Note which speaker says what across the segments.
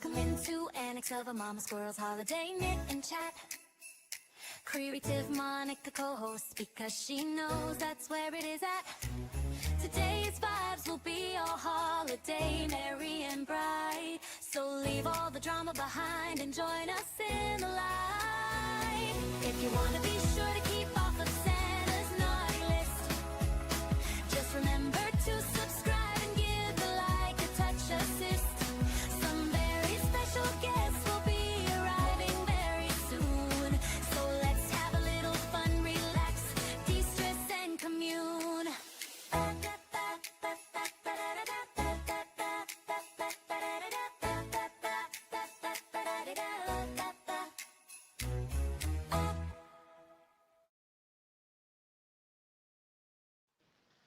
Speaker 1: Welcome into Annex of a Mama Squirrel's holiday knit and chat. Creative Monica co-hosts because she knows that's where it is at. Today's vibes will be all holiday, merry and bright. So leave all the drama behind and join us in the light. If you want to be sure to keep off of Santa's naughty list, just remember to subscribe and give the like a touch assist. Some very special guests will be arriving very soon. So let's have a little fun, relax, de-stress and commune.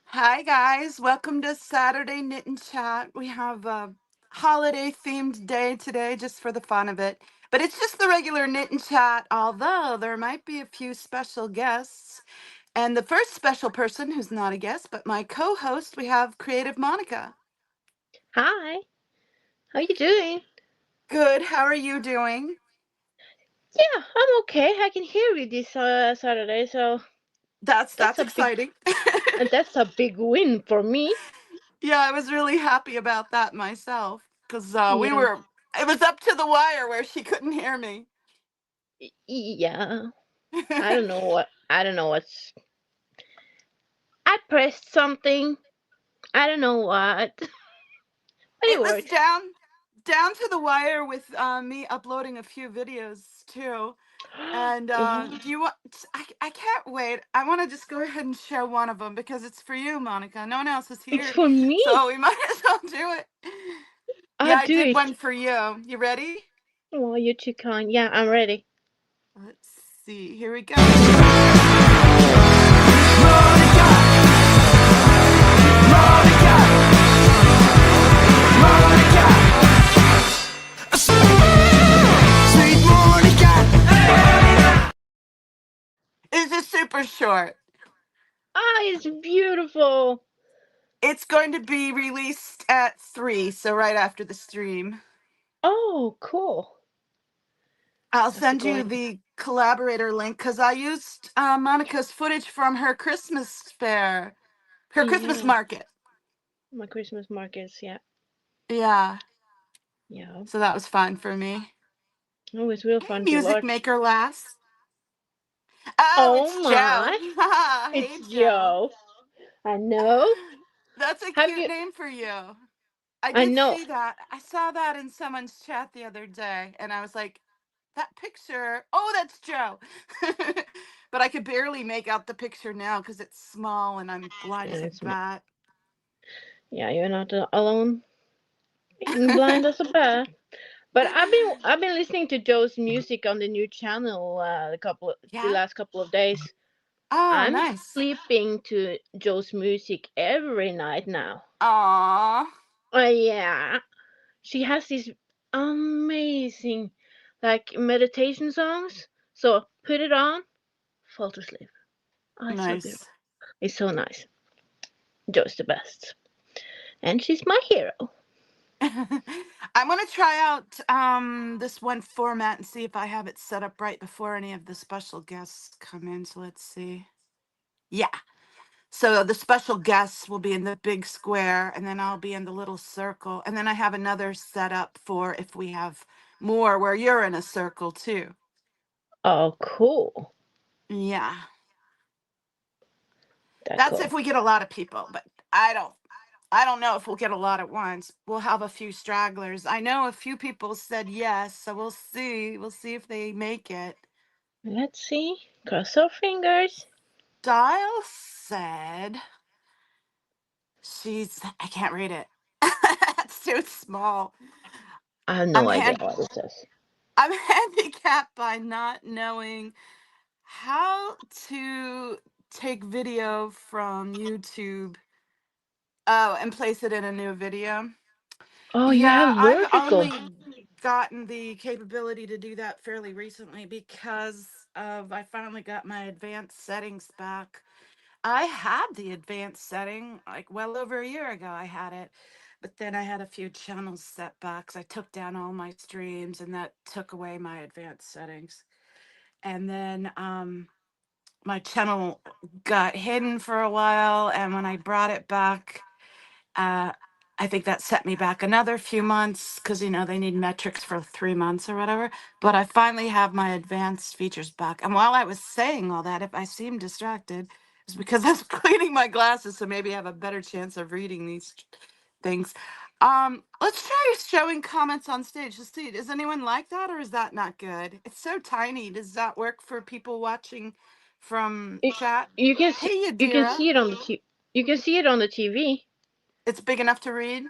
Speaker 2: Hi, guys. Welcome to Saturday Knit and Chat. We have a holiday themed day today just for the fun of it. But it's just the regular Knit and Chat, although there might be a few special guests. And the first special person, who's not a guest, but my co host, we have Creative Monica.
Speaker 3: Hi, how you doing?
Speaker 2: Good. How are you doing?
Speaker 3: Yeah, I'm okay. I can hear you this Saturday, so
Speaker 2: That's
Speaker 3: that's
Speaker 2: that's
Speaker 3: a big
Speaker 2: exciting.
Speaker 3: that's a big win for me.
Speaker 2: Yeah, I was really happy about that myself because
Speaker 3: Yeah,
Speaker 2: it was up to the wire where she couldn't hear me.
Speaker 3: yeah. I don't know what's. I pressed something. I don't know what, but it
Speaker 2: It was
Speaker 3: worked.
Speaker 2: down to the wire with me uploading a few videos too. And
Speaker 3: Yeah,
Speaker 2: do you want? I can't wait. I want to just go ahead and show one of them because it's for you, Monica. No one else is
Speaker 3: it's
Speaker 2: here,
Speaker 3: for me.
Speaker 2: so we might as well do it.
Speaker 3: I'll
Speaker 2: Yeah, I
Speaker 3: do
Speaker 2: did
Speaker 3: it.
Speaker 2: one for you. You ready?
Speaker 3: Oh, you're too kind. Yeah, I'm ready.
Speaker 2: Let's see. Here we go. It's just super short.
Speaker 3: Ah, it's beautiful.
Speaker 2: It's going to be released at 3, so right after the stream.
Speaker 3: Oh, cool.
Speaker 2: I'll
Speaker 3: That's
Speaker 2: send you
Speaker 3: going.
Speaker 2: the collaborator link because I used Monica's footage from her Christmas fair, her Christmas
Speaker 3: Yeah,
Speaker 2: market.
Speaker 3: my Christmas markets. Yeah,
Speaker 2: Yeah,
Speaker 3: yeah.
Speaker 2: so that was fun for me.
Speaker 3: Oh, it's real
Speaker 2: Hey,
Speaker 3: fun to
Speaker 2: music
Speaker 3: watch.
Speaker 2: maker lass. Oh,
Speaker 3: Oh
Speaker 2: it's Joe.
Speaker 3: my,
Speaker 2: Hey,
Speaker 3: it's
Speaker 2: Joe.
Speaker 3: Joe. I know.
Speaker 2: That's a
Speaker 3: Have
Speaker 2: cute
Speaker 3: you?
Speaker 2: name for you. I
Speaker 3: I
Speaker 2: did
Speaker 3: know.
Speaker 2: see that. I saw that in someone's chat the other day, and I was like, that picture. Oh, that's Joe. But I could barely make out the picture now because it's small and I'm blind
Speaker 3: Yeah,
Speaker 2: as a
Speaker 3: it's me.
Speaker 2: bat.
Speaker 3: Yeah, you're not alone. Being blind as a bat. But I've been listening to Joe's music on the new channel the
Speaker 2: Yeah.
Speaker 3: last couple of days.
Speaker 2: Oh,
Speaker 3: I'm
Speaker 2: nice.
Speaker 3: sleeping to Joe's music every night now.
Speaker 2: Aw.
Speaker 3: Yeah, she has these amazing like meditation songs. So put it on, fall to sleep. Oh, it's so beautiful.
Speaker 2: Nice.
Speaker 3: It's so nice. Joe's the best. And she's my hero.
Speaker 2: I'm gonna try out this one format and see if I have it set up right before any of the special guests come in. So let's see. Yeah. So the special guests will be in the big square, and then I'll be in the little circle. And then I have another set up for if we have more where you're in a circle too.
Speaker 3: Oh, cool.
Speaker 2: Yeah.
Speaker 3: That
Speaker 2: That's if
Speaker 3: cool.
Speaker 2: we get a lot of people, but I don't know if we'll get a lot at once. We'll have a few stragglers. I know a few people said yes, so we'll see. We'll see if they make it.
Speaker 3: Let's see. Cross our fingers.
Speaker 2: Dial said I can't read it. It's too small.
Speaker 3: I have
Speaker 2: I'm
Speaker 3: no idea
Speaker 2: hand
Speaker 3: what it says.
Speaker 2: I'm handicapped by not knowing how to take video from YouTube, and place it in a new video.
Speaker 3: Oh, you
Speaker 2: Yeah,
Speaker 3: have
Speaker 2: I've
Speaker 3: vertical.
Speaker 2: only gotten the capability to do that fairly recently because of I finally got my advanced settings back. I had the advanced setting like well over a year ago. I had it. But then I had a few channel setbacks. I took down all my streams and that took away my advanced settings. And then my channel got hidden for a while. And when I brought it back, uh, I think that set me back another few months because, they need metrics for 3 months or whatever. But I finally have my advanced features back. And while I was saying all that, if I seemed distracted, it's because I was cleaning my glasses. So maybe I have a better chance of reading these things. Let's try showing comments on stage. Let's see. Does anyone like that or is that not good? It's so tiny. Does that work for people watching from
Speaker 3: You,
Speaker 2: chat? Hey,
Speaker 3: you can
Speaker 2: Yadira.
Speaker 3: see it on the you can see it on the TV.
Speaker 2: It's big enough to read.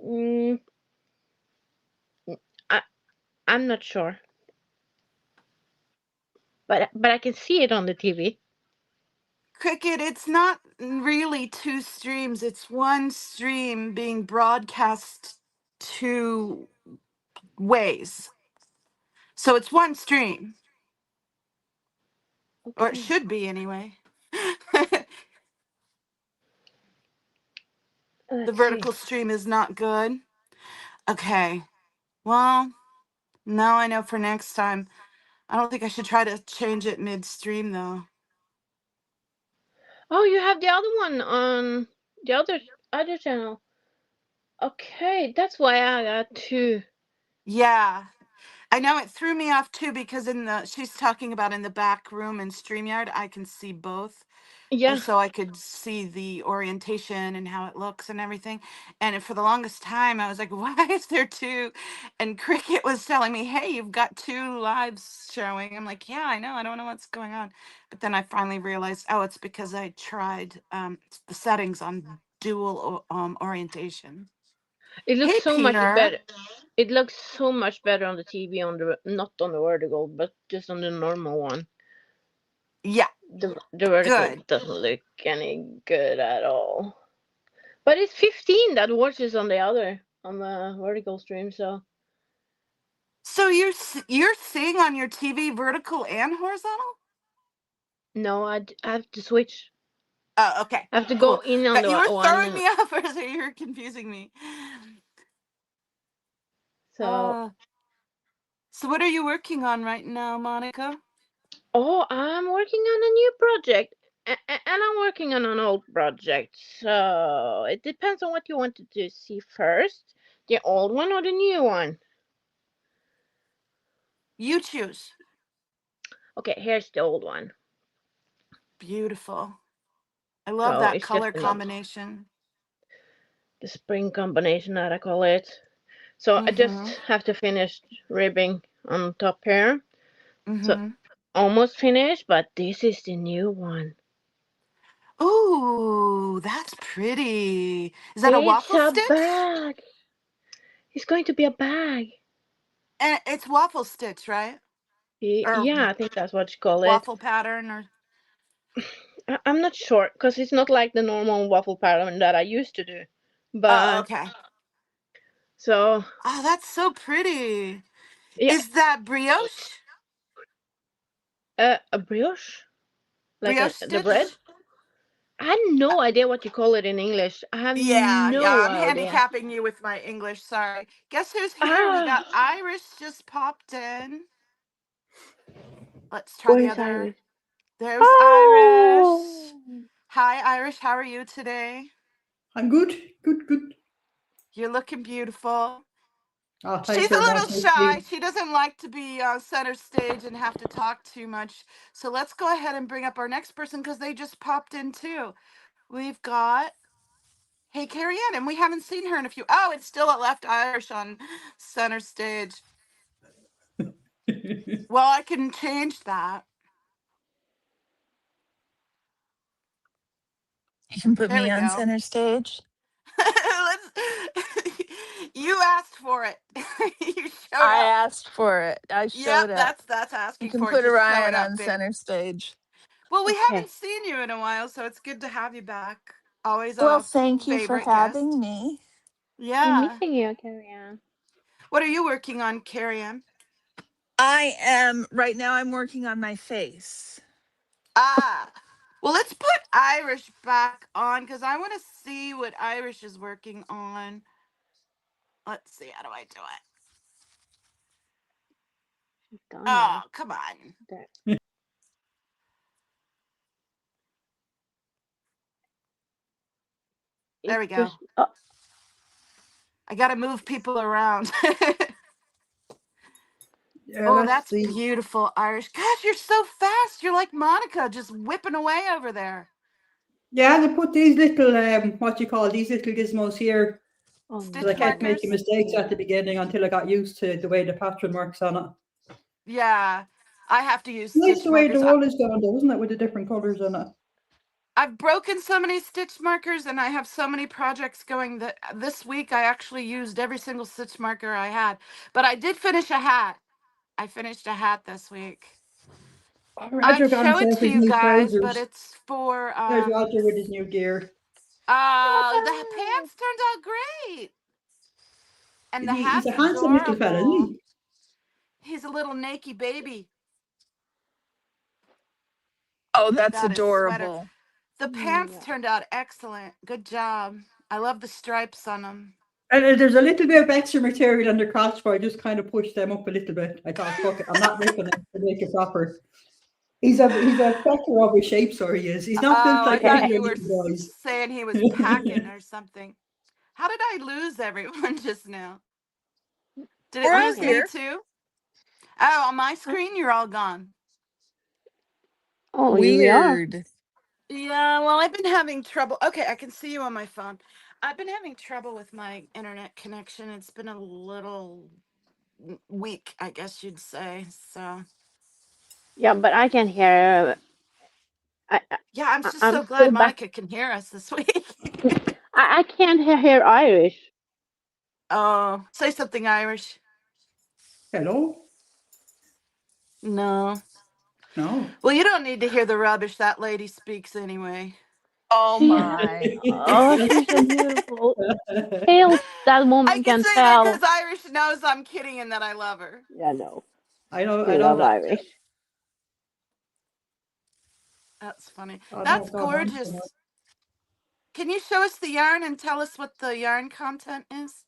Speaker 3: Mm, I I'm not sure, but I can see it on the TV.
Speaker 2: Cricket, it's not really two streams. It's one stream being broadcast two ways. So it's one stream, or it
Speaker 3: Okay,
Speaker 2: should be anyway. The
Speaker 3: let's see.
Speaker 2: vertical stream is not good. Okay. Well, now I know for next time. I don't think I should try to change it midstream though.
Speaker 3: Oh, you have the other one on the other channel. Okay, that's why I got two.
Speaker 2: Yeah. I know it threw me off too because she's talking about in the back room in StreamYard, I can see both.
Speaker 3: Yeah,
Speaker 2: So I could see the orientation and how it looks and everything. And for the longest time, I was like, why is there two? And Cricket was telling me, hey, you've got two lives showing. I'm like, yeah, I know. I don't know what's going on. But then I finally realized, oh, it's because I tried the settings on dual orientation.
Speaker 3: it looks
Speaker 2: Hey,
Speaker 3: so much
Speaker 2: Peter.
Speaker 3: better. It looks so much better on the TV on the not on the vertical, but just on the normal one.
Speaker 2: Yeah,
Speaker 3: The vertical
Speaker 2: good.
Speaker 3: doesn't look any good at all. But it's 15 that watches on the vertical stream. So
Speaker 2: So you're seeing on your TV vertical and horizontal?
Speaker 3: no, I have to switch.
Speaker 2: Oh, okay,
Speaker 3: I have to go
Speaker 2: cool.
Speaker 3: in on
Speaker 2: But you
Speaker 3: the
Speaker 2: were
Speaker 3: one.
Speaker 2: throwing me off, or so you're confusing me.
Speaker 3: So
Speaker 2: Uh, so what are you working on right now, Monica?
Speaker 3: oh, I'm working on a new project. And I'm working on an old project. So it depends on what you wanted to see first, the old one or the new one.
Speaker 2: You choose.
Speaker 3: Okay, here's the old one.
Speaker 2: Beautiful. I love
Speaker 3: So
Speaker 2: that
Speaker 3: it's just
Speaker 2: color
Speaker 3: another
Speaker 2: combination.
Speaker 3: the spring combination that I call it. So I just
Speaker 2: Mm-hmm.
Speaker 3: have to finish ribbing on top here. So
Speaker 2: Mm-hmm.
Speaker 3: almost finished, but this is the new one.
Speaker 2: Ooh, that's pretty. Is that a
Speaker 3: It's
Speaker 2: waffle
Speaker 3: a
Speaker 2: stitch?
Speaker 3: bag. It's going to be a bag.
Speaker 2: And it's waffle stitch, right? Or
Speaker 3: Yeah, I think that's what you call it.
Speaker 2: waffle pattern, or
Speaker 3: I'm not sure because it's not like the normal waffle pattern that I used to do.
Speaker 2: oh,
Speaker 3: But
Speaker 2: okay.
Speaker 3: so
Speaker 2: Oh, that's so pretty.
Speaker 3: yeah,
Speaker 2: Is that brioche?
Speaker 3: a brioche, like
Speaker 2: Brioche
Speaker 3: the bread.
Speaker 2: stitch?
Speaker 3: I had no idea what you call it in English. I have
Speaker 2: Yeah,
Speaker 3: no
Speaker 2: I'm
Speaker 3: idea.
Speaker 2: handicapping you with my English. Sorry. Guess who's here? We
Speaker 3: Ah,
Speaker 2: got Irish just popped in. Let's try the
Speaker 3: where's
Speaker 2: other.
Speaker 3: Iris?
Speaker 2: There's Irish.
Speaker 3: Oh,
Speaker 2: Hi, Irish. How are you today?
Speaker 4: I'm good, good, good.
Speaker 2: You're looking beautiful.
Speaker 4: Thanks
Speaker 2: She's a
Speaker 4: very much,
Speaker 2: little shy.
Speaker 4: Leslie.
Speaker 2: She doesn't like to be on center stage and have to talk too much. So let's go ahead and bring up our next person because they just popped in too. We've got, hey, Carrie Ann, and we haven't seen her in a few. Oh, it's still at Left Irish on center stage. Well, I can change that.
Speaker 5: You can put
Speaker 2: There
Speaker 5: me
Speaker 2: we
Speaker 5: on
Speaker 2: go.
Speaker 5: center stage.
Speaker 2: You asked for it. You showed
Speaker 5: I
Speaker 2: up.
Speaker 5: asked for it. I
Speaker 2: Yep,
Speaker 5: showed up.
Speaker 2: that's
Speaker 5: You
Speaker 2: asking
Speaker 5: can
Speaker 2: for it.
Speaker 5: put
Speaker 2: Just showing
Speaker 5: Orion
Speaker 2: up,
Speaker 5: on
Speaker 2: babe.
Speaker 5: center stage.
Speaker 2: Well, we haven't
Speaker 3: okay.
Speaker 2: seen you in a while, so it's good to have you back. Always
Speaker 5: Well,
Speaker 2: a
Speaker 5: thank you for
Speaker 2: favorite
Speaker 5: having
Speaker 2: guest.
Speaker 5: me.
Speaker 3: I'm
Speaker 2: Yeah.
Speaker 3: missing you, Carrie Ann.
Speaker 2: What are you working on, Carrie Ann?
Speaker 5: I am right now I'm working on my face.
Speaker 2: Ah. Well, let's put Irish back on because I want to see what Irish is working on. Let's see. How do I do it?
Speaker 3: Done
Speaker 2: Oh,
Speaker 3: now.
Speaker 2: come on.
Speaker 3: There.
Speaker 2: There we
Speaker 3: It's
Speaker 2: go.
Speaker 3: just
Speaker 2: I got to move people around.
Speaker 4: Yeah,
Speaker 2: Oh,
Speaker 4: that's
Speaker 2: that's
Speaker 4: the.
Speaker 2: beautiful, Irish. Gosh, you're so fast. You're like Monica, just whipping away over there.
Speaker 4: Yeah, they put these little what you call these little gizmos here
Speaker 3: oh
Speaker 2: Stitch
Speaker 4: because I kept
Speaker 2: markers.
Speaker 4: making mistakes at the beginning until I got used to the way the pattern works on it.
Speaker 2: Yeah, I have to use
Speaker 4: Nice
Speaker 2: stitch
Speaker 4: the way the
Speaker 2: markers.
Speaker 4: wool is going though, isn't it, with the different colors on it?
Speaker 2: I've broken so many stitch markers and I have so many projects going that this week I actually used every single stitch marker I had. But I did finish a hat. I finished a hat this week.
Speaker 4: Roger
Speaker 2: I'd
Speaker 4: got
Speaker 2: show it
Speaker 4: himself
Speaker 2: to
Speaker 4: his
Speaker 2: you
Speaker 4: new
Speaker 2: guys, but
Speaker 4: trousers.
Speaker 2: it's for
Speaker 4: There's Roger with his new gear.
Speaker 2: the pants turned out great. And the
Speaker 4: He's a
Speaker 2: hat's
Speaker 4: handsome little fella, isn't
Speaker 2: adorable.
Speaker 4: he?
Speaker 2: He's a little naked baby.
Speaker 5: Oh, that's
Speaker 2: Without his sweater.
Speaker 5: adorable.
Speaker 2: The pants
Speaker 3: yeah.
Speaker 2: turned out excellent. Good job. I love the stripes on them.
Speaker 4: And there's a little bit of extra material under crotch, but I just kind of pushed them up a little bit. I thought, fuck it, I'm not ripping it to make it proper. He's a fecker of his shape, so he is. He's not built
Speaker 2: Oh, I
Speaker 4: like
Speaker 2: thought
Speaker 4: any
Speaker 2: you
Speaker 4: of
Speaker 2: were
Speaker 4: the boys.
Speaker 2: saying he was packing or something. How did I lose everyone just now? Did it
Speaker 5: We're all
Speaker 2: lose me
Speaker 5: here.
Speaker 2: too? Oh, on my screen, you're all gone.
Speaker 3: Oh, we are.
Speaker 5: Weird.
Speaker 2: Yeah, well, I've been having trouble. Okay, I can see you on my phone. I've been having trouble with my internet connection. It's been a little weak, I guess you'd say. So,
Speaker 3: Yeah, but I can hear.
Speaker 2: yeah, I'm just
Speaker 3: I'm
Speaker 2: so glad
Speaker 3: still back.
Speaker 2: Monica can hear us this week.
Speaker 3: I can't hear Irish.
Speaker 2: Oh, say something, Irish.
Speaker 4: Hello?
Speaker 2: No.
Speaker 4: No.
Speaker 2: Well, you don't need to hear the rubbish that lady speaks anyway.
Speaker 5: Oh
Speaker 3: She,
Speaker 5: my.
Speaker 3: she's a beautiful tales that
Speaker 2: I
Speaker 3: woman
Speaker 2: can
Speaker 3: can
Speaker 2: say that
Speaker 3: tell.
Speaker 2: because Irish knows I'm kidding and that I love her.
Speaker 3: Yeah, no,
Speaker 4: I
Speaker 3: we
Speaker 4: know
Speaker 3: love
Speaker 4: that.
Speaker 3: Irish.
Speaker 2: That's funny.
Speaker 4: I know
Speaker 2: That's
Speaker 4: God wants to
Speaker 2: gorgeous.
Speaker 4: know.
Speaker 2: Can you show us the yarn and tell us what the yarn content is?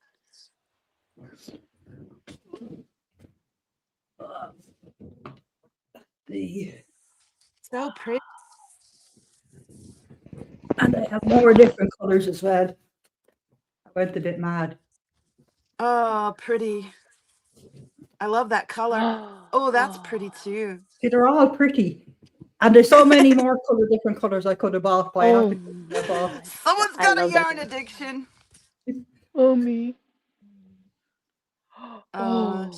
Speaker 4: The
Speaker 2: So pretty.
Speaker 4: and I have more different colors as well. I went a bit mad.
Speaker 2: Oh, pretty. I love that color. Oh, that's pretty too.
Speaker 4: See, they're all pretty. And there's so many more different colors I could have bought, but I had
Speaker 3: Oh
Speaker 4: to cut stuff off.
Speaker 3: my!
Speaker 2: Someone's
Speaker 3: I
Speaker 2: got a
Speaker 3: love that.
Speaker 2: yarn addiction.
Speaker 3: Oh me.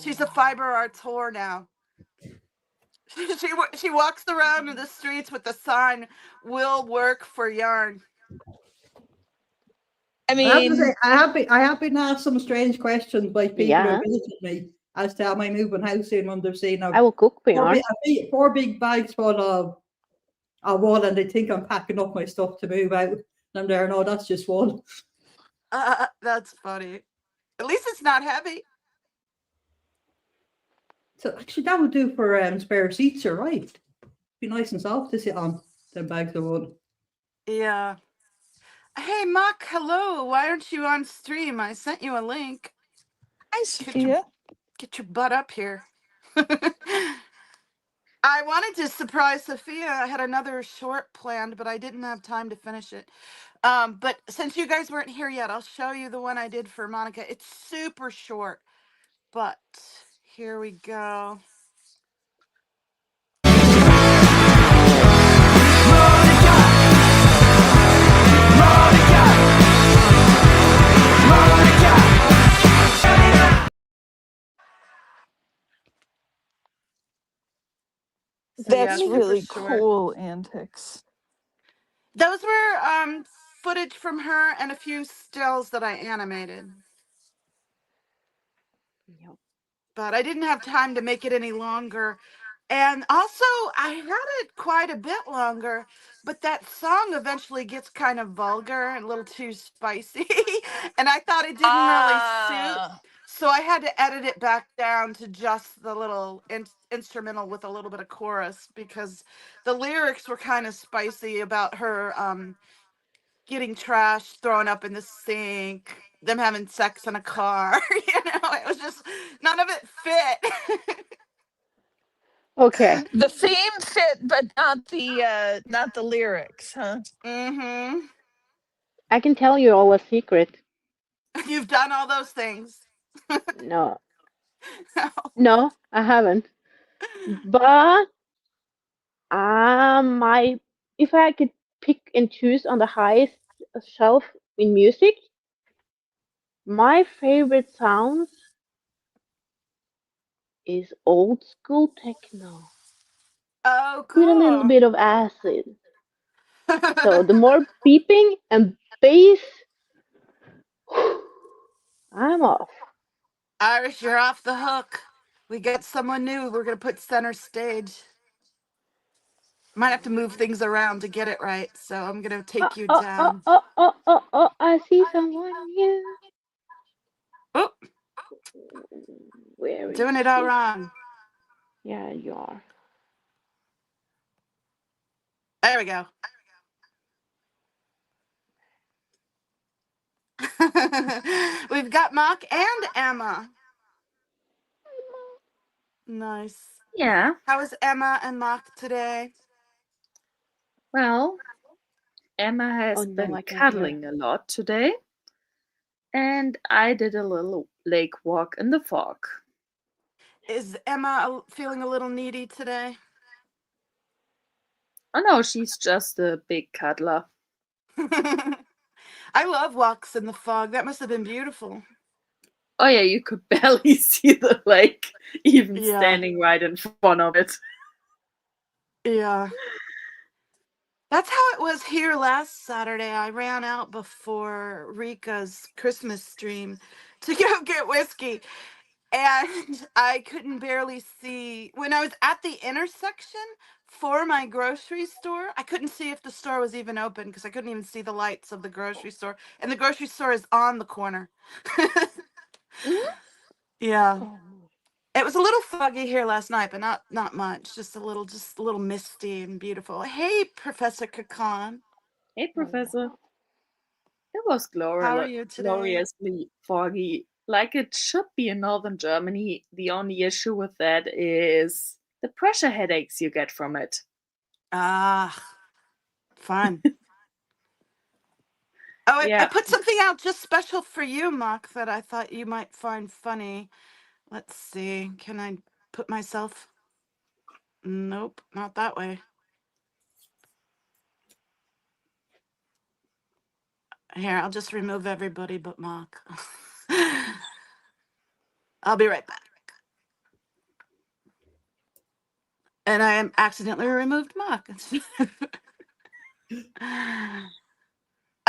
Speaker 2: She's
Speaker 3: Oh.
Speaker 2: a fiber artor now. She walks around in the streets with the sign "Will work for yarn."
Speaker 5: I
Speaker 4: I have to
Speaker 5: mean,
Speaker 4: say, I have been asked some strange questions by people who
Speaker 3: Yeah,
Speaker 4: visited me as to am I moving house in when they've seen
Speaker 3: I will cook for
Speaker 4: four
Speaker 3: yarn.
Speaker 4: four big bags full of wool and they think I'm packing up my stuff to move out. And I'm there, no, that's just wool.
Speaker 2: That's funny. At least it's not heavy.
Speaker 4: So actually, that would do for spare seats, you're right. Be nice and soft to sit on, them bags of wool.
Speaker 2: Yeah. Hey, Mock, hello. Why aren't you on stream? I sent you a link.
Speaker 5: hi,
Speaker 2: Get your,
Speaker 5: Sophia.
Speaker 2: get your butt up here. I wanted to surprise Sophia. I had another short planned, but I didn't have time to finish it. But since you guys weren't here yet, I'll show you the one I did for Monica. It's super short, but here we go. So yeah,
Speaker 5: That's
Speaker 2: super
Speaker 5: really
Speaker 2: short.
Speaker 5: cool antics.
Speaker 2: Those were footage from her and a few stills that I animated.
Speaker 3: Yep.
Speaker 2: But I didn't have time to make it any longer. And also, I had it quite a bit longer, but that song eventually gets kind of vulgar and a little too spicy. And I thought it didn't really suit.
Speaker 5: Ah,
Speaker 2: So I had to edit it back down to just the little instrumental with a little bit of chorus because the lyrics were kind of spicy about her getting trash thrown up in the sink, them having sex in a car. It was just none of it fit.
Speaker 3: Okay.
Speaker 5: The theme fit, but not the lyrics, huh?
Speaker 2: Mm-hmm.
Speaker 3: I can tell you all a secret.
Speaker 2: You've done all those things.
Speaker 3: No, no, I haven't. But my if I could pick and choose on the highest shelf in music, my favorite sounds is old school techno
Speaker 2: Oh,
Speaker 3: with a little
Speaker 2: cool.
Speaker 3: bit of acid. So the more beeping and bass, I'm off.
Speaker 2: Irish, you're off the hook. We got someone new. We're gonna put center stage. Might have to move things around to get it right, so I'm gonna
Speaker 3: Oh,
Speaker 2: take you
Speaker 3: oh, oh,
Speaker 2: down.
Speaker 3: oh, oh, oh, oh, I see someone new.
Speaker 2: Oh,
Speaker 3: Where is
Speaker 2: doing it all
Speaker 3: this?
Speaker 2: wrong.
Speaker 3: Yeah, you are.
Speaker 2: There we go. We've got Mock and Emma. Nice.
Speaker 6: Yeah,
Speaker 2: How is Emma and Mock today?
Speaker 6: well, Emma
Speaker 3: Oh
Speaker 6: has
Speaker 3: no,
Speaker 6: been
Speaker 3: I can't hear.
Speaker 6: cuddling a lot today, and I did a little lake walk in the fog.
Speaker 2: Is Emma feeling a little needy today?
Speaker 6: Oh no, she's just a big cuddler.
Speaker 2: I love walks in the fog. That must have been beautiful.
Speaker 6: Oh yeah, you could barely see the lake, even
Speaker 2: Yeah,
Speaker 6: standing right in front of it.
Speaker 2: yeah. That's how it was here last Saturday. I ran out before Rika's Christmas stream to go get whiskey, and I couldn't barely see. When I was at the intersection for my grocery store, I couldn't see if the store was even open because I couldn't even see the lights of the grocery store. And the grocery store is on the corner.
Speaker 3: Mhm.
Speaker 2: Yeah.
Speaker 3: Oh,
Speaker 2: It was a little foggy here last night, but not much. Just a little misty and beautiful. Hey, Professor Kakan.
Speaker 6: Hey,
Speaker 3: oh yeah.
Speaker 6: Professor. It was
Speaker 2: How are you today?
Speaker 6: gloriously foggy, like it should be in northern Germany. The only issue with that is the pressure headaches you get from it.
Speaker 2: Ah, fun. Oh, I
Speaker 6: Yeah.
Speaker 2: put something out just special for you, Mock, that I thought you might find funny. Let's see. Can I put myself? Nope, not that way. Here, I'll just remove everybody but Mock. I'll be right back. And I am accidentally removed Mock.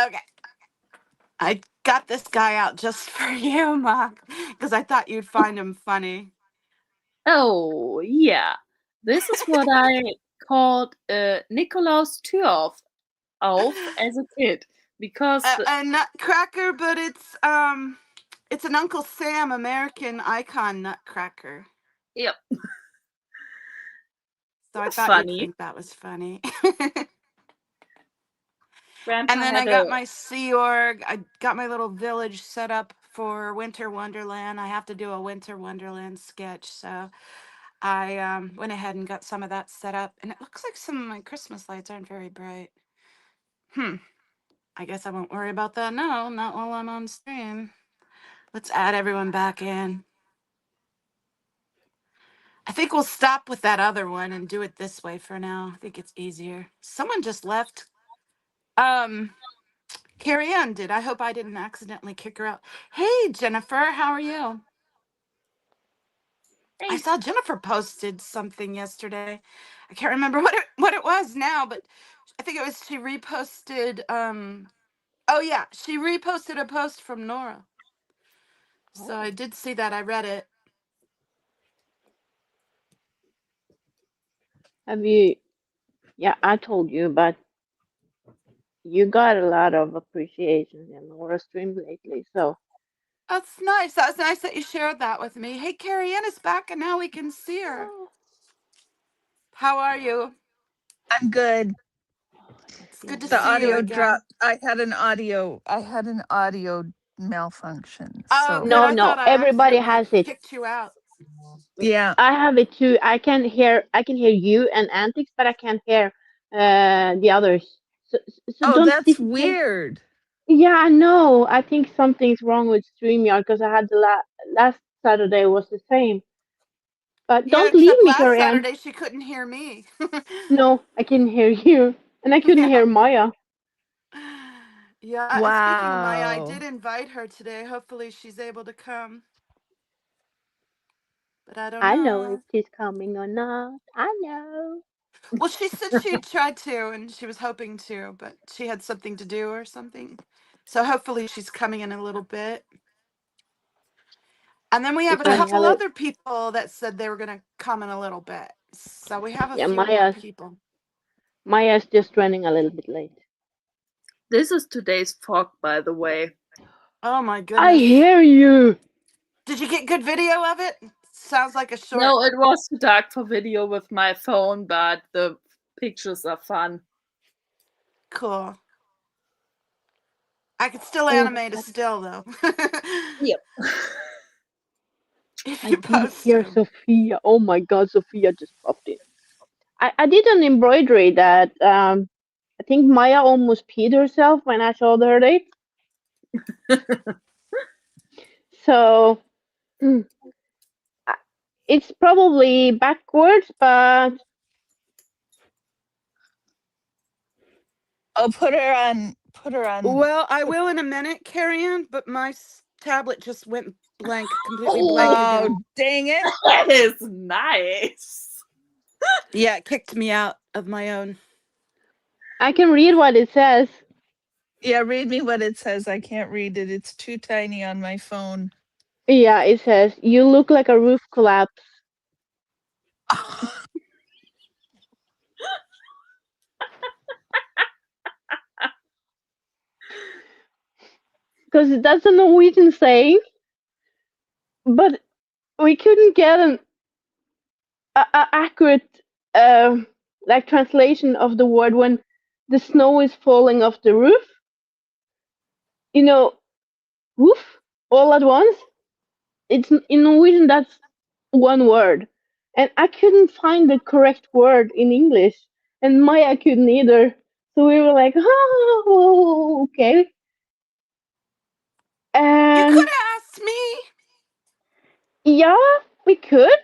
Speaker 2: Okay. I got this guy out just for you, Mock, because I thought you'd find him funny.
Speaker 6: Oh, yeah. This is what I called Nikolaus Türauf as a kid because
Speaker 2: A nutcracker, but it's an Uncle Sam American icon nutcracker.
Speaker 6: yep,
Speaker 2: So I
Speaker 6: was
Speaker 2: thought you'd
Speaker 6: funny.
Speaker 2: think that was funny. And
Speaker 6: Grandpa
Speaker 2: then I
Speaker 6: had a
Speaker 2: got my Sea Org. I got my little village set up for Winter Wonderland. I have to do a Winter Wonderland sketch, so I went ahead and got some of that set up. And it looks like some of my Christmas lights aren't very bright. I guess I won't worry about that now, not while I'm on stream. Let's add everyone back in. I think we'll stop with that other one and do it this way for now. I think it's easier. Someone just left. Um, Carrie Ann did. I hope I didn't accidentally kick her out. Hey, Jennifer, how are you? I
Speaker 6: hey,
Speaker 2: saw Jennifer posted something yesterday. I can't remember what it was now, but I think it was she reposted. Oh yeah, she reposted a post from Nora. So I
Speaker 3: Oh.
Speaker 2: did see that. I read it.
Speaker 3: Have you? Yeah, I told you, but you got a lot of appreciation in our stream lately. So
Speaker 2: That's nice. That's nice that you shared that with me. Hey, Carrie Ann is back, and now we can see her.
Speaker 3: Oh,
Speaker 2: How are you?
Speaker 5: I'm good.
Speaker 2: It's good to
Speaker 5: The
Speaker 2: see you
Speaker 5: audio
Speaker 2: again.
Speaker 5: dropped. I had an audio malfunction.
Speaker 2: Oh,
Speaker 5: So
Speaker 2: good.
Speaker 3: no,
Speaker 2: I
Speaker 3: no,
Speaker 2: thought I
Speaker 3: everybody
Speaker 2: accidentally
Speaker 3: has it.
Speaker 2: kicked you out.
Speaker 5: yeah.
Speaker 3: I have it too. I can hear you and Antics, but I can't hear the others. So
Speaker 5: Oh,
Speaker 3: don't
Speaker 5: that's
Speaker 3: take.
Speaker 5: weird.
Speaker 3: Yeah, I know. I think something's wrong with StreamYard because I had the last Saturday was the same. But
Speaker 2: Yeah,
Speaker 3: don't leave
Speaker 2: except
Speaker 3: me,
Speaker 2: last
Speaker 3: Korean.
Speaker 2: Saturday she couldn't hear me.
Speaker 3: No, I can hear you, and I couldn't
Speaker 2: Yeah.
Speaker 3: hear Maya.
Speaker 2: Yeah, and speaking of Maya, I
Speaker 5: Wow.
Speaker 2: did invite her today. Hopefully she's able to come, but I don't
Speaker 3: I know if
Speaker 2: know.
Speaker 3: she's coming or not. I know.
Speaker 2: Well, she said she'd try to, and she was hoping to, but she had something to do or something. So hopefully she's coming in a little bit. And then we have
Speaker 3: She's
Speaker 2: a
Speaker 3: running a
Speaker 2: couple
Speaker 3: little.
Speaker 2: other people that said they were going to come in a little bit. So we have a
Speaker 3: Yeah,
Speaker 2: few more people.
Speaker 3: Maya's just running a little bit late.
Speaker 6: This is today's fog, by the way.
Speaker 2: Oh my
Speaker 3: I
Speaker 2: goodness.
Speaker 3: hear you.
Speaker 2: Did you get good video of it? Sounds like a short.
Speaker 6: No, it was too dark for video with my phone, but the pictures are fun.
Speaker 2: Cool. I could still
Speaker 3: Oh,
Speaker 2: animate a
Speaker 3: but
Speaker 2: still though.
Speaker 6: Yep.
Speaker 2: If
Speaker 3: I
Speaker 2: you
Speaker 3: didn't
Speaker 2: post
Speaker 3: hear
Speaker 2: them.
Speaker 3: Sophia. Oh my God, Sophia just popped in. I did an embroidery that I think Maya almost peed herself when I showed her it. So mm, I- it's probably backwards, but
Speaker 5: Oh, put her on.
Speaker 2: Well, I will in a minute, Carrie Ann, but my tablet just went blank, completely blank
Speaker 6: Oh,
Speaker 2: again.
Speaker 5: Oh, dang it.
Speaker 6: that is nice.
Speaker 2: Yeah, it kicked me out of my own.
Speaker 3: I can read what it says.
Speaker 5: Yeah, read me what it says. I can't read it. It's too tiny on my phone.
Speaker 3: Yeah, it says you look like a roof collapse. Because that's a Norwegian saying, but we couldn't get an accurate like translation of the word when the snow is falling off the roof. You know, roof all at once. It's in Norwegian. That's one word, and I couldn't find the correct word in English, and Maya couldn't either. So we were like, oh, okay.
Speaker 2: You could
Speaker 3: And
Speaker 2: have asked me.
Speaker 3: yeah, we could,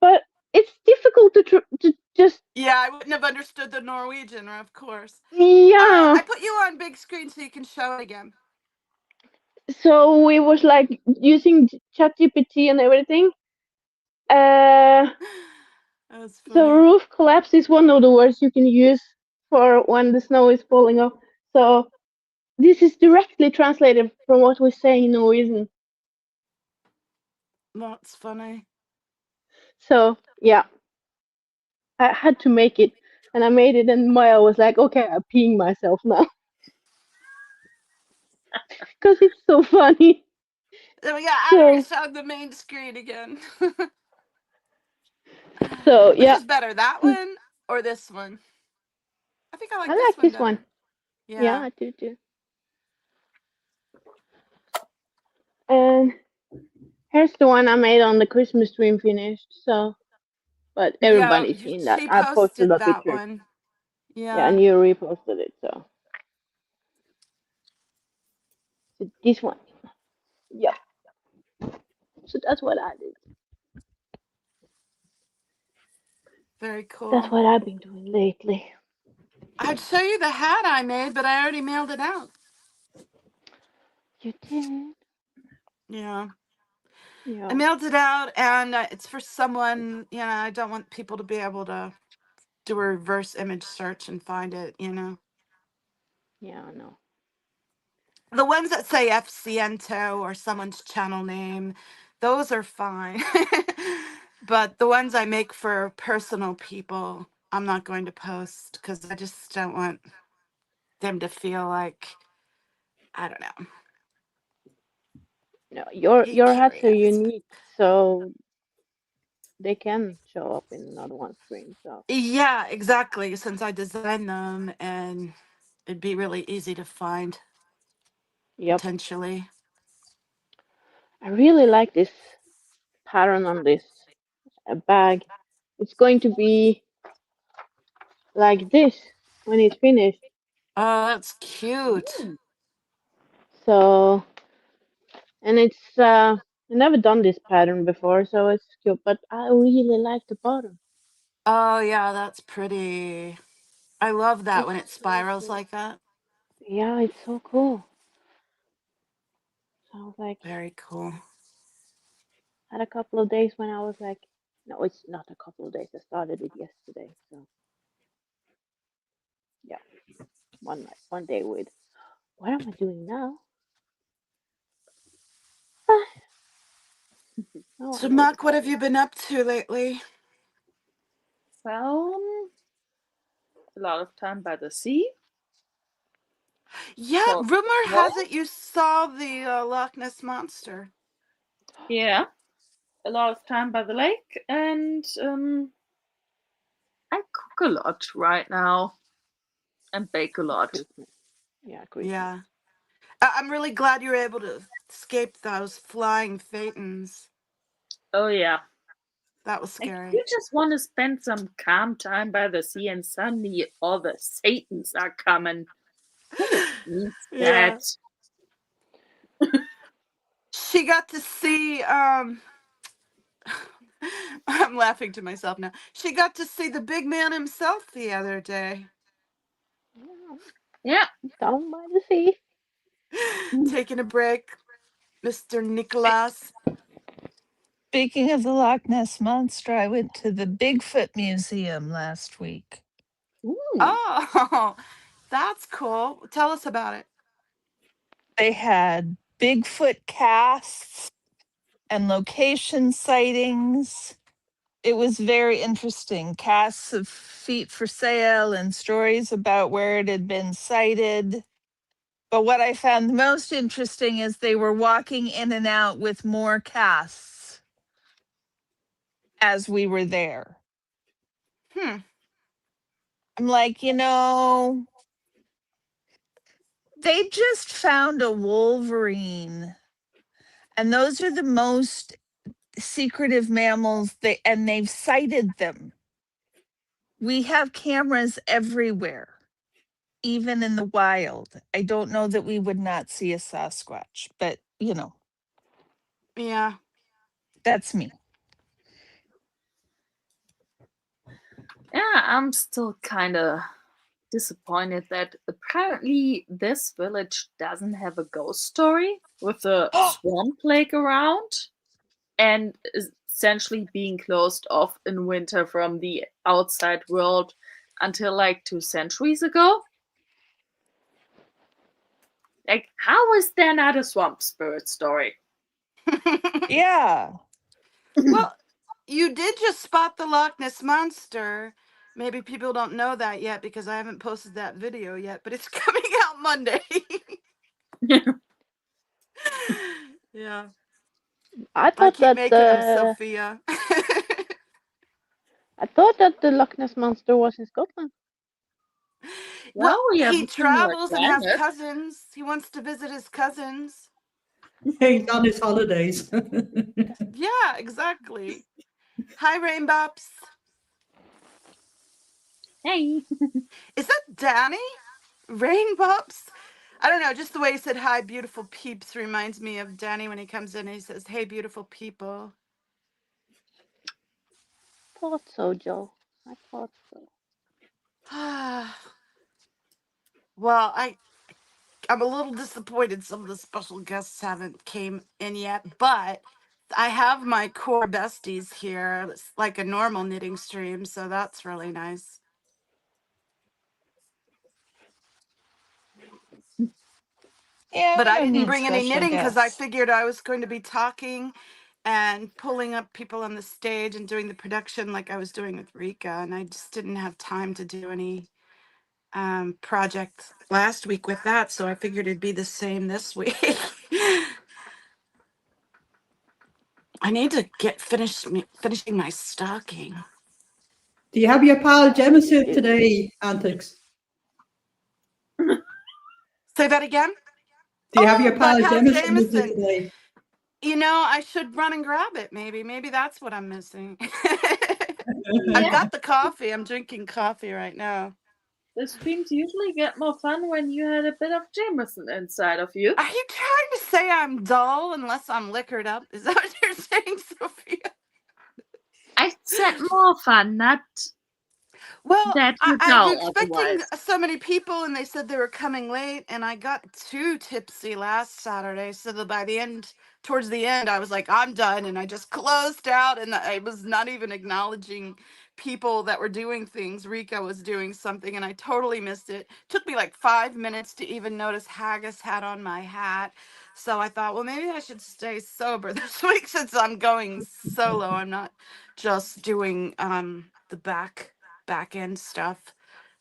Speaker 3: but it's difficult to just
Speaker 2: Yeah, I wouldn't have understood the Norwegian, of course.
Speaker 3: yeah.
Speaker 2: I put you on big screen so you can show it again.
Speaker 3: So we was like using ChatGPT and everything. Uh,
Speaker 2: That's
Speaker 3: so
Speaker 2: funny.
Speaker 3: roof collapse is one of the words you can use for when the snow is falling off. So this is directly translated from what we're saying in Norwegian.
Speaker 2: That's funny.
Speaker 3: So yeah, I had to make it, and I made it, and Maya was like, "Okay, I'm peeing myself now," because it's so funny.
Speaker 2: Then we got
Speaker 3: So
Speaker 2: Irish on the main screen again.
Speaker 3: so
Speaker 2: Which
Speaker 3: yeah,
Speaker 2: is better, that
Speaker 3: I
Speaker 2: one or this one? I think I like this
Speaker 3: like
Speaker 2: one
Speaker 3: this one.
Speaker 2: better.
Speaker 3: Yeah,
Speaker 2: Yeah.
Speaker 3: I do too. And here's the one I made on the Christmas stream finished. So, but
Speaker 2: Yeah,
Speaker 3: everybody's seen that.
Speaker 2: she
Speaker 3: I posted
Speaker 2: posted
Speaker 3: a
Speaker 2: that
Speaker 3: picture.
Speaker 2: one.
Speaker 3: Yeah,
Speaker 2: Yeah.
Speaker 3: and you reposted it. So this one. Yep. So that's what I did.
Speaker 2: Very
Speaker 3: That's
Speaker 2: cool.
Speaker 3: what I've been doing lately.
Speaker 2: I'd show you the hat I made, but I already mailed it out.
Speaker 3: You did.
Speaker 2: Yeah. I
Speaker 3: Yeah.
Speaker 2: mailed it out, and it's for someone, I don't want people to be able to do a reverse image search and find it.
Speaker 3: Yeah, I know.
Speaker 2: The ones that say FCNTO or someone's channel name, those are fine. But the ones I make for personal people, I'm not going to post because I just don't want them to feel like, I don't know.
Speaker 3: No, your hats are
Speaker 2: Curious.
Speaker 3: unique, so they can show up in another one screen. So
Speaker 2: Yeah, exactly. Since I designed them, and it'd be really easy to find
Speaker 3: yep,
Speaker 2: potentially.
Speaker 3: I really like this pattern on this bag. It's going to be like this when it's finished.
Speaker 2: Oh, that's cute.
Speaker 6: Ooh.
Speaker 3: So, and it's I never done this pattern before, so it's cute. But I really like the bottom.
Speaker 2: Oh, yeah, that's pretty. I love that when
Speaker 3: It's
Speaker 2: it
Speaker 3: so
Speaker 2: spirals
Speaker 3: cool.
Speaker 2: like that.
Speaker 3: Yeah, it's so cool. So I was like,
Speaker 2: Very cool.
Speaker 3: had a couple of days when I was like, no, it's not a couple of days. I started it yesterday. So yeah, one night, one day with. What am I doing now? Ah, oh,
Speaker 2: So,
Speaker 3: I know the
Speaker 2: Mark, what have
Speaker 3: button.
Speaker 2: you been up to lately?
Speaker 6: Well, a lot of time by the sea.
Speaker 2: Yeah,
Speaker 6: Close to the
Speaker 2: rumor has
Speaker 6: wall.
Speaker 2: it you saw the Loch Ness monster.
Speaker 6: Yeah, a lot of time by the lake, and I cook a lot right now and bake a lot.
Speaker 3: Christmas. Yeah, Christmas.
Speaker 2: Yeah. I'm really glad you were able to escape those flying phaetons.
Speaker 6: Oh yeah.
Speaker 2: That was
Speaker 6: Like
Speaker 2: scary.
Speaker 6: you just want to spend some calm time by the sea, and suddenly all the Satans are coming. Who needs
Speaker 2: Yeah.
Speaker 6: that?
Speaker 2: She got to see I'm laughing to myself now. She got to see the big man himself the other day.
Speaker 3: Yeah,
Speaker 6: Yeah.
Speaker 3: down by the sea.
Speaker 2: Taking a break, Mr. Nicholas.
Speaker 5: Speaking of the Loch Ness Monster, I went to the Bigfoot Museum last week.
Speaker 6: Ooh.
Speaker 2: Oh, that's cool. Tell us about it.
Speaker 5: They had Bigfoot casts and location sightings. It was very interesting. Casts of feet for sale and stories about where it had been sighted. But what I found most interesting is they were walking in and out with more casts as we were there.
Speaker 2: Hmm.
Speaker 5: I'm like, they just found a wolverine, and those are the most secretive mammals and they've sighted them. We have cameras everywhere, even in the wild. I don't know that we would not see a Sasquatch, but
Speaker 2: Yeah.
Speaker 5: that's me.
Speaker 6: Yeah, I'm still kind of disappointed that apparently this village doesn't have a ghost story with a swamp lake around and is essentially being closed off in winter from the outside world until like 2 centuries ago. Like, how is there not a swamp spirit story?
Speaker 5: Yeah.
Speaker 2: Well, you did just spot the Loch Ness monster. Maybe people don't know that yet because I haven't posted that video yet, but it's coming out Monday. Yeah.
Speaker 3: I
Speaker 2: I
Speaker 3: thought
Speaker 2: keep
Speaker 3: that
Speaker 2: making them Sophia.
Speaker 3: the Loch Ness monster was in Scotland.
Speaker 6: Well,
Speaker 2: Well,
Speaker 6: we have
Speaker 2: he
Speaker 6: a similar
Speaker 2: travels and has
Speaker 6: climate.
Speaker 2: cousins. He wants to visit his cousins.
Speaker 4: He's on his holidays.
Speaker 2: Yeah, exactly. Hi, Rainbops.
Speaker 6: Hey.
Speaker 2: Is that Danny? Rainbops? I don't know. Just the way he said hi, beautiful peeps reminds me of Danny when he comes in and he says, hey, beautiful people.
Speaker 3: Thought so, Joe. I thought so.
Speaker 2: Well, I'm a little disappointed some of the special guests haven't came in yet, but I have my core besties here. It's like a normal knitting stream, so that's really nice.
Speaker 5: Yeah,
Speaker 2: But
Speaker 5: we
Speaker 2: I
Speaker 5: don't
Speaker 2: didn't
Speaker 5: need
Speaker 2: bring any
Speaker 5: special
Speaker 2: knitting because I
Speaker 5: guests.
Speaker 2: figured I was going to be talking and pulling up people on the stage and doing the production like I was doing with Rika, and I just didn't have time to do any project last week with that, so I figured it'd be the same this week. I need to get finishing my stocking.
Speaker 4: Do you have your pal Jemison today, Antics?
Speaker 2: Say that again?
Speaker 4: Do you have your
Speaker 2: My
Speaker 4: pal
Speaker 2: pal
Speaker 4: Jemison with you
Speaker 2: Jameson.
Speaker 4: today?
Speaker 2: You know, I should run and grab it, maybe. Maybe that's what I'm missing. I've
Speaker 6: Yeah,
Speaker 2: got the coffee. I'm drinking coffee right now.
Speaker 6: the streams usually get more fun when you had a bit of Jameson inside of you.
Speaker 2: Are you trying to say I'm dull unless I'm liquored up? Is that what you're saying, Sophia?
Speaker 6: I said more fun, not
Speaker 2: Well,
Speaker 6: that you're
Speaker 2: I'm
Speaker 6: dull
Speaker 2: expecting
Speaker 6: otherwise.
Speaker 2: so many people, and they said they were coming late, and I got too tipsy last Saturday, so that by the end, towards the end, I was like, I'm done, and I just closed out, and I was not even acknowledging people that were doing things. Rika was doing something, and I totally missed it. Took me like 5 minutes to even notice Haggis had on my hat. So I thought, well, maybe I should stay sober this week since I'm going solo. I'm not just doing the back end stuff.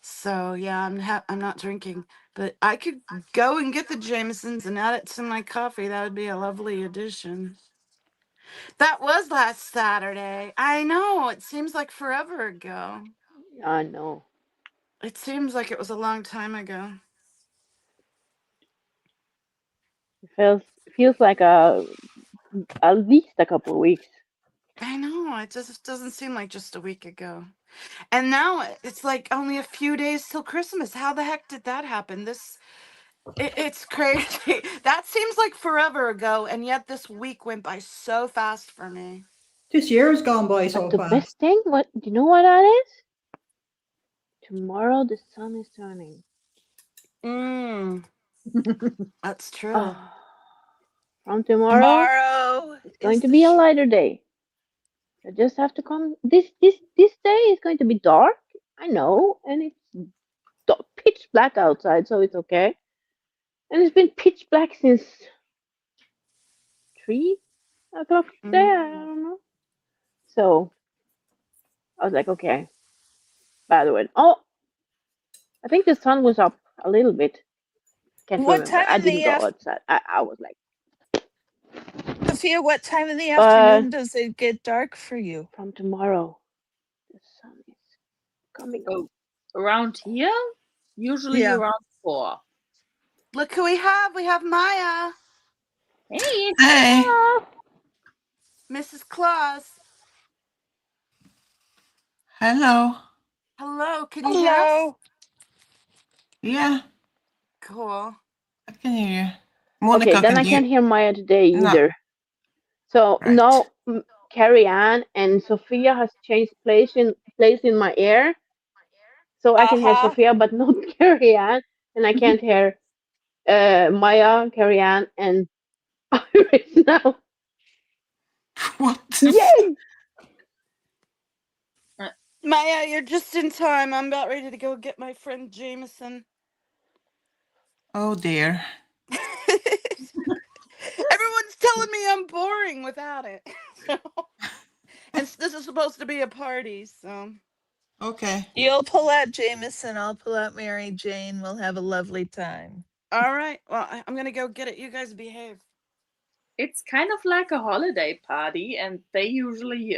Speaker 2: So yeah, I'm not drinking, but I could go and get the Jamesons and add it to my coffee. That would be a lovely addition. That was last Saturday. I know, it seems like forever ago.
Speaker 3: I know.
Speaker 2: It seems like it was a long time ago.
Speaker 3: It feels like at least a couple of weeks.
Speaker 2: I know, it just doesn't seem like just a week ago. And now it's like only a few days till Christmas. How the heck did that happen? It's crazy. That seems like forever ago, and yet this week went by so fast for me.
Speaker 4: This year has gone by
Speaker 3: But
Speaker 4: so
Speaker 3: the
Speaker 4: fast.
Speaker 3: best thing, what do you know what that is? Tomorrow the sun is turning.
Speaker 2: Mm, that's true.
Speaker 3: Oh, from tomorrow
Speaker 5: Tomorrow
Speaker 3: it's going
Speaker 5: is
Speaker 3: to
Speaker 5: the
Speaker 3: be a lighter day. I just have to come. This day is going to be dark. I know, and it's pitch black outside, so it's okay. And it's been pitch black since 3 o'clock today. I
Speaker 2: Mm.
Speaker 3: don't know. So I was like, okay, by the way. Oh, I think the sun was up a little bit. Can't
Speaker 5: what
Speaker 3: remember.
Speaker 5: time
Speaker 3: I
Speaker 5: in
Speaker 3: didn't
Speaker 5: the
Speaker 3: go outside. I was like,
Speaker 5: Sophia, what time in the
Speaker 3: but
Speaker 5: afternoon does it get dark for you?
Speaker 3: from tomorrow, the sun is coming up.
Speaker 6: So around here, usually
Speaker 5: Yeah.
Speaker 6: around 4.
Speaker 2: Look who we have. We have Maya,
Speaker 6: Hey, it's
Speaker 5: Hey.
Speaker 3: Ah,
Speaker 2: Mrs. Claus.
Speaker 7: Hello.
Speaker 2: Hello, can you hear us?
Speaker 5: Hello.
Speaker 7: Yeah,
Speaker 2: Cool.
Speaker 7: I can hear you.
Speaker 3: okay,
Speaker 7: Monica
Speaker 3: then
Speaker 7: can
Speaker 3: I
Speaker 7: hear.
Speaker 3: can't hear Maya today
Speaker 7: No,
Speaker 3: either. So
Speaker 7: right.
Speaker 3: now Carrie Ann and Sophia has changed place in my ear, so I can hear
Speaker 5: Uh-huh.
Speaker 3: Sophia but not Carrie Ann, and I can't hear Maya, Carrie Ann, and Iris now.
Speaker 7: What the
Speaker 3: Yay!
Speaker 2: Maya, you're just in time. I'm about ready to go get my friend Jameson.
Speaker 7: Oh dear.
Speaker 2: Everyone's telling me I'm boring without it. So, and this is supposed to be a party, so.
Speaker 7: Okay.
Speaker 5: You'll pull out Jameson, I'll pull out Mary Jane. We'll have a lovely time.
Speaker 2: All right. Well, I'm going to go get it. You guys behave.
Speaker 6: it's kind of like a holiday party, and they usually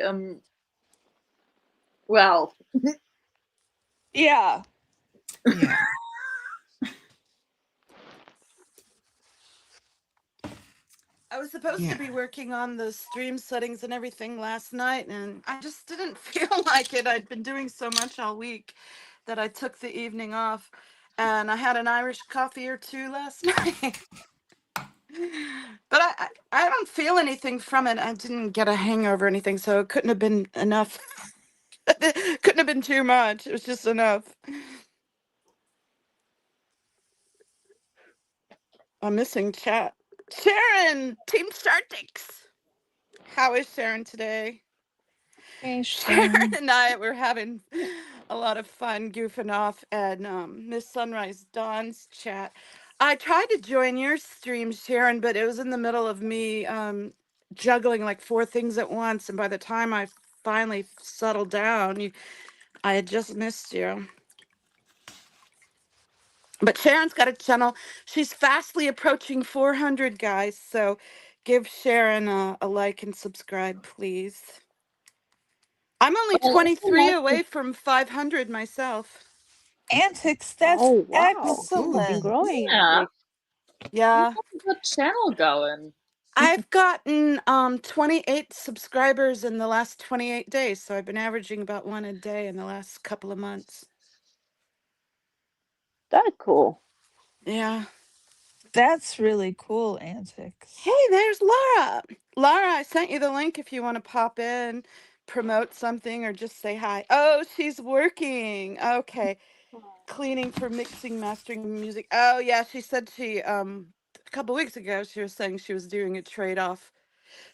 Speaker 6: well,
Speaker 5: Yeah.
Speaker 7: Yeah.
Speaker 2: I was supposed to
Speaker 7: Yeah.
Speaker 2: be working on the stream settings and everything last night, and I just didn't feel like it. I'd been doing so much all week that I took the evening off, and I had an Irish coffee or two last night. But I don't feel anything from it. I didn't get a hangover or anything, so it couldn't have been enough. Couldn't have been too much. It was just enough. I'm missing chat. Sharon, Team Startix. How is Sharon today?
Speaker 5: Hey,
Speaker 2: Sharon
Speaker 5: Sharon.
Speaker 2: and I were having a lot of fun goofing off at Miss Sunrise Dawn's chat. I tried to join your stream, Sharon, but it was in the middle of me juggling like four things at once, and by the time I finally settled down, I had just missed you. But Sharon's got a channel. She's fastly approaching 400, guys. So Give Sharon a like and subscribe, please. I'm only
Speaker 3: Well, also
Speaker 2: 23
Speaker 3: like
Speaker 2: away from 500 myself.
Speaker 5: Antics, that's
Speaker 3: oh wow, you've been
Speaker 5: excellent.
Speaker 3: growing,
Speaker 6: Yeah,
Speaker 3: Antics.
Speaker 6: you
Speaker 2: Yeah.
Speaker 6: have a good channel going.
Speaker 2: I've gotten 28 subscribers in the last 28 days, so I've been averaging about one a day in the last couple of months.
Speaker 3: That's cool.
Speaker 2: Yeah.
Speaker 5: That's really cool, Antics.
Speaker 2: Hey, there's Laura. Laura, I sent you the link if you want to pop in, promote something, or just say hi. Oh, she's working. Okay. Cleaning for mixing, mastering music. Oh, yeah, she said she a couple weeks ago she was saying she was doing a trade-off.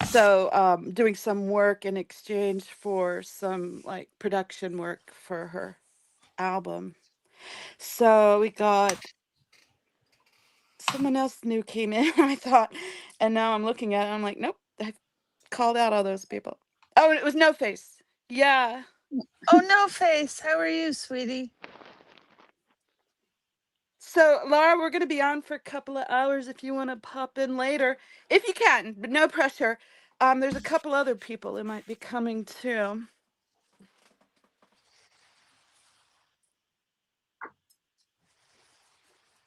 Speaker 2: So, doing some work in exchange for some like production work for her album. So, we got someone else new came in, I thought, and now I'm looking at it, I'm like, nope, I've called out all those people. Oh, and it was No Face. Yeah.
Speaker 5: Oh, No Face, how are you, sweetie?
Speaker 2: So, Laura, we're going to be on for a couple of hours if you want to pop in later. If you can, but no pressure. There's a couple other people who might be coming too.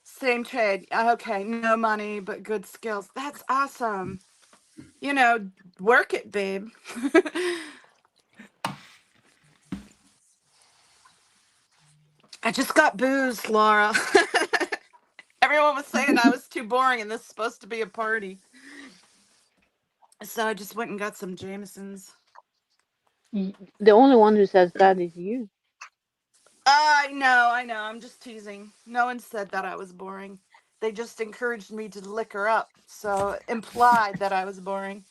Speaker 2: Same trade. Okay, no money, but good skills. That's awesome. You know, work it, babe. I just got booze, Laura. Everyone was saying I was too boring and this is supposed to be a party. So I just went and got some Jamesons.
Speaker 3: The only one who says that is you.
Speaker 2: I know. I'm just teasing. No one said that I was boring. They just encouraged me to liquor up, so implied that I was boring.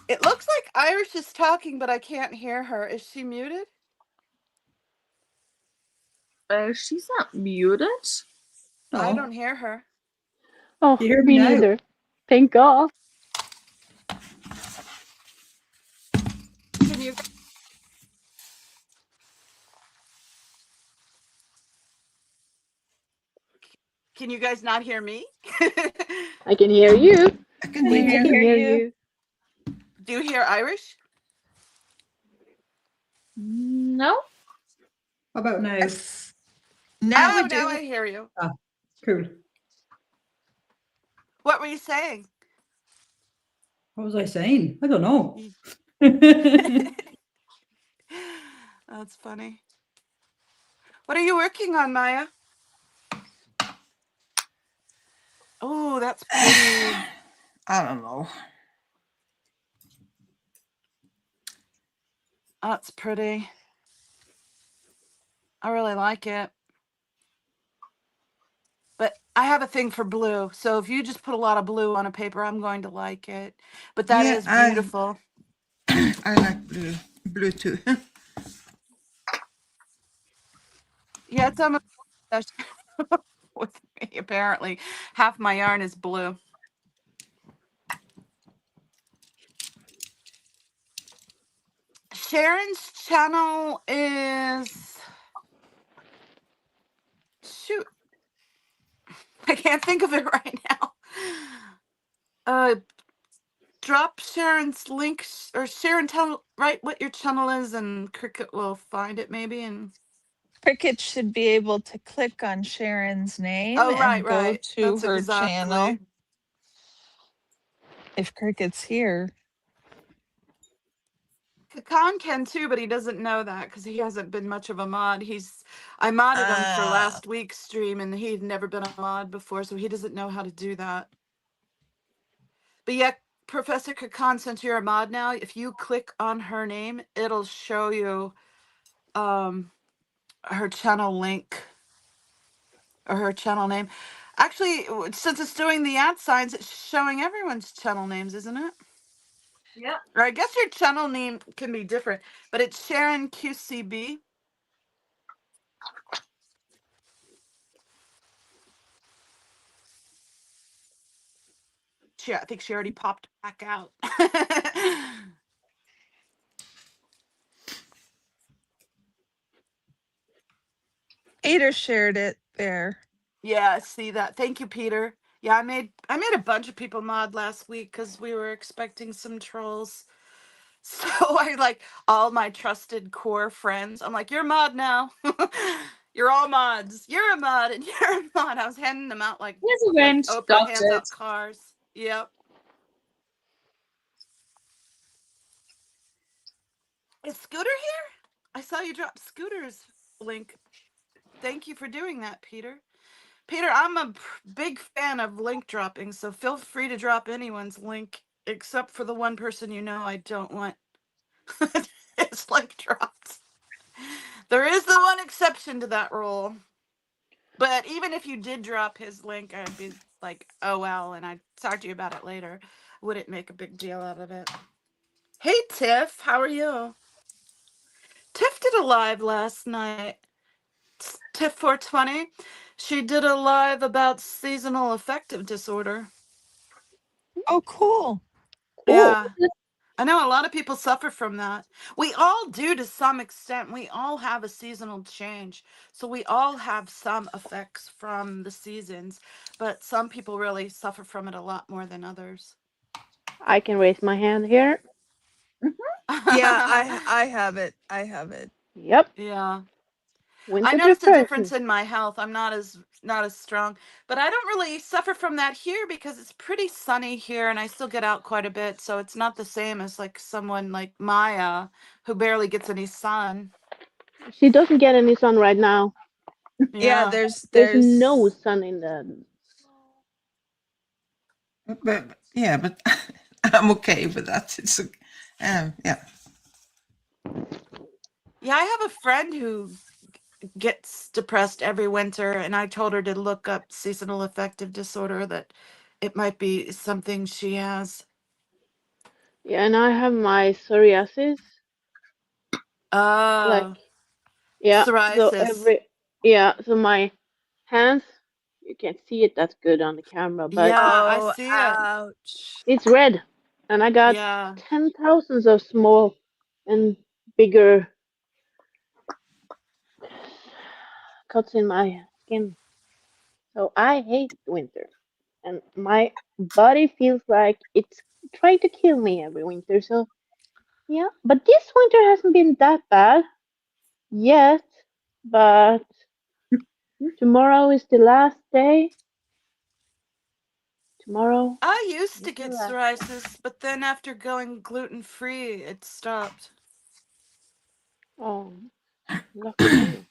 Speaker 2: It looks like Irish is talking, but I can't hear her. Is she muted?
Speaker 6: She's not muted.
Speaker 2: I
Speaker 4: No.
Speaker 2: don't hear her.
Speaker 3: Oh,
Speaker 4: You hear me
Speaker 3: me
Speaker 4: now?
Speaker 3: neither. Thank God.
Speaker 2: Can you can you guys not hear me?
Speaker 3: I can hear you.
Speaker 7: I can
Speaker 5: We
Speaker 7: hear
Speaker 3: I
Speaker 5: can
Speaker 7: you.
Speaker 3: can
Speaker 5: hear
Speaker 3: hear
Speaker 5: you.
Speaker 3: you.
Speaker 2: Do you hear Irish?
Speaker 6: No.
Speaker 4: How about now?
Speaker 5: Yes. Now we
Speaker 2: Oh, now
Speaker 5: do.
Speaker 2: I hear you.
Speaker 4: Ah, cool.
Speaker 2: What were you saying?
Speaker 4: What was I saying? I don't know.
Speaker 2: That's funny. What are you working on, Maya? Oh, that's pretty.
Speaker 7: I don't know.
Speaker 2: That's pretty. I really like it. But I have a thing for blue. So if you just put a lot of blue on a paper, I'm going to like it. But that
Speaker 7: Yeah,
Speaker 2: is beautiful.
Speaker 7: I like blue too.
Speaker 2: Yeah, it's almost obsession with me, apparently. Half my yarn is blue. Sharon's channel is shoot. I can't think of it right now. Drop Sharon's link or Sharon tell right what your channel is and Cricket will find it maybe and
Speaker 5: Cricket should be able to click on Sharon's name
Speaker 2: oh
Speaker 5: and go
Speaker 2: right.
Speaker 5: to
Speaker 2: That's
Speaker 5: her channel
Speaker 2: exactly.
Speaker 5: if Cricket's here.
Speaker 2: Kakan can too, but he doesn't know that because he hasn't been much of a mod. I modded him for
Speaker 5: Uh,
Speaker 2: last week's stream and he'd never been a mod before, so he doesn't know how to do that. But yeah, Professor Kakan, since you're a mod now, if you click on her name, it'll show you her channel link or her channel name. Actually, since it's doing the ad signs, it's showing everyone's channel names, isn't it?
Speaker 6: Yeah.
Speaker 2: Or I guess your channel name can be different, but it's Sharon QCB. I think she already popped back out.
Speaker 5: Peter shared it there.
Speaker 2: Yeah, see that. Thank you, Peter. Yeah, I made a bunch of people mod last week because we were expecting some trolls. So I like all my trusted core friends. I'm like, you're a mod now. You're all mods. You're a mod and you're a mod. I was handing them out
Speaker 6: Here's a
Speaker 2: like
Speaker 6: wrench.
Speaker 2: Oprah
Speaker 6: Got
Speaker 2: hands
Speaker 6: it.
Speaker 2: out cars. Yep. Is Scooter here? I saw you drop Scooter's link. Thank you for doing that, Peter. Peter, I'm a big fan of link dropping, so feel free to drop anyone's link, except for the one person you know I don't want his link dropped. There is the one exception to that rule. But even if you did drop his link, I'd be like, oh well, and I'd talk to you about it later. Wouldn't make a big deal out of it. Hey Tiff, how are you? Tiff did a live last night. Tiff 420. She did a live about seasonal affective disorder.
Speaker 5: Oh, cool.
Speaker 3: Cool.
Speaker 2: Yeah. I know a lot of people suffer from that. We all do to some extent. We all have a seasonal change. So we all have some effects from the seasons, but some people really suffer from it a lot more than others.
Speaker 3: I can raise my hand here.
Speaker 5: Yeah, I have it. I have it.
Speaker 3: Yep.
Speaker 2: Yeah. I
Speaker 3: Winter
Speaker 2: noticed a difference
Speaker 3: depression.
Speaker 2: in my health. I'm not as strong, but I don't really suffer from that here because it's pretty sunny here and I still get out quite a bit, so it's not the same as like someone like Maya who barely gets any sun.
Speaker 3: She doesn't get any sun right now.
Speaker 5: Yeah,
Speaker 2: Yeah.
Speaker 3: There's no
Speaker 5: there's
Speaker 3: sun in the.
Speaker 7: But yeah, but I'm okay with that. It's yeah.
Speaker 2: Yeah, I have a friend who gets depressed every winter, and I told her to look up seasonal affective disorder, that it might be something she has.
Speaker 3: Yeah, and I have my psoriasis. Like,
Speaker 2: Oh,
Speaker 3: yeah. So
Speaker 2: psoriasis.
Speaker 3: every, yeah. So my hands, you can't see it that good on the camera, but
Speaker 2: Yeah, I
Speaker 5: oh,
Speaker 2: see it.
Speaker 5: ouch.
Speaker 3: it's red, and I got
Speaker 2: Yeah.
Speaker 3: 10,000s of small and bigger cuts in my skin. So I hate winter, and my body feels like it's trying to kill me every winter. So yeah, but this winter hasn't been that bad yet. But tomorrow is the last day. Tomorrow
Speaker 2: I used
Speaker 3: is
Speaker 2: to
Speaker 3: the
Speaker 2: get
Speaker 3: last day.
Speaker 2: psoriasis, but then after going gluten free, it stopped.
Speaker 3: Oh, lucky you.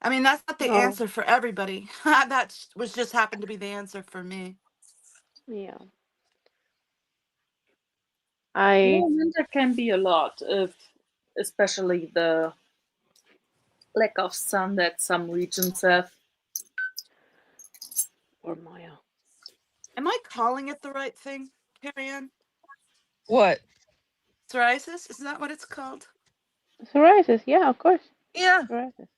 Speaker 2: I mean, that's not the
Speaker 3: No,
Speaker 2: answer for everybody. That was just happened to be the answer for me.
Speaker 3: yeah.
Speaker 6: Yeah,
Speaker 3: I
Speaker 6: winter can be a lot, if especially the lack of sun that some regions have.
Speaker 3: or Maya.
Speaker 2: Am I calling it the right thing, Carrie Ann?
Speaker 5: What?
Speaker 2: Psoriasis? Isn't that what it's called?
Speaker 3: Psoriasis, yeah, of course.
Speaker 5: Yeah.
Speaker 3: Psoriasis.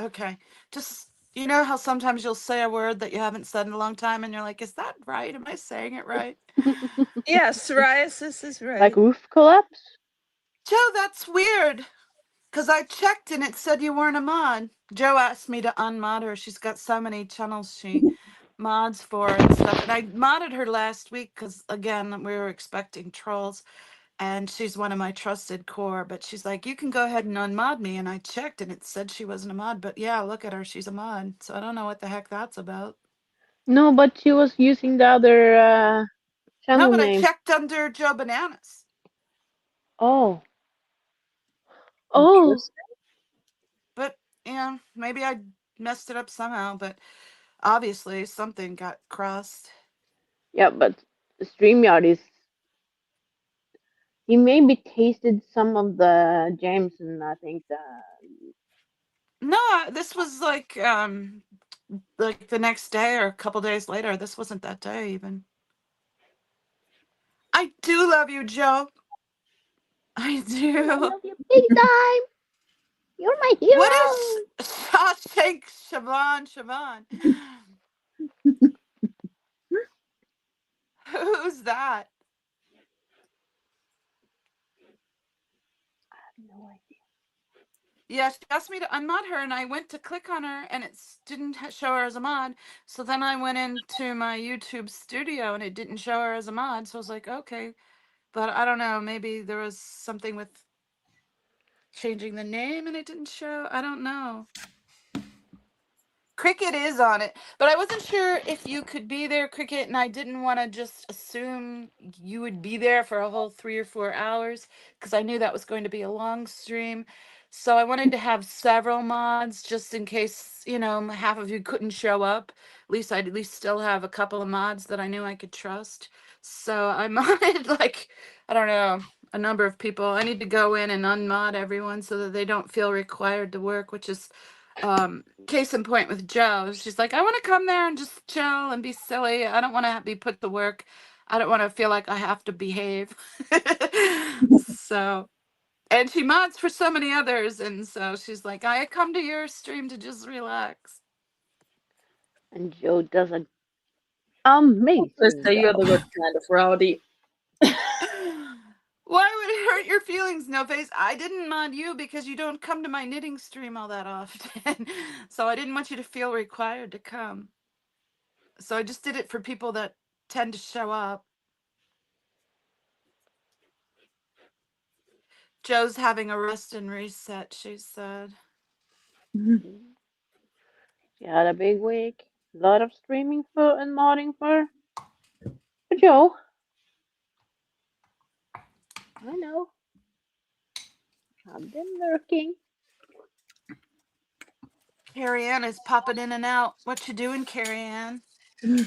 Speaker 2: Okay. Just, you know how sometimes you'll say a word that you haven't said in a long time and you're like, is that right? Am I saying it right?
Speaker 5: Yeah, psoriasis is
Speaker 3: Like
Speaker 5: right.
Speaker 3: roof collapse?
Speaker 2: Joe, that's weird. Because I checked and it said you weren't a mod. Joe asked me to unmod her. She's got so many channels she mods for and stuff. And I modded her last week because, again, we were expecting trolls. And she's one of my trusted core. But she's like, you can go ahead and unmod me. And I checked and it said she wasn't a mod. But yeah, look at her. She's a mod. So I don't know what the heck that's about.
Speaker 3: No, but she was using the other
Speaker 2: No,
Speaker 3: channel
Speaker 2: but I
Speaker 3: name.
Speaker 2: checked under Joe Bananas.
Speaker 3: Oh. Oh.
Speaker 6: Interesting.
Speaker 2: But yeah, maybe I messed it up somehow. But obviously something got crossed.
Speaker 3: Yeah, but StreamYard is. He maybe tasted some of the Jameson, I think.
Speaker 2: No, this was like the next day or a couple days later. This wasn't that day even. I do love you, Joe. I
Speaker 3: I
Speaker 2: do.
Speaker 3: love you big time. You're my
Speaker 2: What is
Speaker 3: hero.
Speaker 2: Shawshank Siobhan? Who's that?
Speaker 3: No idea.
Speaker 2: Yeah, she asked me to unmod her, and I went to click on her, and it didn't show her as a mod. So then I went into my YouTube studio, and it didn't show her as a mod. So I was like, okay, but I don't know. Maybe there was something with changing the name, and it didn't show. I don't know. Cricket is on it, but I wasn't sure if you could be there, Cricket, and I didn't want to just assume you would be there for a whole 3 or 4 hours because I knew that was going to be a long stream. So I wanted to have several mods just in case, half of you couldn't show up. At least I'd at least still have a couple of mods that I knew I could trust. So I modded like, I don't know, a number of people. I need to go in and unmod everyone so that they don't feel required to work, which is case in point with Joe. She's like, I want to come there and just chill and be silly. I don't want to be put to work. I don't want to feel like I have to behave. So, and she mods for so many others, and so she's like, I come to your stream to just relax.
Speaker 3: And Joe does an
Speaker 6: Let's
Speaker 3: amazing
Speaker 6: say you're the
Speaker 3: job.
Speaker 6: good kind of rowdy.
Speaker 2: Why would it hurt your feelings, No Face? I didn't mod you because you don't come to my knitting stream all that often. So I didn't want you to feel required to come. So I just did it for people that tend to show up. Joe's having a rest and reset, she said.
Speaker 3: She had a big week. A lot of streaming for and modding for Joe. I know. I've been lurking.
Speaker 2: Carrie Ann is popping in and out. What you doing, Carrie Ann?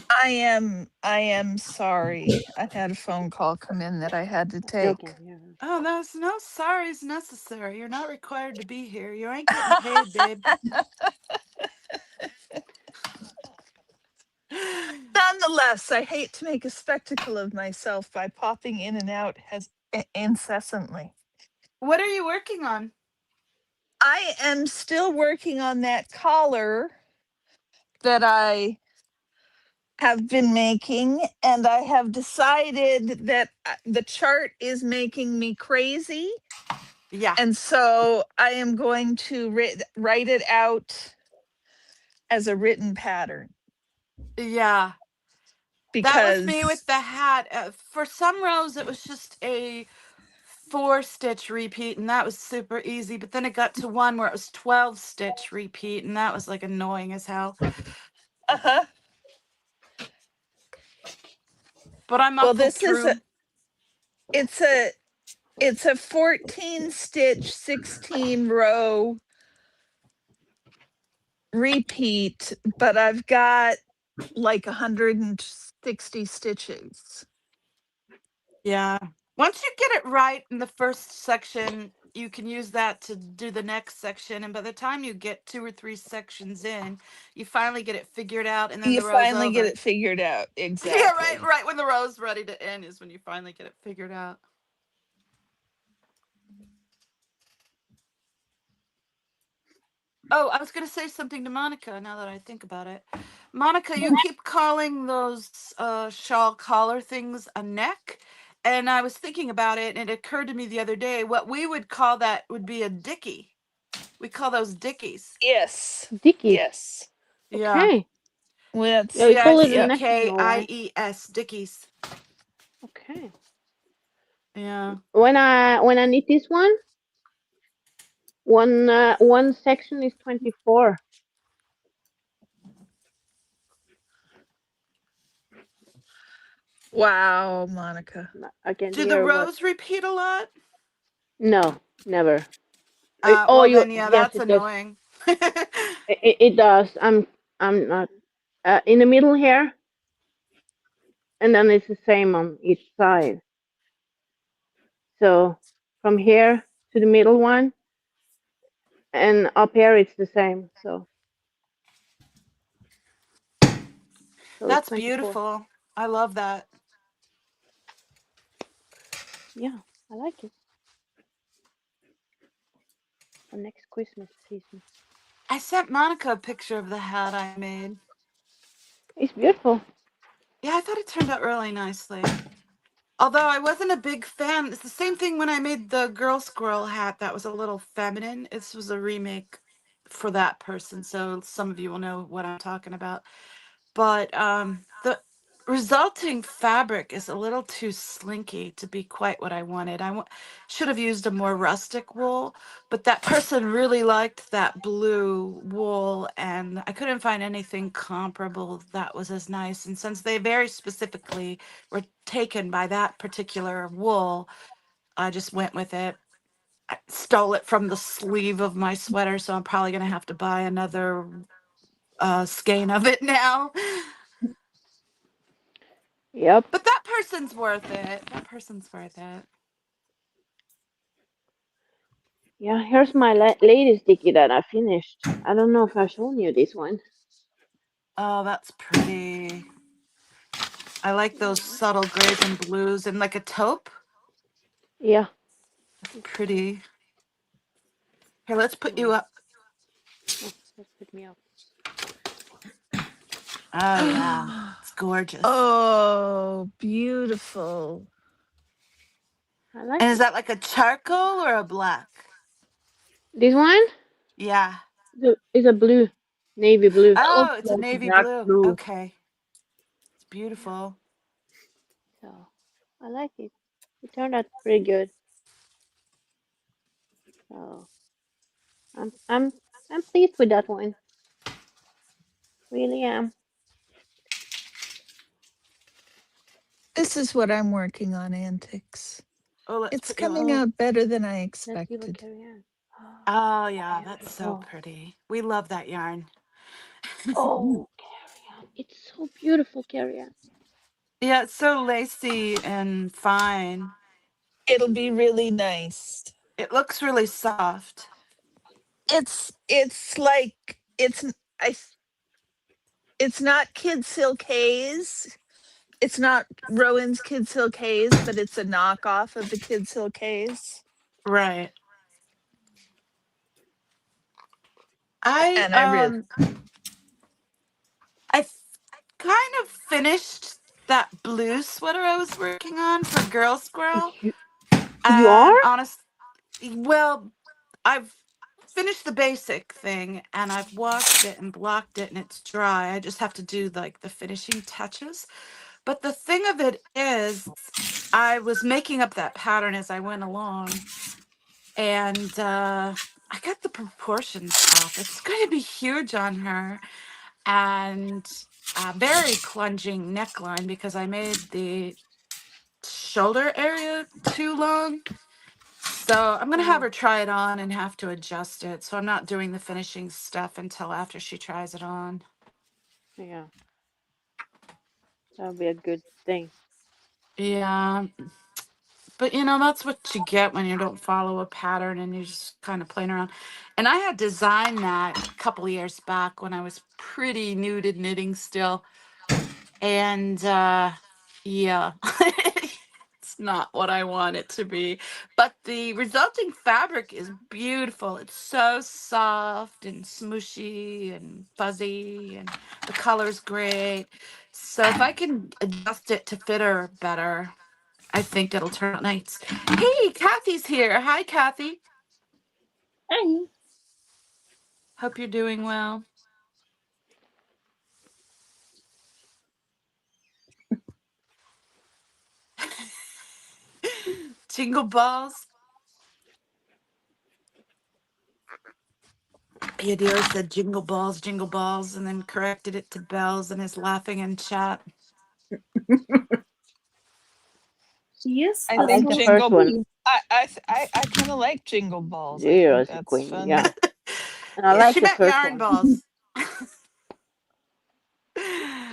Speaker 5: I am sorry. I had a phone call come in that I had to
Speaker 3: Still
Speaker 5: take.
Speaker 3: can't hear her.
Speaker 2: Oh, there's no sorries necessary. You're not required to be here. You ain't getting paid, babe.
Speaker 5: Nonetheless, I hate to make a spectacle of myself by popping in and out incessantly.
Speaker 2: What are you working on?
Speaker 5: I am still working on that collar that I have been making, and I have decided that the chart is making me crazy.
Speaker 2: Yeah.
Speaker 5: And so I am going to write it out as a written pattern
Speaker 2: Yeah. That was me with
Speaker 5: because
Speaker 2: the hat. For some rows, it was just a 4-stitch repeat, and that was super easy. But then it got to one where it was 12-stitch repeat, and that was like annoying as hell.
Speaker 5: uh-huh.
Speaker 2: But I
Speaker 5: Well,
Speaker 2: muscled
Speaker 5: this is
Speaker 2: through.
Speaker 5: it's a 14 stitch 16 row repeat, but I've got like 160 stitches.
Speaker 2: Yeah. Once you get it right in the first section, you can use that to do the next section. And by the time you get 2 or 3 sections in, you finally get it figured out, and then
Speaker 5: You
Speaker 2: the row's
Speaker 5: finally get
Speaker 2: over.
Speaker 5: it figured out.
Speaker 2: Yeah, right.
Speaker 5: Exactly.
Speaker 2: Right when the row's ready to end is when you finally get it figured out. Oh, I was going to say something to Monica now that I think about it. Monica, you keep calling those shawl collar things a neck. And I was thinking about it, and it occurred to me the other day what we would call that would be a dickie. We call those dickies.
Speaker 5: Yes.
Speaker 3: Dickies.
Speaker 5: Yes.
Speaker 2: Yeah.
Speaker 3: Okay.
Speaker 5: Well,
Speaker 3: Yeah,
Speaker 5: that's
Speaker 3: we call it a
Speaker 5: yeah.
Speaker 3: neck in Norway.
Speaker 2: Dickies. Dickies.
Speaker 3: Okay.
Speaker 2: Yeah.
Speaker 3: When I knit this one section is 24.
Speaker 5: Wow, Monica.
Speaker 3: I can
Speaker 2: Do the
Speaker 3: hear what.
Speaker 2: rows repeat a lot?
Speaker 3: No, never.
Speaker 2: Well,
Speaker 3: You
Speaker 2: then, yeah,
Speaker 3: yes,
Speaker 2: that's
Speaker 3: it does.
Speaker 2: annoying.
Speaker 3: It does. I'm not in the middle here, and then it's the same on each side. So from here to the middle one, and up here it's the same. So it's
Speaker 2: That's
Speaker 3: 24.
Speaker 2: beautiful. I love that.
Speaker 3: Yeah, I like it for next Christmas season.
Speaker 2: I sent Monica a picture of the hat I made.
Speaker 3: It's beautiful.
Speaker 2: Yeah, I thought it turned out really nicely. Although I wasn't a big fan. It's the same thing when I made the girl squirrel hat that was a little feminine. This was a remake for that person, so some of you will know what I'm talking about. But the resulting fabric is a little too slinky to be quite what I wanted. Should have used a more rustic wool, but that person really liked that blue wool, and I couldn't find anything comparable that was as nice. And since they very specifically were taken by that particular wool, I just went with it. I stole it from the sleeve of my sweater, so I'm probably gonna have to buy another skein of it now.
Speaker 3: Yep.
Speaker 2: But that person's worth it. That person's worth it.
Speaker 3: Yeah, here's my latest dicky that I finished. I don't know if I've shown you this one.
Speaker 2: Oh, that's pretty. I like those subtle grays and blues and like a taupe.
Speaker 3: Yeah.
Speaker 2: That's pretty. Here, let's put you
Speaker 3: Oh,
Speaker 2: up.
Speaker 3: just put me up.
Speaker 2: Oh, yeah. It's gorgeous.
Speaker 5: Oh, beautiful.
Speaker 3: I like
Speaker 2: And is
Speaker 3: it.
Speaker 2: that like a charcoal or a black?
Speaker 3: This one
Speaker 2: Yeah.
Speaker 3: is a blue, navy blue.
Speaker 6: I also
Speaker 2: Oh, it's a
Speaker 6: like the
Speaker 2: navy
Speaker 6: dark
Speaker 2: blue.
Speaker 6: blue.
Speaker 2: Okay. It's
Speaker 3: Yeah.
Speaker 2: beautiful.
Speaker 3: So I like it. It turned out pretty good. So I'm I'm I'm pleased with that one. Really am.
Speaker 5: This is what I'm working on, Antics.
Speaker 2: Oh, let's
Speaker 5: It's
Speaker 2: put you up.
Speaker 5: coming
Speaker 3: Oh,
Speaker 5: out better than I
Speaker 3: let's see what
Speaker 5: expected.
Speaker 3: carry on.
Speaker 2: Oh,
Speaker 3: Oh,
Speaker 2: yeah. That's so
Speaker 3: beautiful.
Speaker 2: pretty. We love that yarn.
Speaker 3: Oh, carry on. It's so beautiful, carry on.
Speaker 2: Yeah, it's so lacy and fine.
Speaker 5: It'll be really nice.
Speaker 2: It looks really soft.
Speaker 5: It's like I it's not Kid Silk Haze. It's not Rowan's Kid Silk Haze, but it's a knockoff of the Kid Silk Haze.
Speaker 2: Right. I
Speaker 5: And I really
Speaker 2: um I kind of finished that blue sweater I was working on for Girl Squirrel.
Speaker 3: You, you
Speaker 2: And
Speaker 3: are?
Speaker 2: well, I've finished the basic thing and I've washed it and blocked it and it's dry. I just have to do like the finishing touches. But the thing of it is, I was making up that pattern as I went along, and I got the proportions off. It's going to be huge on her, and a very plunging neckline because I made the shoulder area too long. So I'm gonna have
Speaker 3: Oh,
Speaker 2: her try it on and have to adjust it. So I'm not doing the finishing stuff until after she tries it on.
Speaker 3: yeah. That'll be a good thing.
Speaker 2: Yeah, but that's what you get when you don't follow a pattern and you're just kind of playing around. And I had designed that a couple of years back when I was pretty new to knitting still. And yeah, it's not what I want it to be. But the resulting fabric is beautiful. It's so soft and smooshy and fuzzy, and the color's great. So if I can adjust it to fit her better, I think it'll turn out nice. Hey, Kathy's here. Hi, Kathy.
Speaker 6: Hey,
Speaker 2: Hope you're doing well. Jingle balls. Yadira said jingle balls, and then corrected it to bells and is laughing in chat.
Speaker 6: she is
Speaker 5: I
Speaker 3: I like
Speaker 5: think
Speaker 6: also
Speaker 3: the first
Speaker 5: Jingle
Speaker 3: one.
Speaker 6: pretty.
Speaker 5: I kind of like Jingle Balls. I
Speaker 3: Zero
Speaker 5: think
Speaker 3: is the
Speaker 5: that's
Speaker 3: queen.
Speaker 5: fun.
Speaker 3: Yeah. And I
Speaker 2: Yeah,
Speaker 3: like
Speaker 2: she
Speaker 3: the
Speaker 2: meant
Speaker 3: first
Speaker 2: yarn
Speaker 3: one.
Speaker 2: balls.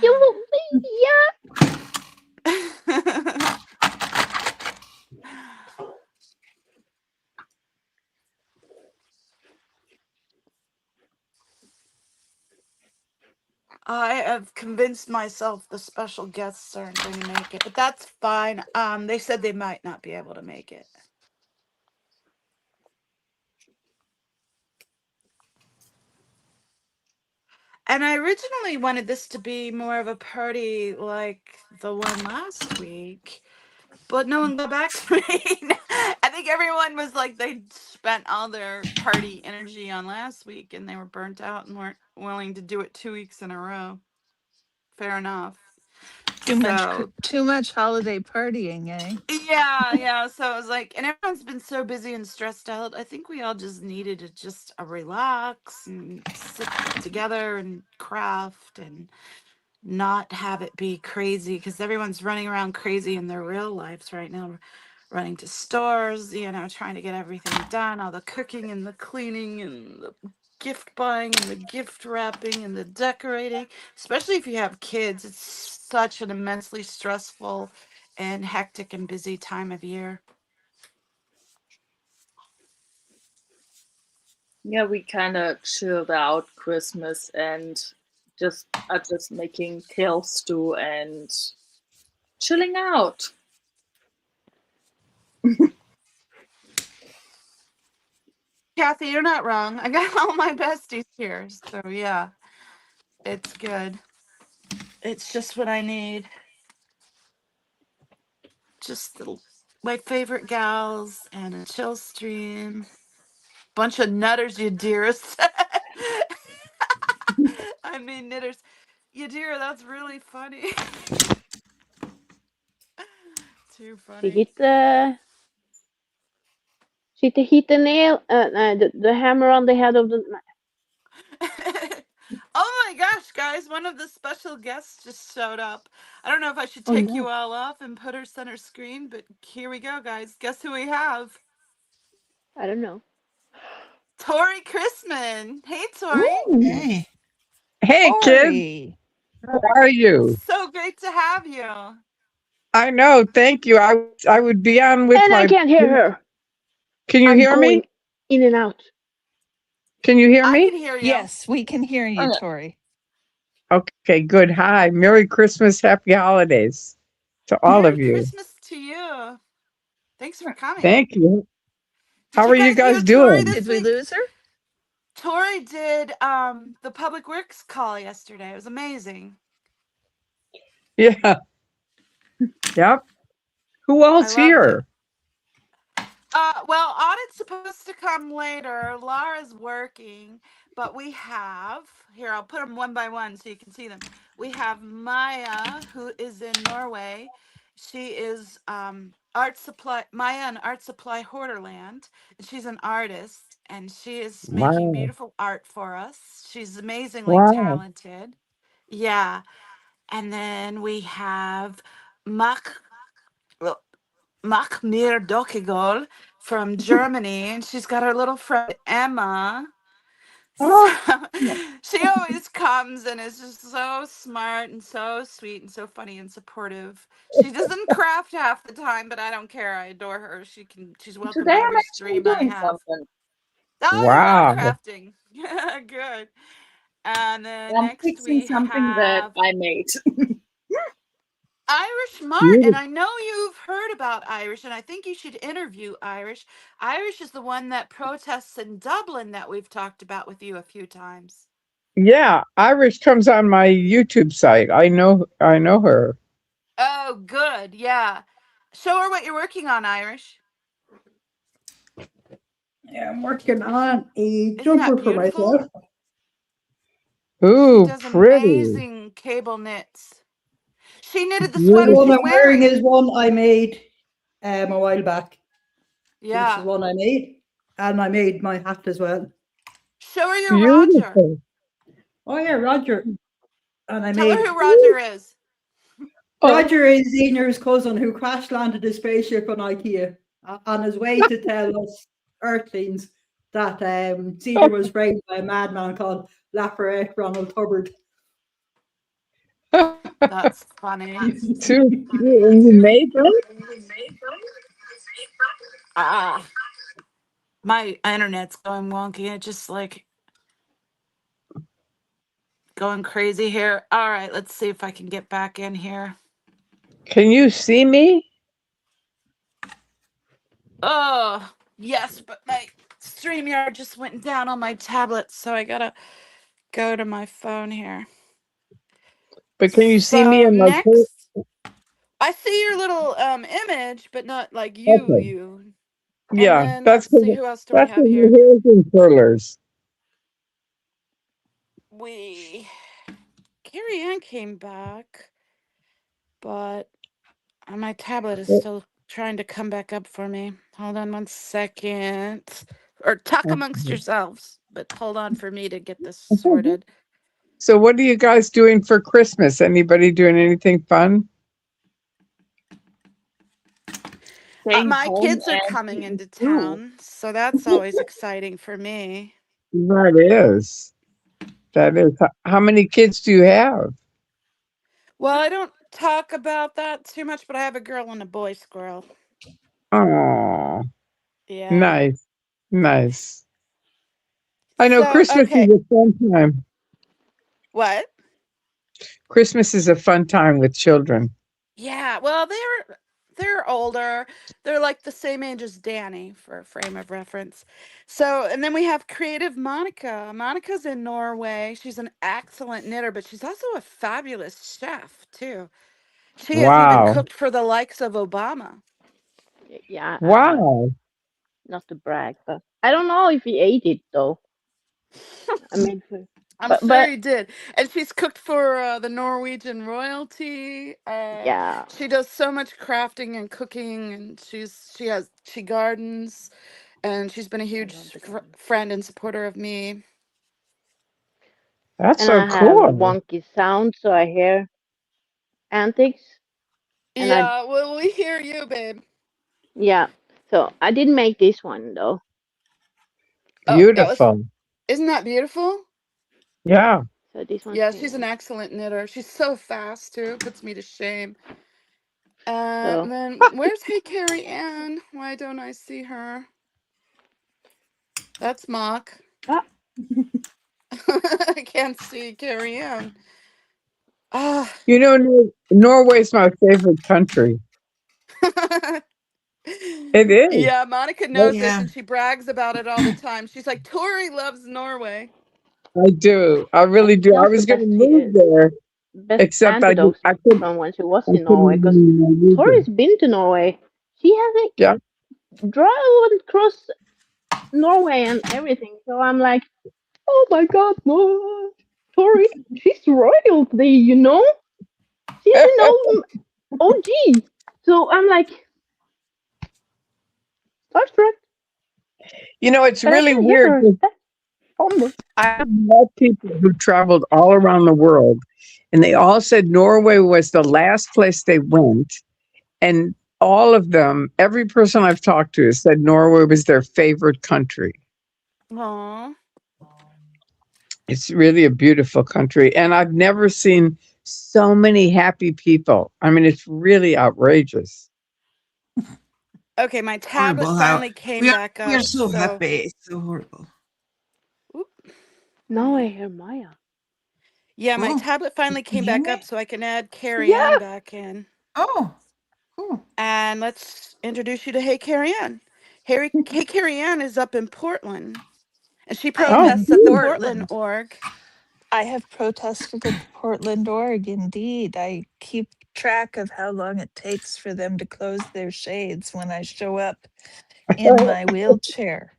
Speaker 3: You, yeah.
Speaker 2: I have convinced myself the special guests aren't going to make it, but that's fine. They said they might not be able to make it. And I originally wanted this to be more of a party like the one last week. but no one got back to me. I think everyone was like, they spent all their party energy on last week and they were burnt out and weren't willing to do it 2 weeks in a row. Fair enough. So
Speaker 5: Too much holiday partying, eh?
Speaker 2: yeah. So it was like, and everyone's been so busy and stressed out. I think we all just needed to just relax and sit together and craft and not have it be crazy because everyone's running around crazy in their real lives right now, running to stores, trying to get everything done, all the cooking and the cleaning and the gift buying and the gift wrapping and the decorating, especially if you have kids. It's such an immensely stressful and hectic and busy time of year.
Speaker 6: Yeah, we kind of chilled out Christmas and just are just making kale stew and chilling out.
Speaker 2: Kathy, you're not wrong. I got all my besties here. So yeah, it's good. It's just what I need. Just my favorite gals and a chill stream. Bunch of nutters, you dearest. I mean, knitters. You dear, that's really funny. Too funny.
Speaker 3: She hit the nail, the hammer on the head of the.
Speaker 2: Oh my gosh, guys, one of the special guests just showed up. I don't know if I should
Speaker 3: Oh
Speaker 2: take you
Speaker 3: no,
Speaker 2: all off and put her center screen, but here we go, guys. Guess who we have?
Speaker 3: I don't know.
Speaker 2: Tori Chrisman. Hey, Tori.
Speaker 3: Ooh.
Speaker 7: Hey.
Speaker 8: Hey, kids,
Speaker 5: Ori.
Speaker 8: how are you?
Speaker 2: So great to have you.
Speaker 8: I know, thank you. I would be on with
Speaker 3: And I
Speaker 8: my.
Speaker 3: can't hear her.
Speaker 8: Can you
Speaker 3: I'm
Speaker 8: hear
Speaker 3: going
Speaker 8: me?
Speaker 3: in and out.
Speaker 8: Can you hear
Speaker 2: I can
Speaker 8: me?
Speaker 2: hear you.
Speaker 5: Yes, we can hear you,
Speaker 6: Okay.
Speaker 5: Tori.
Speaker 8: Okay, good. Hi, Merry Christmas, Happy Holidays to all
Speaker 2: Merry
Speaker 8: of you.
Speaker 2: Christmas to you. Thanks for coming.
Speaker 8: Thank you.
Speaker 2: Did
Speaker 8: How
Speaker 2: you
Speaker 8: are you
Speaker 2: guys hear
Speaker 8: guys
Speaker 2: Tori
Speaker 8: doing?
Speaker 2: this
Speaker 5: Did we
Speaker 2: week?
Speaker 5: lose her?
Speaker 2: Tori did the public works call yesterday. It was amazing.
Speaker 8: Yeah. Yep. Who
Speaker 2: I
Speaker 8: else
Speaker 2: loved it.
Speaker 8: here?
Speaker 2: Well, Audit's supposed to come later. Laura's working, but we have here. I'll put them one by one so you can see them. We have Maya, who is in Norway. She is art supply Maya and Art Supply Hoarderland, and she's an artist, and she is making
Speaker 8: Wow.
Speaker 2: beautiful art for us. She's amazingly
Speaker 8: Wow.
Speaker 2: talented. Yeah, and then we have Mac. Machmir Dokigol from Germany, and she's got her little friend Emma. So
Speaker 8: Oh,
Speaker 2: she always comes and is just so smart and so sweet and so funny and supportive. She doesn't craft half the time, but I don't care. I adore her. She's welcome
Speaker 6: Today
Speaker 2: to
Speaker 6: I'm
Speaker 2: every
Speaker 6: actually
Speaker 2: stream I
Speaker 6: doing
Speaker 2: have.
Speaker 6: something.
Speaker 2: Oh, you are
Speaker 8: wow.
Speaker 2: crafting. Good. And then
Speaker 6: I'm
Speaker 2: next
Speaker 6: fixing
Speaker 2: we
Speaker 6: something that
Speaker 2: have
Speaker 6: I made.
Speaker 2: Irish Mart, and
Speaker 8: Beautiful.
Speaker 2: I know you've heard about Irish, and I think you should interview Irish. Irish is the one that protests in Dublin that we've talked about with you a few times.
Speaker 8: Yeah, Irish comes on my YouTube site. I know her.
Speaker 2: Oh, good. Yeah. Show her what you're working on, Irish.
Speaker 4: Yeah, I'm working on a
Speaker 2: Isn't that
Speaker 4: jumper for
Speaker 2: beautiful?
Speaker 4: myself.
Speaker 2: She
Speaker 8: Ooh,
Speaker 2: does
Speaker 8: pretty.
Speaker 2: amazing cable knits. She knitted the
Speaker 4: The
Speaker 2: sweater
Speaker 8: Beautiful.
Speaker 4: one
Speaker 2: she's
Speaker 4: I'm wearing
Speaker 2: wearing.
Speaker 4: is one I made a while back. This is
Speaker 2: Yeah.
Speaker 4: one I made, and I made my hat as well.
Speaker 2: Show her your Roger.
Speaker 8: Beautiful.
Speaker 4: Oh yeah, Roger. And I
Speaker 2: Tell her
Speaker 4: made
Speaker 2: who Roger is.
Speaker 8: Oh,
Speaker 4: Roger is Xenia's cousin who crash landed his spaceship on IKEA on his way to tell us Earthlings that Xenia was raised by a madman called Lafayette Ronald Hubbard.
Speaker 2: That's funny.
Speaker 8: too cute. And you made them?
Speaker 2: Ah. My internet's going wonky. It just like going crazy here. All right, let's see if I can get back in here.
Speaker 8: Can you see me?
Speaker 2: Oh, yes, but my StreamYard just went down on my tablet, so I gotta go to my phone here.
Speaker 8: But can you see me
Speaker 2: So
Speaker 8: in my
Speaker 2: next, I see your little image, but not like you,
Speaker 8: Okay.
Speaker 2: you. And
Speaker 8: Yeah,
Speaker 2: then let's see, who else do I
Speaker 8: that's
Speaker 2: have
Speaker 8: because your
Speaker 2: here?
Speaker 8: hair is in curlers.
Speaker 2: We Carrie Ann came back, but my tablet is still trying to come back up for me. Hold on 1 second. Or talk amongst yourselves, but hold on for me to get this sorted.
Speaker 8: So what are you guys doing for Christmas? Anybody doing anything fun?
Speaker 6: Staying
Speaker 2: My
Speaker 6: home
Speaker 2: kids are
Speaker 6: and
Speaker 2: coming
Speaker 6: eating
Speaker 2: into
Speaker 6: food.
Speaker 2: town, so that's always exciting for me.
Speaker 8: That is. That is. How many kids do you have?
Speaker 2: Well, I don't talk about that too much, but I have a girl and a boy squirrel.
Speaker 8: Oh,
Speaker 2: Yeah.
Speaker 8: nice. Nice. I know
Speaker 2: So,
Speaker 8: Christmas
Speaker 2: okay.
Speaker 8: is a fun time.
Speaker 2: What?
Speaker 8: Christmas is a fun time with children.
Speaker 2: Yeah, well, they're older. They're like the same age as Danny for a frame of reference. So, and then we have creative Monica. Monica's in Norway. She's an excellent knitter, but she's also a fabulous chef too. She has even
Speaker 8: Wow.
Speaker 2: cooked for the likes of Obama.
Speaker 3: Yeah, I have.
Speaker 8: Wow.
Speaker 3: Not to brag, but I don't know if he ate it though. I mean,
Speaker 2: I'm sure
Speaker 3: but
Speaker 2: he did. And she's cooked for the Norwegian royalty.
Speaker 3: yeah,
Speaker 2: She does so much crafting and cooking, and she gardens, and she's been a
Speaker 3: I
Speaker 2: huge
Speaker 3: love the garden.
Speaker 2: friend and supporter of me.
Speaker 8: That's
Speaker 3: And
Speaker 8: so
Speaker 3: I have
Speaker 8: cool.
Speaker 3: wonky sound, so I hear antics. And I
Speaker 2: Yeah, well, we hear you, babe.
Speaker 3: yeah, so I didn't make this one though.
Speaker 2: Oh, that was,
Speaker 8: Beautiful.
Speaker 2: isn't that beautiful?
Speaker 8: Yeah.
Speaker 3: So this one's
Speaker 2: Yeah, she's an
Speaker 3: here.
Speaker 2: excellent knitter. She's so fast too. Puts me to shame.
Speaker 3: So
Speaker 2: And then where's Hey Carrie Ann? Why don't I see her? That's Mock.
Speaker 3: ah,
Speaker 2: I can't see Carrie Ann. Ah.
Speaker 8: You know, Norway's my favorite country. It is.
Speaker 2: Yeah, Monica
Speaker 8: I
Speaker 2: knows this
Speaker 7: Yeah.
Speaker 2: and she brags about it all the time. She's like, Tori loves Norway.
Speaker 8: I do. I
Speaker 3: and
Speaker 8: really
Speaker 3: she
Speaker 8: do. I
Speaker 3: knows the
Speaker 8: was going to
Speaker 3: best
Speaker 8: move there,
Speaker 3: best
Speaker 8: except
Speaker 3: antidotes
Speaker 8: I couldn't.
Speaker 3: from when she was
Speaker 8: I
Speaker 3: in Norway.
Speaker 8: couldn't
Speaker 3: Because
Speaker 8: learn Norwegian.
Speaker 3: Tori's been to Norway. She has
Speaker 8: Yeah.
Speaker 3: a drive across Norway and everything. So I'm like, oh my god, no, Tori, she's royalty, you know? She's an OG. So I'm like, starstruck,
Speaker 8: You know, it's
Speaker 3: but I
Speaker 8: really
Speaker 3: can hear
Speaker 8: weird.
Speaker 3: her.
Speaker 8: 'Cause
Speaker 3: That's humble.
Speaker 8: I met people who traveled all around the world, and they all said Norway was the last place they went. And all of them, every person I've talked to, said Norway was their favorite country.
Speaker 2: Aw.
Speaker 8: It's really a beautiful country. And I've never seen so many happy people. I mean, it's really outrageous.
Speaker 2: Okay, my tablet
Speaker 7: Horrible how
Speaker 2: finally came back
Speaker 7: we are
Speaker 2: up.
Speaker 7: so
Speaker 2: So,
Speaker 7: happy. It's so horrible.
Speaker 2: oop,
Speaker 3: Now I hear Maya.
Speaker 2: yeah, my
Speaker 7: Oh,
Speaker 2: tablet
Speaker 7: you
Speaker 2: finally
Speaker 7: can
Speaker 2: came
Speaker 7: hear
Speaker 2: back
Speaker 7: me?
Speaker 2: up so I can add Carrie Ann
Speaker 3: Yeah,
Speaker 2: back in.
Speaker 7: Oh, cool.
Speaker 2: And let's introduce you to Hey Carrie Ann. Hey Carrie Ann is up in Portland, and she
Speaker 6: I am
Speaker 8: Oh,
Speaker 6: in
Speaker 2: protests at the
Speaker 8: good.
Speaker 2: Portland
Speaker 6: Portland.
Speaker 2: org.
Speaker 5: I have protested at the Portland org. Indeed, I keep track of how long it takes for them to close their shades when I show up in my wheelchair.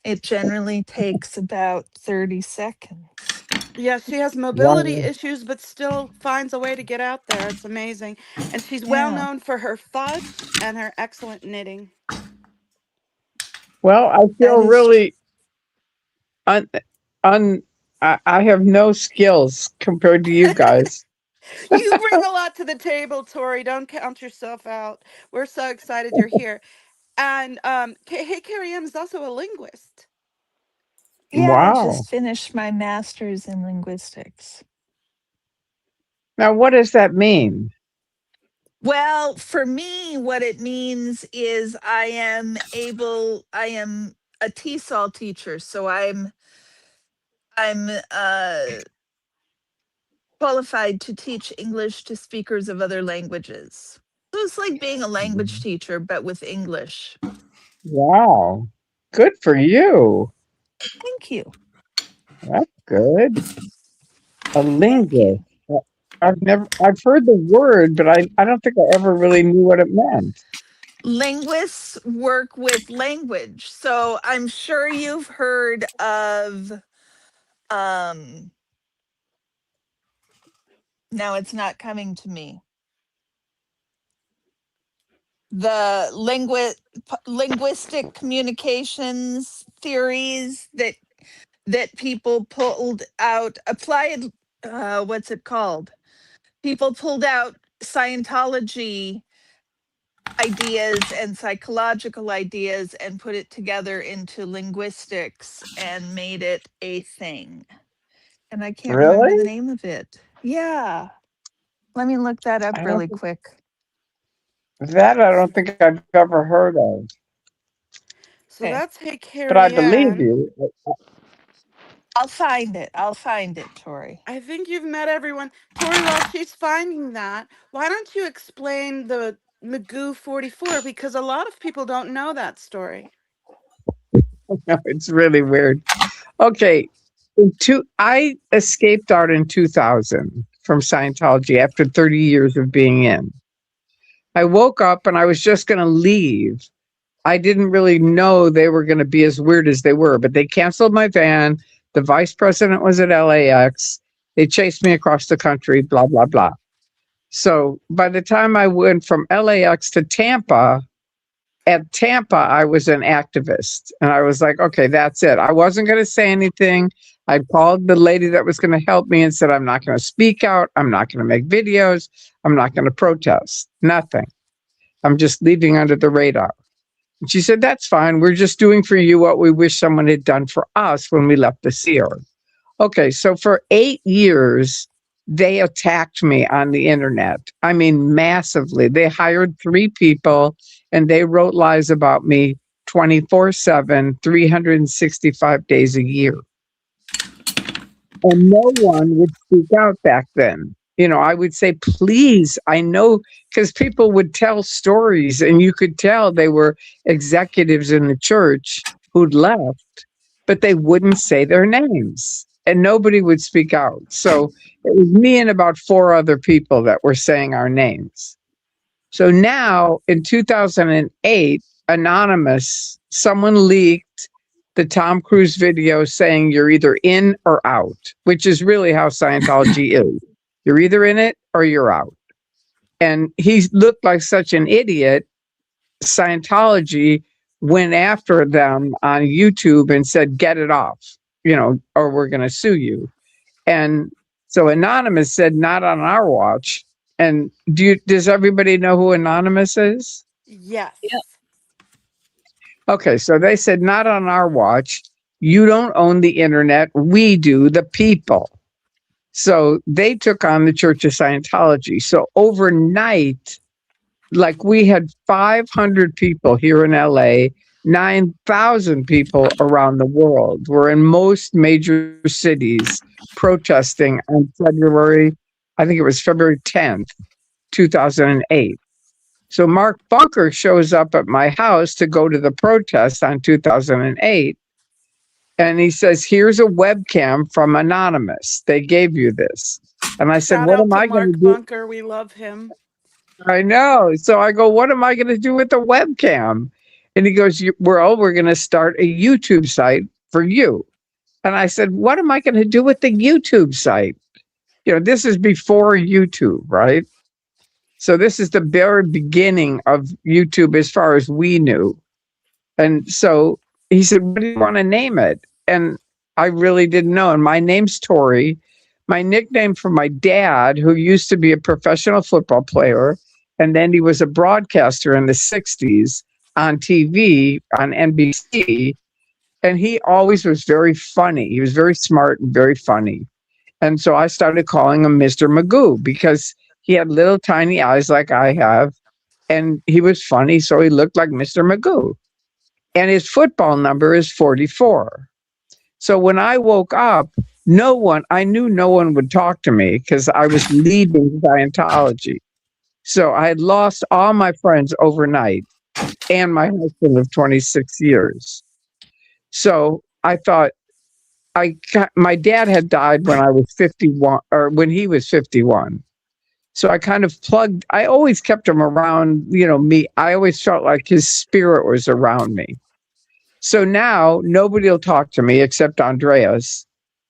Speaker 5: It generally takes about 30 seconds.
Speaker 2: Yeah, she has mobility
Speaker 8: Wow.
Speaker 2: issues, but still finds a way to get out there. It's amazing. And she's well
Speaker 5: Yeah.
Speaker 2: known for her fudge and her excellent knitting.
Speaker 8: Well, I feel
Speaker 5: That is
Speaker 8: really un, I have no skills compared to you guys.
Speaker 2: You bring a lot to the table, Tori. Don't count yourself out. We're so excited you're here. And Hey Carrie M is also a linguist.
Speaker 5: Yeah, I
Speaker 8: Wow.
Speaker 5: just finished my master's in linguistics.
Speaker 8: Now, what does that mean?
Speaker 5: Well, for me, what it means is I am a TESOL teacher, so I'm qualified to teach English to speakers of other languages. So it's like being a language teacher, but with English.
Speaker 8: Wow. Good for you.
Speaker 5: Thank you.
Speaker 8: That's good. A
Speaker 5: Thank you.
Speaker 8: linguist. I've heard the word, but I don't think I ever really knew what it meant.
Speaker 5: Linguists work with language. So I'm sure you've heard of um now it's not coming to me. The linguistic communications theories that people pulled out applied what's it called? People pulled out Scientology ideas and psychological ideas and put it together into linguistics and made it a thing. And I can't remember the
Speaker 8: Really?
Speaker 5: name of it. Yeah. Let me look that up
Speaker 8: I don't
Speaker 5: really
Speaker 8: think
Speaker 5: quick.
Speaker 8: that I don't think I've ever heard of.
Speaker 2: So
Speaker 5: Okay.
Speaker 2: that's Hey
Speaker 8: But I
Speaker 2: Carrie
Speaker 8: believe
Speaker 2: Ann.
Speaker 8: you.
Speaker 5: I'll find it. I'll find it, Tori.
Speaker 2: I think you've met everyone. Tori, while she's finding that, why don't you explain the Magoo 44? Because a lot of people don't know that story.
Speaker 8: No, it's really weird. Okay. I escaped out in 2000 from Scientology after 30 years of being in. I woke up and I was just going to leave. I didn't really know they were going to be as weird as they were, but they canceled my van. The vice president was at LAX. They chased me across the country, blah, blah, blah. So by the time I went from LAX to Tampa, at Tampa, I was an activist. And I was like, okay, that's it. I wasn't going to say anything. I called the lady that was going to help me and said, I'm not going to speak out. I'm not going to make videos. I'm not going to protest. Nothing. I'm just leaving under the radar. And she said, that's fine. We're just doing for you what we wish someone had done for us when we left the Sea Org. Okay, so for 8 years, they attacked me on the internet. I mean, massively. They hired 3 people and they wrote lies about me 24/7, 365 days a year. And no one would speak out back then. You know, I would say, please, I know, because people would tell stories and you could tell they were executives in the church who'd left, but they wouldn't say their names and nobody would speak out. So it was me and about 4 other people that were saying our names. So now in 2008, anonymous, someone leaked the Tom Cruise video saying you're either in or out, which is really how Scientology is. You're either in it or you're out. And he looked like such an idiot. Scientology went after them on YouTube and said, get it off, you know, or we're going to sue you. And so Anonymous said, not on our watch. And does everybody know who Anonymous is?
Speaker 2: Yes.
Speaker 6: Yep.
Speaker 8: Okay, so they said, not on our watch. You don't own the internet. We do, the people. So they took on the Church of Scientology. So overnight, like we had 500 people here in LA, 9,000 people around the world. We're in most major cities protesting on February, I think it was February 10th, 2008. So Mark Bunker shows up at my house to go to the protest on 2008. And he says, here's a webcam from Anonymous. They gave you this. And I said,
Speaker 2: Shout
Speaker 8: what
Speaker 2: out
Speaker 8: am
Speaker 2: to
Speaker 8: I going to
Speaker 2: Mark
Speaker 8: do?
Speaker 2: Bunker. We love him.
Speaker 8: I know. So I go, what am I going to do with the webcam? And he goes, we're going to start a YouTube site for you. And I said, what am I going to do with the YouTube site? You know, this is before YouTube, right? So this is the very beginning of YouTube as far as we knew. And so he said, what do you want to name it? And I really didn't know. And my name's Tori. My nickname for my dad, who used to be a professional football player, and then he was a broadcaster in the 60s on TV, on NBC. And he always was very funny. He was very smart and very funny. And so I started calling him Mr. Magoo because he had little tiny eyes like I have. And he was funny, so he looked like Mr. Magoo. And his football number is 44. So when I woke up, I knew no one would talk to me because I was leaving Scientology. So I had lost all my friends overnight and my husband of 26 years. So I thought, my dad had died when I was 51, or when he was 51. So I kind of plugged, I always kept him around, me. I always felt like his spirit was around me. So now nobody will talk to me except Andreas.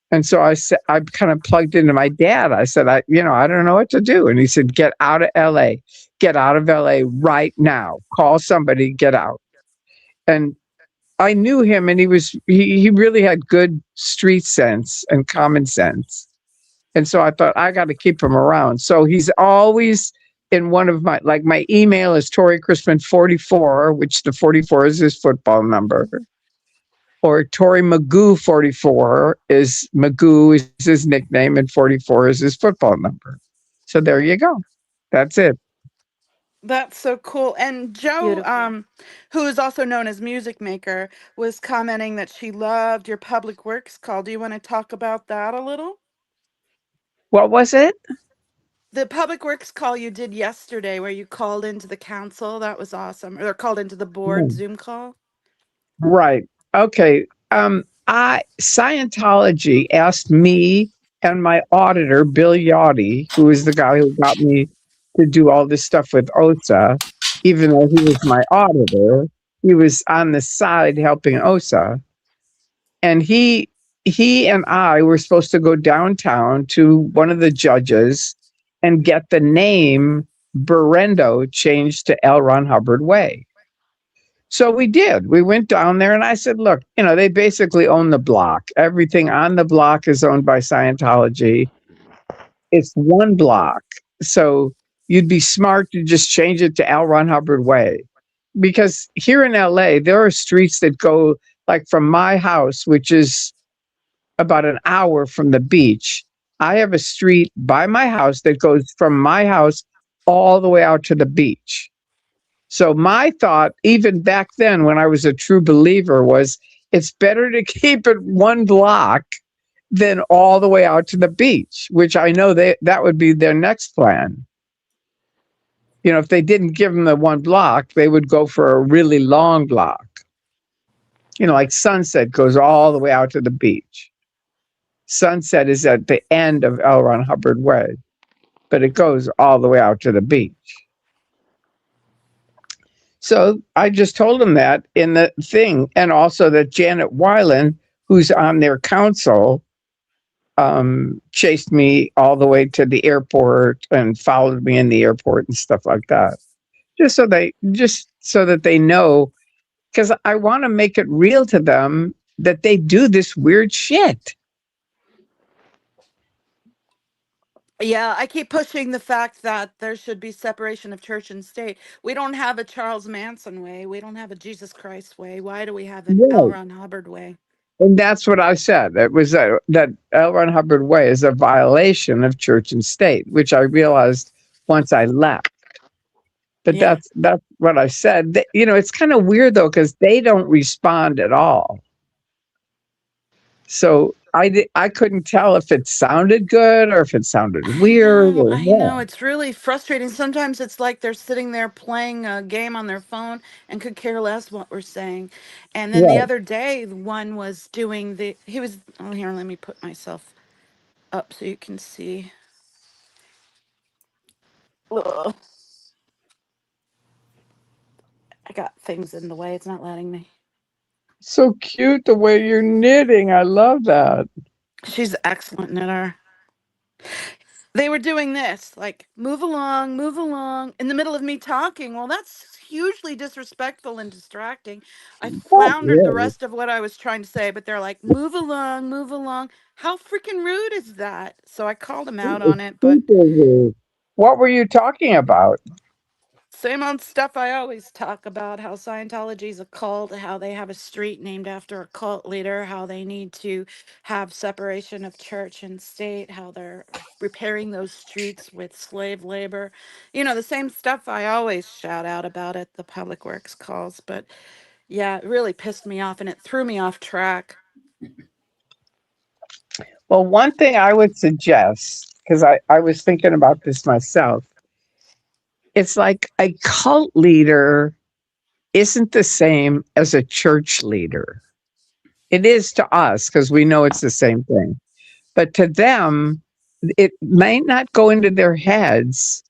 Speaker 8: And so I said, I kind of plugged into my dad. I said, I don't know what to do. And he said, get out of LA, get out of LA right now. Call somebody, get out. And I knew him, and he really had good street sense and common sense. And so I thought, I got to keep him around. So he's always in one of my email is Tori Crispin 44, which the 44 is his football number. Or Tori Magoo 44 Magoo is his nickname, and 44 is his football number. So there you go. That's it.
Speaker 2: That's so cool. And Joe,
Speaker 3: Beautiful.
Speaker 2: who is also known as Music Maker, was commenting that she loved your public works call. Do you want to talk about that a little?
Speaker 8: What was it?
Speaker 2: The public works call you did yesterday where you called into the council, that was awesome. Or called into the board Zoom call.
Speaker 8: Right. Okay. I Scientology asked me and my auditor, Bill Yachty, who is the guy who got me to do all this stuff with OSA, even though he was my auditor, he was on the side helping OSA. And he and I were supposed to go downtown to one of the judges and get the name Berendo changed to L. Ron Hubbard Way. So we did. We went down there and I said, look, they basically own the block. Everything on the block is owned by Scientology. It's one block. So you'd be smart to just change it to L. Ron Hubbard Way. Because here in LA, there are streets that go like from my house, which is about an hour from the beach. I have a street by my house that goes from my house all the way out to the beach. So my thought, even back then when I was a true believer, was it's better to keep it one block than all the way out to the beach, which I know that would be their next plan. If they didn't give them the one block, they would go for a really long block. Like Sunset goes all the way out to the beach. Sunset is at the end of L. Ron Hubbard Way, but it goes all the way out to the beach. So I just told him that in the thing, and also that Janet Weiland, who's on their council, chased me all the way to the airport and followed me in the airport and stuff like that. Just so that they know, because I want to make it real to them that they do this weird shit.
Speaker 2: Yeah, I keep pushing the fact that there should be separation of church and state. We don't have a Charles Manson way. We don't have a Jesus Christ way. Why do we have an L.
Speaker 8: Right.
Speaker 2: Ron Hubbard way?
Speaker 8: And that's what I said. It was that L. Ron Hubbard Way is a violation of church and state, which I realized once I left. But
Speaker 2: Yeah.
Speaker 8: that's what I said. It's kind of weird though, because they don't respond at all. So I couldn't tell if it sounded good or if it sounded weird or
Speaker 2: I know,
Speaker 8: what.
Speaker 2: it's really frustrating. Sometimes it's like they're sitting there playing a game on their phone and could care less what we're saying. And then the
Speaker 8: Right.
Speaker 2: other day, one was doing here, let me put myself up so you can see. Ugh, I got things in the way. It's not letting me.
Speaker 8: So cute the way you're knitting. I love that.
Speaker 2: She's excellent knitter. They were doing this, like, move along, in the middle of me talking. Well, that's hugely disrespectful and distracting. I
Speaker 8: Not
Speaker 2: floundered the
Speaker 8: really.
Speaker 2: rest of what I was trying to say, but they're like, move along, move along. How freaking rude is that? So I called them out
Speaker 8: It's
Speaker 2: on it, but
Speaker 8: super weird. What were you talking about?
Speaker 2: same old stuff I always talk about, how Scientology is a cult, how they have a street named after a cult leader, how they need to have separation of church and state, how they're repairing those streets with slave labor. The same stuff I always shout out about at the public works calls. But yeah, it really pissed me off and it threw me off track.
Speaker 8: Well, one thing I would suggest, because I was thinking about this myself, it's like a cult leader isn't the same as a church leader. It is to us because we know it's the same thing. But to them, it might not go into their heads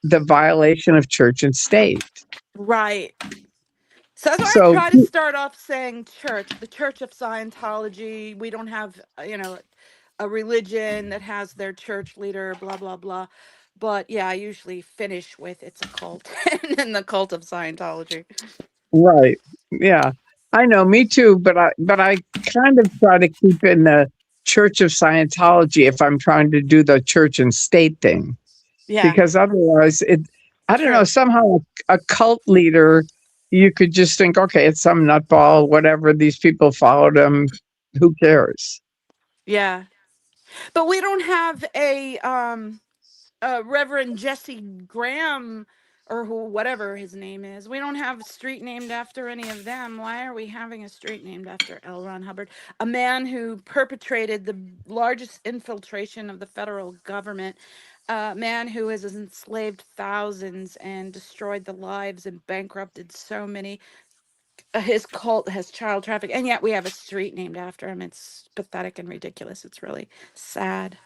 Speaker 8: the violation of church and state.
Speaker 2: Right. So that's why I
Speaker 8: So
Speaker 2: try to start off saying church, the Church of Scientology. We don't have, a religion that has their church leader, blah, blah, blah. But yeah, I usually finish with it's a cult and then the cult of Scientology.
Speaker 8: right, yeah, I know, me too. But I kind of try to keep in the Church of Scientology if I'm trying to do the church and state thing,
Speaker 2: Yeah,
Speaker 8: because otherwise, I don't know,
Speaker 2: true.
Speaker 8: somehow a cult leader, you could just think, okay, it's some nutball, whatever. These people followed him. Who cares?
Speaker 2: Yeah. But we don't have a Reverend Jesse Graham or who whatever his name is. We don't have a street named after any of them. Why are we having a street named after L. Ron Hubbard, a man who perpetrated the largest infiltration of the federal government, a man who has enslaved thousands and destroyed the lives and bankrupted so many. His cult has child traffic, and yet we have a street named after him. It's pathetic and ridiculous. It's really sad.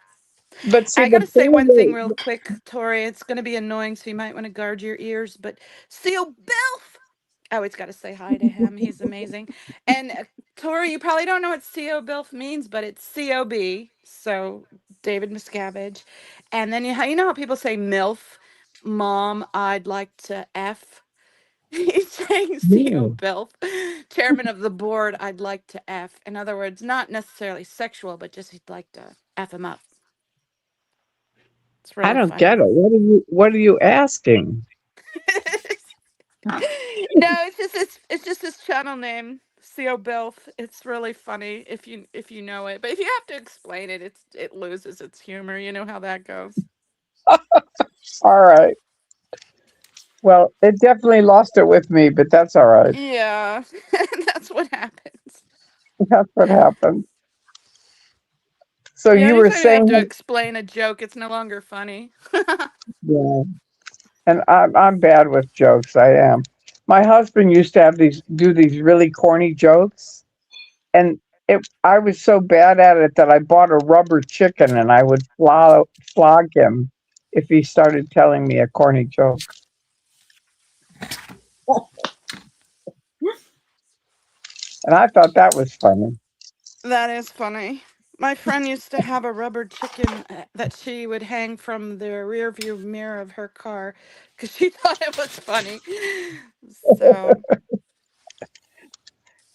Speaker 8: But see,
Speaker 2: I
Speaker 8: the
Speaker 2: gotta say
Speaker 8: thing
Speaker 2: one thing real
Speaker 8: is,
Speaker 2: quick, Tori. It's gonna be annoying, so you might want to guard your ears. But Seal Bilf, I always gotta say hi to him. He's amazing. And Tori, you probably don't know what CO Bilf means, but it's COB. So David Miscavige. And then you know how people say MILF, Mom, I'd like to F. He's saying CO
Speaker 8: no,
Speaker 2: Bilf, Chairman of the Board, I'd like to F. In other words, not necessarily sexual, but just he'd like to F him up. It's
Speaker 8: I
Speaker 2: really
Speaker 8: don't get
Speaker 2: funny.
Speaker 8: it. What are you asking?
Speaker 2: No, it's just his channel name, Co Bilf. It's really funny if you know it, but if you have to explain it, it loses its humor. You know how that goes.
Speaker 8: All right. Well, it definitely lost it with me, but that's all right.
Speaker 2: Yeah, that's what happens.
Speaker 8: That's what happened. So
Speaker 2: Yeah,
Speaker 8: you were
Speaker 2: anytime you have to
Speaker 8: saying,
Speaker 2: explain a joke, it's no longer funny.
Speaker 8: yeah, and I'm bad with jokes. I am. My husband used to do these really corny jokes, and I was so bad at it that I bought a rubber chicken, and I would flog him if he started telling me a corny joke. And I thought that was funny.
Speaker 2: That is funny. My friend used to have a rubber chicken that she would hang from the rear view mirror of her car because she thought it was funny. So,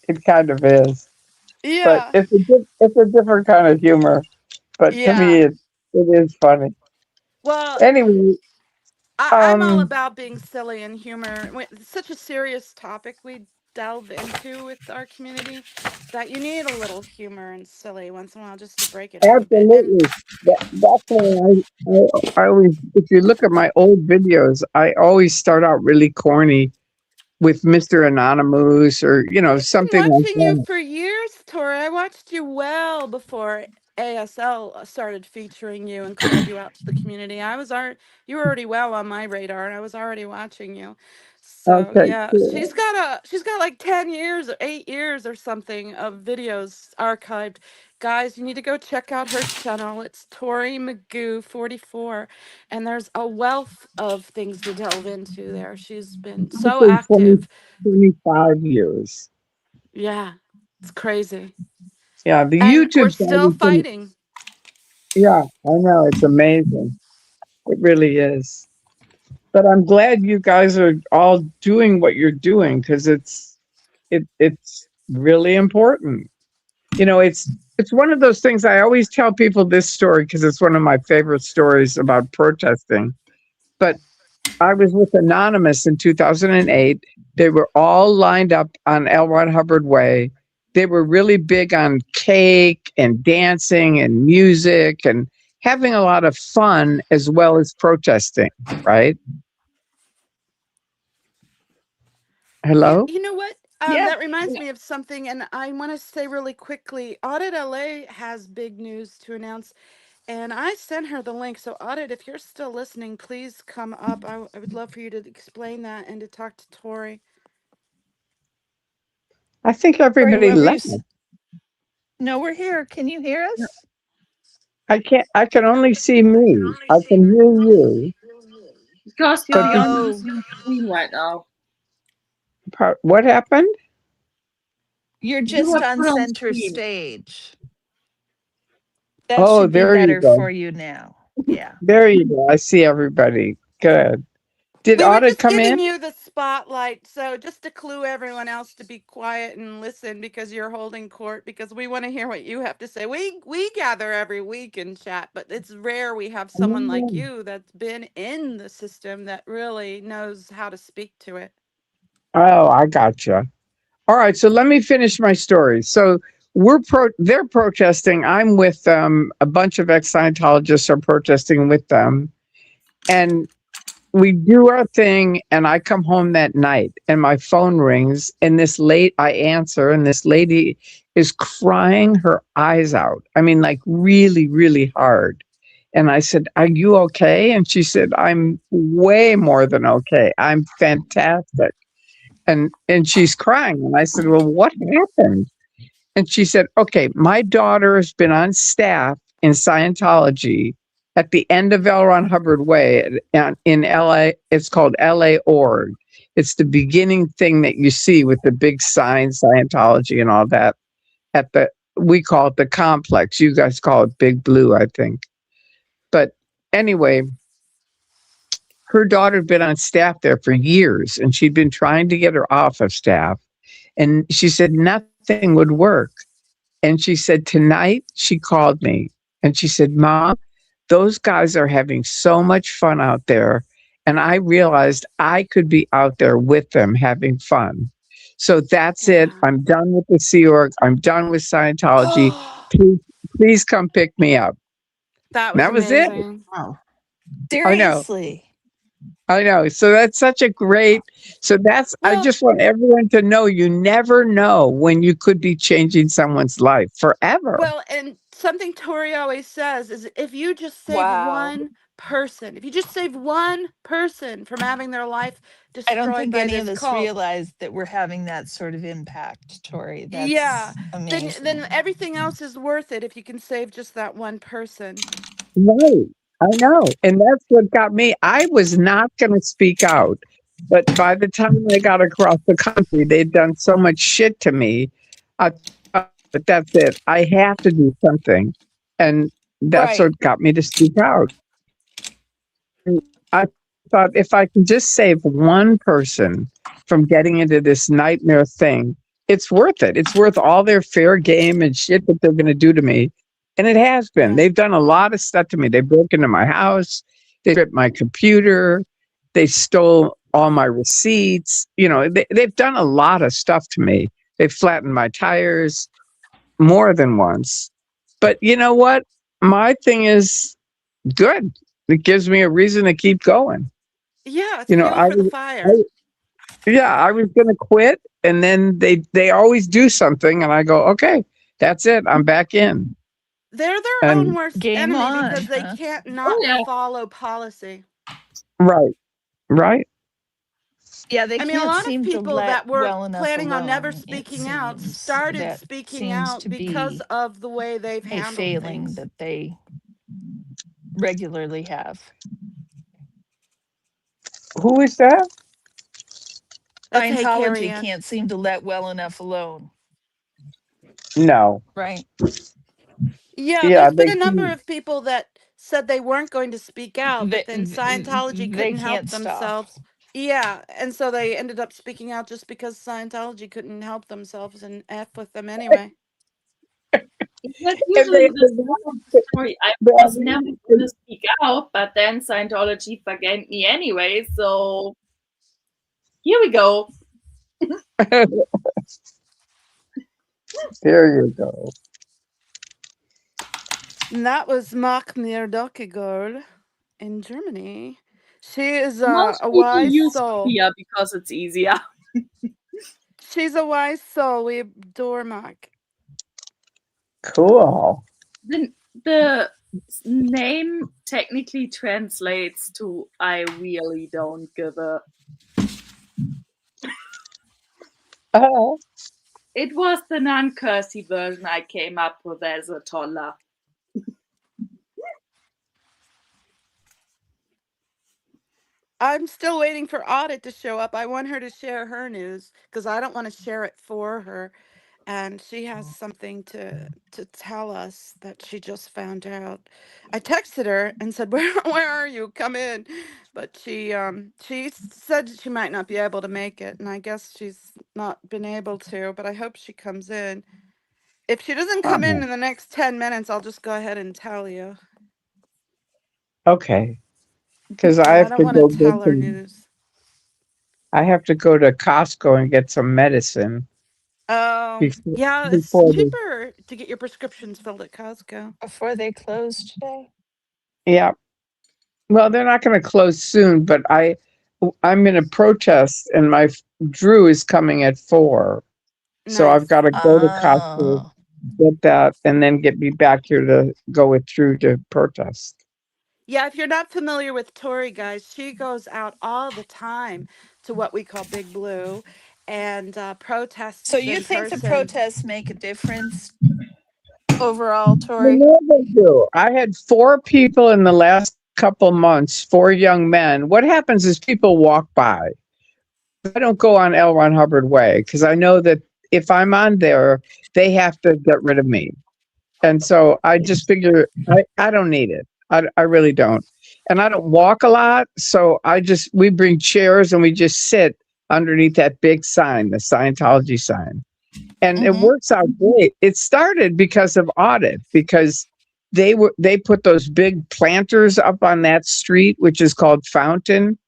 Speaker 8: It kind of is, but
Speaker 2: yeah,
Speaker 8: it's a different kind of humor. But to me,
Speaker 2: yeah.
Speaker 8: it is funny.
Speaker 2: Well,
Speaker 8: Anyway,
Speaker 2: I'm all
Speaker 8: um,
Speaker 2: about being silly and humor. It's such a serious topic we delve into with our community that you need a little humor and silly once in a while just to break it up a bit. And
Speaker 8: absolutely. That's why I always, if you look at my old videos, I always start out really corny with Mr. Anonymous or,
Speaker 2: I've been
Speaker 8: something like
Speaker 2: watching you
Speaker 8: that.
Speaker 2: for years, Tori. I watched you well before ASL started featuring you and called you out to the community. You were already well on my radar, and I was already watching you. So
Speaker 8: Okay,
Speaker 2: yeah,
Speaker 8: cool.
Speaker 2: she's got like 10 years or 8 years or something of videos archived. Guys, you need to go check out her channel. It's Tori Magoo 44, and there's a wealth of things to delve into there. She's been
Speaker 8: I
Speaker 2: so
Speaker 8: think
Speaker 2: active.
Speaker 8: 25 years.
Speaker 2: Yeah, it's crazy.
Speaker 8: Yeah, the
Speaker 2: And we're
Speaker 8: YouTube side
Speaker 2: still
Speaker 8: has been,
Speaker 2: fighting.
Speaker 8: yeah, I know, it's amazing. It really is. But I'm glad you guys are all doing what you're doing because it's really important. It's one of those things. I always tell people this story because it's one of my favorite stories about protesting. But I was with Anonymous in 2008. They were all lined up on L. Ron Hubbard Way. They were really big on cake and dancing and music and having a lot of fun as well as protesting, right?
Speaker 2: You,
Speaker 8: Hello?
Speaker 2: you know what?
Speaker 5: Yeah.
Speaker 2: That reminds me of something, and I want to say really quickly Audit LA has big news to announce, and I sent her the link. So, Audit, if you're still listening, please come up. I would love for you to explain that and to talk to Tori.
Speaker 8: I think
Speaker 5: Or
Speaker 8: everybody
Speaker 5: whoever
Speaker 8: left.
Speaker 5: No, we're here. Can you hear us?
Speaker 8: I can only see me. I can hear you.
Speaker 6: Because you're
Speaker 8: But
Speaker 6: beyond
Speaker 8: the,
Speaker 5: Oh,
Speaker 6: using screen right now.
Speaker 8: what happened?
Speaker 5: you're
Speaker 6: You
Speaker 5: just
Speaker 6: were
Speaker 5: on
Speaker 6: put on
Speaker 5: center
Speaker 6: screen.
Speaker 5: stage. That
Speaker 8: Oh,
Speaker 5: should be
Speaker 8: there you
Speaker 5: better
Speaker 8: go.
Speaker 5: for you now. Yeah.
Speaker 8: There you go. I see everybody. Good. Did
Speaker 2: We were
Speaker 8: Audit
Speaker 2: just
Speaker 8: come in?
Speaker 2: giving you the spotlight, so just to clue everyone else to be quiet and listen because you're holding court because we want to hear what you have to say. We gather every week and chat, but it's rare we have someone like
Speaker 8: Oh,
Speaker 2: you that's been in the system that really knows how to speak to it.
Speaker 8: I gotcha. All right, so let me finish my story. So they're protesting. I'm with them. A bunch of ex-Scientologists are protesting with them. And we do our thing, and I come home that night and my phone rings, and I answer, and this lady is crying her eyes out. I mean, like really, really hard. And I said, "Are you okay?" And she said, "I'm way more than okay. I'm fantastic." And she's crying. And I said, "Well, what happened?" And she said, "Okay, my daughter has been on staff in Scientology at the end of L. Ron Hubbard Way in LA. It's called LA Org. It's the beginning thing that you see with the big sign, Scientology and all that. We call it the complex. You guys call it Big Blue, I think. But anyway, her daughter had been on staff there for years, and she'd been trying to get her off of staff. And she said nothing would work. And she said, tonight she called me and she said, "Mom, those guys are having so much fun out there. And I realized I could be out there with them having fun. So that's it.
Speaker 2: Yeah.
Speaker 8: I'm done with the Sea Org. I'm done with Scientology.
Speaker 2: Oh,
Speaker 8: Please, please come pick me up."
Speaker 2: that
Speaker 8: And
Speaker 2: was
Speaker 8: that was it.
Speaker 2: amazing.
Speaker 7: Wow.
Speaker 8: I know.
Speaker 5: Seriously.
Speaker 8: I know. So that's such a great, I
Speaker 2: Well,
Speaker 8: just want everyone to know you never know when you could be changing someone's life forever.
Speaker 2: Well, and something Tori always says is if you just save
Speaker 5: Wow.
Speaker 2: one person, if you just save one person from having their life
Speaker 5: I don't
Speaker 2: destroyed
Speaker 5: think
Speaker 2: by
Speaker 5: any of
Speaker 2: this
Speaker 5: us
Speaker 2: cult,
Speaker 5: realize that we're having that sort of impact, Tori.
Speaker 2: yeah,
Speaker 5: That's
Speaker 2: then
Speaker 5: amazing.
Speaker 2: everything else is worth it if you can save just that one person.
Speaker 8: Right. I know. And that's what got me. I was not going to speak out. But by the time I got across the country, they'd done so much shit to me. I thought, but that's it. I have to do something. And that's
Speaker 5: Right.
Speaker 8: what got me to speak out. And I thought if I can just save one person from getting into this nightmare thing, it's worth it. It's worth all their fair game and shit that they're going to do to me. And it has been.
Speaker 2: Yeah.
Speaker 8: They've done a lot of stuff to me. They broke into my house, they stripped my computer, they stole all my receipts. They've done a lot of stuff to me. They've flattened my tires more than once. But you know what? My thing is good. It gives me a reason to keep going.
Speaker 2: Yeah, it's
Speaker 8: You know,
Speaker 2: fuel
Speaker 8: I
Speaker 2: for the
Speaker 8: was,
Speaker 2: fire.
Speaker 8: I, yeah, I was going to quit, and then they always do something, and I go, okay, that's it. I'm back in.
Speaker 2: They're their own
Speaker 8: And
Speaker 2: worst
Speaker 5: Game
Speaker 2: enemy
Speaker 5: on,
Speaker 2: because they
Speaker 5: huh?
Speaker 2: can't
Speaker 6: Oh
Speaker 2: not
Speaker 6: yeah.
Speaker 2: follow policy.
Speaker 8: right, right.
Speaker 5: Yeah, they
Speaker 2: I mean, a
Speaker 5: can't
Speaker 2: lot of
Speaker 5: seem to
Speaker 2: people
Speaker 5: let
Speaker 2: that were
Speaker 5: well enough
Speaker 2: planning on never
Speaker 5: alone, it
Speaker 2: speaking out
Speaker 5: seems.
Speaker 2: started
Speaker 5: That
Speaker 2: speaking
Speaker 5: seems to
Speaker 2: out because
Speaker 5: be
Speaker 2: of the way they've
Speaker 5: a
Speaker 2: handled
Speaker 5: failing
Speaker 2: things.
Speaker 5: that they regularly have.
Speaker 8: Who is that?
Speaker 2: That's Hey Carrie
Speaker 5: Scientology
Speaker 2: Ann.
Speaker 5: can't seem to let well enough alone,
Speaker 8: No.
Speaker 5: right?
Speaker 2: Yeah,
Speaker 8: Yeah,
Speaker 2: there's been
Speaker 8: they
Speaker 2: a number
Speaker 8: keep.
Speaker 2: of people that said they weren't going to speak out, but then Scientology
Speaker 5: They
Speaker 2: couldn't help
Speaker 5: can't stop.
Speaker 2: themselves. Yeah, and so they ended up speaking out just because Scientology couldn't help themselves and F with them anyway.
Speaker 6: That's
Speaker 8: And
Speaker 6: usually the start of the story. I was never going to speak out, but then Scientology forgave me anyway. So here we go.
Speaker 8: there you go.
Speaker 2: And that was Mark Mirdockegirl in Germany. She is
Speaker 6: Most
Speaker 2: a
Speaker 6: people
Speaker 2: wise
Speaker 6: use
Speaker 2: soul.
Speaker 6: Wikia because it's easier.
Speaker 2: She's a wise soul. We adore Mark.
Speaker 8: Cool.
Speaker 6: The name technically translates to "I really don't give a."
Speaker 8: Oh,
Speaker 6: It was the non-cursey version I came up with as a toddler.
Speaker 2: I'm still waiting for Audit to show up. I want her to share her news because I don't want to share it for her. And she has something to tell us that she just found out. I texted her and said, "Where are you? Come in." But she said she might not be able to make it, and I guess she's not been able to, but I hope she comes in. If she doesn't come
Speaker 8: Uh-huh.
Speaker 2: in the next 10 minutes, I'll just go ahead and tell you.
Speaker 8: Okay, because I
Speaker 2: Yeah, I
Speaker 8: have
Speaker 2: don't
Speaker 8: to
Speaker 2: want to
Speaker 8: go get
Speaker 2: tell her
Speaker 8: some.
Speaker 2: news.
Speaker 8: I have to go to Costco and get some medicine
Speaker 2: Oh,
Speaker 8: before
Speaker 2: yeah, it's
Speaker 8: before the.
Speaker 2: cheaper to get your prescriptions filled at Costco.
Speaker 5: Before they close today.
Speaker 8: Yeah. Well, they're not going to close soon, but I'm in a protest, and Drew is coming at 4, so I've got
Speaker 2: Nice.
Speaker 8: to go to Costco,
Speaker 5: Oh.
Speaker 8: get that, and then get me back here to go with Drew to protest.
Speaker 2: Yeah, if you're not familiar with Tori, guys, she goes out all the time to what we call Big Blue and
Speaker 5: So
Speaker 2: protests
Speaker 5: you
Speaker 2: in
Speaker 5: think the
Speaker 2: person.
Speaker 5: protests make a difference overall,
Speaker 8: I
Speaker 5: Tori?
Speaker 8: know they do. I had 4 people in the last couple months, 4 young men. What happens is people walk by. I don't go on L. Ron Hubbard Way because I know that if I'm on there, they have to get rid of me. And so I just figure I don't need it. I really don't. And I don't walk a lot. So we bring chairs and we just sit underneath that big sign, the Scientology sign. And it
Speaker 5: Mm-hmm.
Speaker 8: works out great. It started because of Audit, because they put those big planters up on that street, which is called Fountain,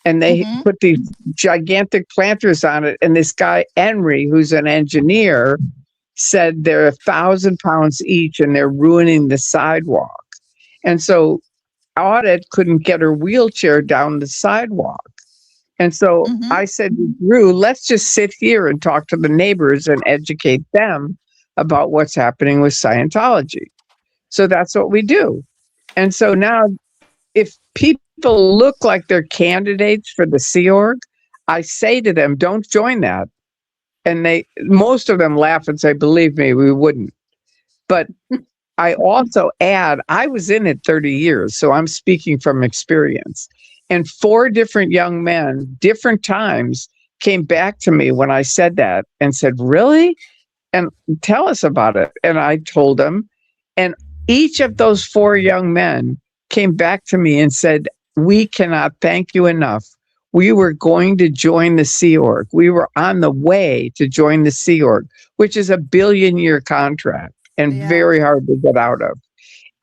Speaker 8: and they
Speaker 5: Mm-hmm.
Speaker 8: put these gigantic planters on it. And this guy, Henry, who's an engineer, said they're 1,000 pounds each and they're ruining the sidewalk. And so Audit couldn't get her wheelchair down the sidewalk. And so
Speaker 5: Mm-hmm.
Speaker 8: I said to Drew, let's just sit here and talk to the neighbors and educate them about what's happening with Scientology. So that's what we do. And so now, if people look like they're candidates for the Sea Org, I say to them, don't join that. And most of them laugh and say, believe me, we wouldn't. But I also add, I was in it 30 years, so I'm speaking from experience. And 4 different young men, different times, came back to me when I said that and said, really? And tell us about it. And I told them. And each of those 4 young men came back to me and said, we cannot thank you enough. We were going to join the Sea Org. We were on the way to join the Sea Org, which is a billion-year contract and
Speaker 2: Yeah,
Speaker 8: very hard to get out of.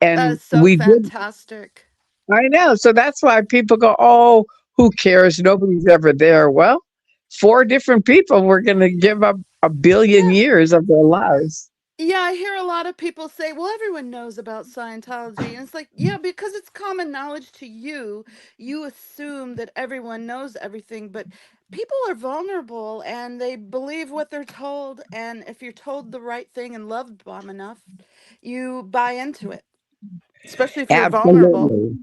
Speaker 2: that
Speaker 8: And
Speaker 2: is so
Speaker 8: we did.
Speaker 2: fantastic.
Speaker 8: I know. So that's why people go, oh, who cares? Nobody's ever there. Well, 4 different people were going to give up a billion
Speaker 2: Yeah,
Speaker 8: years of their lives.
Speaker 2: yeah, I hear a lot of people say, well, everyone knows about Scientology. And it's like, yeah, because it's common knowledge to you, you assume that everyone knows everything. But people are vulnerable and they believe what they're told. And if you're told the right thing and loved bomb enough, you buy into it, especially if you're vulnerable.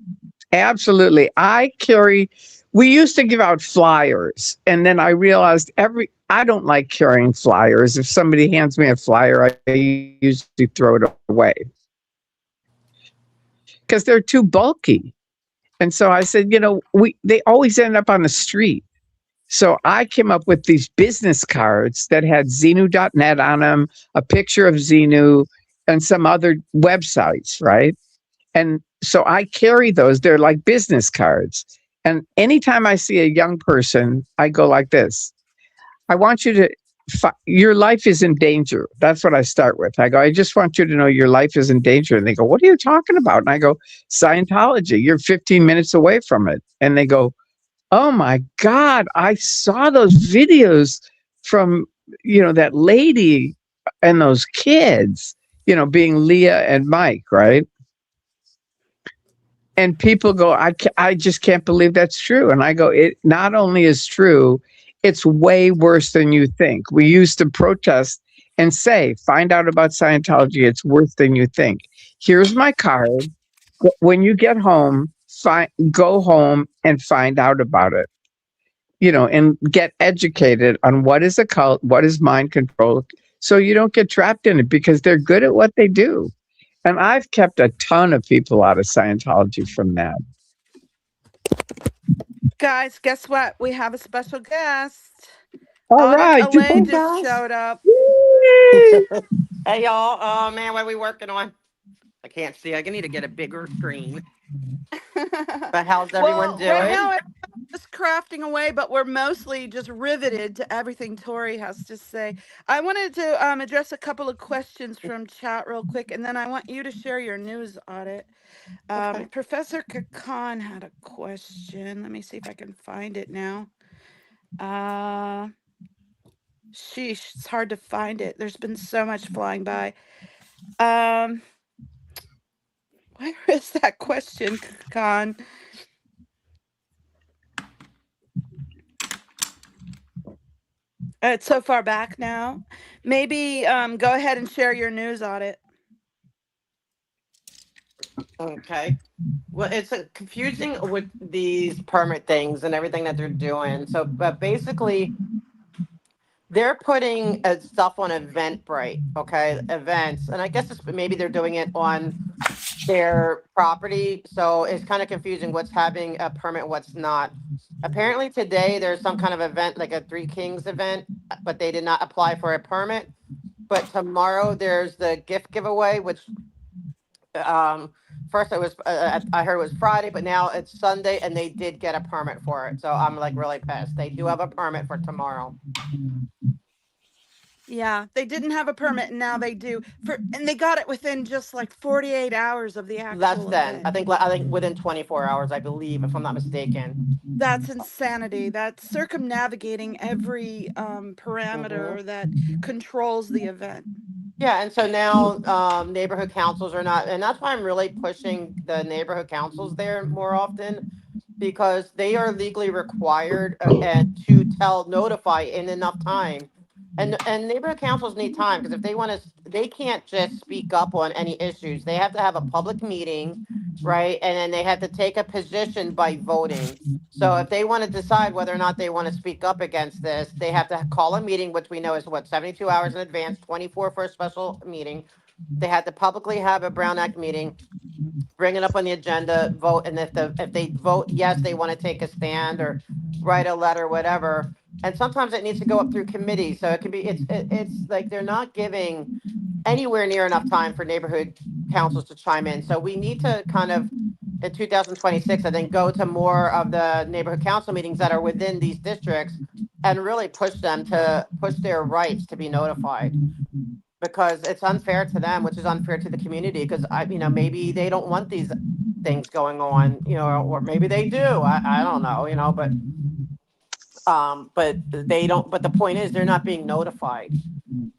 Speaker 8: Absolutely. Absolutely. We used to give out flyers, and then I realized I don't like carrying flyers. If somebody hands me a flyer, I usually throw it away because they're too bulky. And so I said, they always end up on the street. So I came up with these business cards that had Xenu.net on them, a picture of Xenu, and some other websites, right? And so I carry those. They're like business cards. And anytime I see a young person, I go like this. I want you to, your life is in danger. That's what I start with. I go, I just want you to know your life is in danger. And they go, what are you talking about? And I go, Scientology, you're 15 minutes away from it. And they go, oh my God, I saw those videos from, that lady and those kids, being Leah and Mike, right? And people go, I just can't believe that's true. And I go, it not only is true, it's way worse than you think. We used to protest and say, find out about Scientology. It's worse than you think. Here's my card. When you get home, go home and find out about it, and get educated on what is a cult, what is mind control, so you don't get trapped in it because they're good at what they do. And I've kept a ton of people out of Scientology from that.
Speaker 2: Guys, guess what? We have a special guest.
Speaker 8: All
Speaker 2: Audit
Speaker 8: right. You
Speaker 2: Allay
Speaker 8: both.
Speaker 2: just showed up.
Speaker 8: Yay!
Speaker 9: Hey y'all, man, what are we working on? I can't see. I need to get a bigger screen. But how's everyone
Speaker 2: Well, right
Speaker 9: doing?
Speaker 2: now I'm just crafting away, but we're mostly just riveted to everything Tori has to say. I wanted to address a couple of questions from chat real quick, and then I want you to share your news audit.
Speaker 9: Okay.
Speaker 2: Professor Kakan had a question. Let me see if I can find it now. Sheesh, it's hard to find it. There's been so much flying by. Um, where is that question, Kakan? It's so far back now. Maybe go ahead and share your news audit.
Speaker 9: Okay. Well, it's confusing with these permit things and everything that they're doing. So, but basically, they're putting stuff on Eventbrite, okay, events, and I guess maybe they're doing it on their property. So it's kind of confusing what's having a permit, what's not. Apparently today there's some kind of event, like a Three Kings event, but they did not apply for a permit. But tomorrow there's the gift giveaway, which first it was I heard it was Friday, but now it's Sunday, and they did get a permit for it. So I'm like really pissed. They do have a permit for tomorrow.
Speaker 2: Yeah, they didn't have a permit and now they do. And they got it within just like 48 hours of the
Speaker 9: Less
Speaker 2: actual
Speaker 9: than
Speaker 2: event.
Speaker 9: I think within 24 hours, I believe, if I'm not mistaken.
Speaker 2: That's insanity. That's circumnavigating every
Speaker 9: Hmm.
Speaker 2: parameter that controls the event.
Speaker 9: Yeah, and so now neighborhood councils are not, and that's why I'm really pushing the neighborhood councils there more often, because they are legally required and to notify in enough time. And neighborhood councils need time, because if they want to, they can't just speak up on any issues. They have to have a public meeting, right? And then they have to take a position by voting. So if they want to decide whether or not they want to speak up against this, they have to call a meeting, which we know is what, 72 hours in advance, 24 for a special meeting. They had to publicly have a Brown Act meeting, bring it up on the agenda, vote, and if they vote yes, they want to take a stand or write a letter, whatever. And sometimes it needs to go up through committee, so it can be it's like they're not giving anywhere near enough time for neighborhood councils to chime in. So we need to kind of in 2026, I think, go to more of the neighborhood council meetings that are within these districts and really push them to push their rights to be notified, because it's unfair to them, which is unfair to the community. Because maybe they don't want these things going on, or maybe they do. I don't know, but they don't. But the point is, they're not being notified.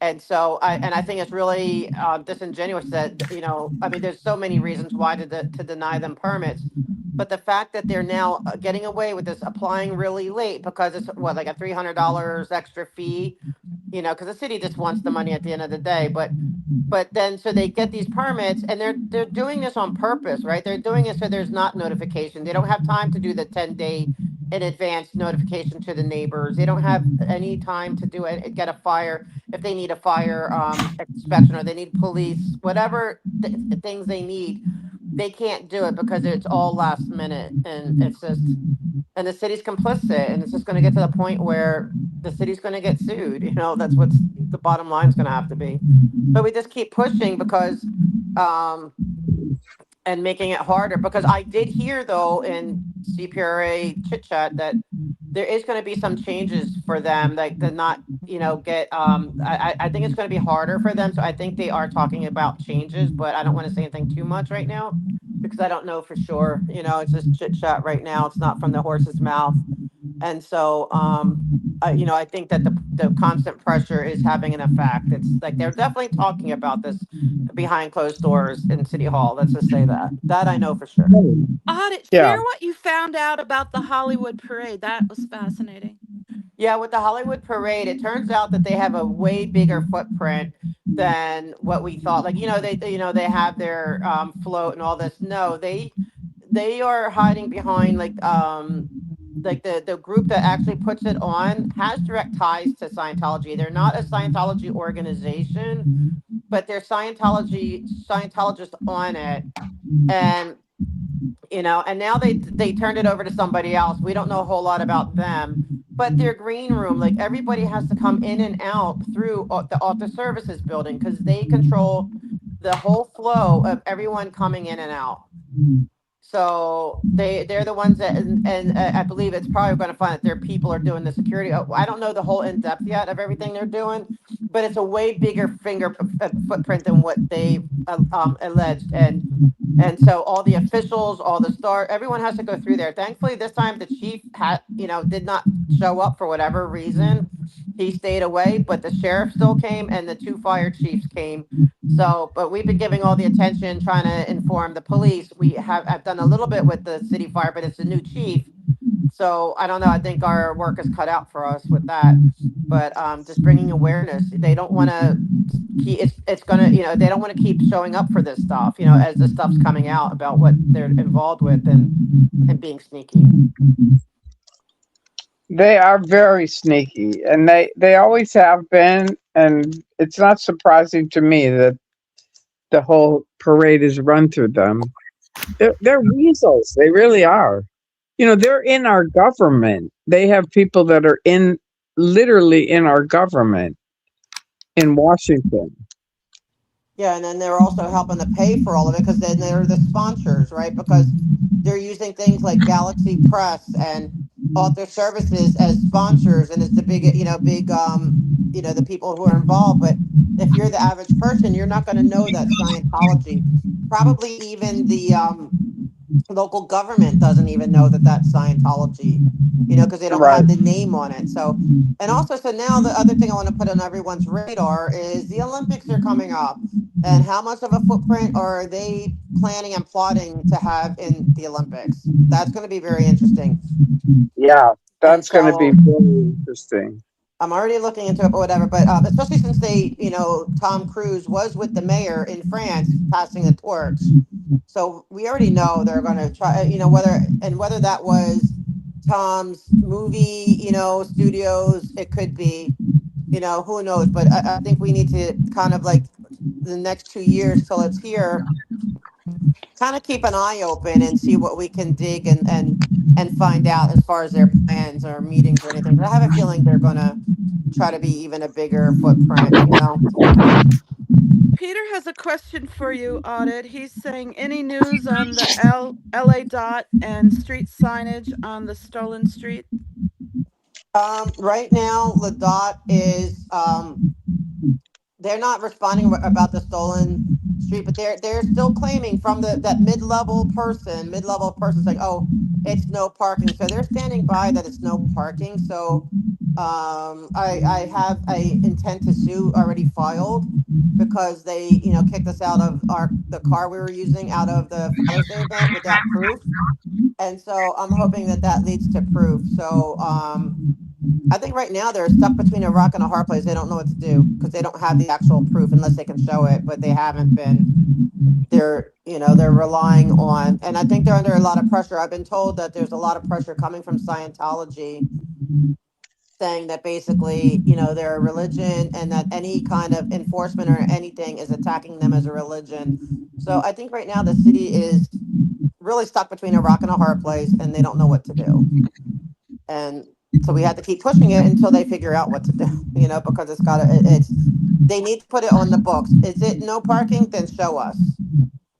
Speaker 9: And so I think it's really disingenuous that, I mean, there's so many reasons why to deny them permits. But the fact that they're now getting away with this, applying really late, because it's what, like a $300 extra fee, because the city just wants the money at the end of the day. But then so they get these permits, and they're doing this on purpose, right? They're doing it so there's not notification. They don't have time to do the 10-day in advance notification to the neighbors. They don't have any time to do it, get a fire, if they need a fire inspection, or they need police, whatever things they need. They can't do it because it's all last minute, and it's just, and the city's complicit, and it's just going to get to the point where the city's going to get sued. That's what's the bottom line is going to have to be. But we just keep pushing because and making it harder, because I did hear though in CPRA chit chat that there is going to be some changes for them, like to not, get I think it's going to be harder for them. So I think they are talking about changes, but I don't want to say anything too much right now because I don't know for sure. It's just chit chat right now. It's not from the horse's mouth. And so I think that the constant pressure is having an effect. It's like they're definitely talking about this behind closed doors in City Hall. Let's just say that I know for sure.
Speaker 2: Audit,
Speaker 8: Yeah.
Speaker 2: share what you found out about the Hollywood parade. That was fascinating.
Speaker 9: Yeah, with the Hollywood Parade, it turns out that they have a way bigger footprint than what we thought. Like, they have their float and all this. No, they are hiding behind like the group that actually puts it on has direct ties to Scientology. They're not a Scientology organization, but they're Scientologists on it. And And now they turned it over to somebody else. We don't know a whole lot about them, but their green room, like everybody has to come in and out through the office services building because they control the whole flow of everyone coming in and out. So they're the ones that, and I believe it's probably going to find that their people are doing the security. I don't know the whole in depth yet of everything they're doing, but it's a way bigger footprint than what they alleged. And so all the officials, all the everyone has to go through there. Thankfully, this time the chief did not show up for whatever reason. He stayed away, but the sheriff still came and the two fire chiefs came. So, but we've been giving all the attention, trying to inform the police. I've done a little bit with the city fire, but it's a new chief. So I don't know. I think our work is cut out for us with that. But just bringing awareness. They don't want to keep. It's gonna. They don't want to keep showing up for this stuff. As the stuff's coming out about what they're involved with and being sneaky.
Speaker 8: They are very sneaky, and they always have been. And it's not surprising to me that the whole parade is run through them. They're weasels. They really are. They're in our government. They have people that are literally in our government in Washington.
Speaker 9: Yeah, and then they're also helping to pay for all of it because then they're the sponsors, right? Because they're using things like Galaxy Press and Author Services as sponsors, and it's the the people who are involved. But if you're the average person, you're not going to know that Scientology. Probably even the local government doesn't even know that that's Scientology, because they don't
Speaker 8: Right.
Speaker 9: have the name on it. So, and also, so now the other thing I want to put on everyone's radar is the Olympics are coming up, and how much of a footprint are they planning and plotting to have in the Olympics? That's going to be very interesting.
Speaker 8: Yeah, that's going to be
Speaker 9: so
Speaker 8: very interesting.
Speaker 9: I'm already looking into it, but whatever. But especially since Tom Cruise was with the mayor in France passing the torch. So we already know they're going to try, whether that was Tom's movie, studios, it could be, who knows. But I think we need to kind of like the next 2 years till it's here, kind of keep an eye open and see what we can dig and find out as far as their plans or meetings or anything. But I have a feeling they're going to try to be even a bigger footprint.
Speaker 2: Peter has a question for you, Audit. He's saying, any news on the LA dot and street signage on the stolen street?
Speaker 9: Right now, the dot is they're not responding about the stolen street, but they're still claiming from that mid-level person saying, oh, it's no parking. So they're standing by that it's no parking. So I have a intent to sue already filed because they kicked us out of the car we were using out of the Father's Day event without proof. And so I'm hoping that leads to proof. So I think right now they're stuck between a rock and a hard place. They don't know what to do because they don't have the actual proof unless they can show it, but they haven't been. They're relying on, and I think they're under a lot of pressure. I've been told that there's a lot of pressure coming from Scientology saying that basically, they're a religion and that any kind of enforcement or anything is attacking them as a religion. So I think right now the city is really stuck between a rock and a hard place and they don't know what to do. And so we have to keep pushing it until they figure out what to do, because they need to put it on the books. Is it no parking? Then show us.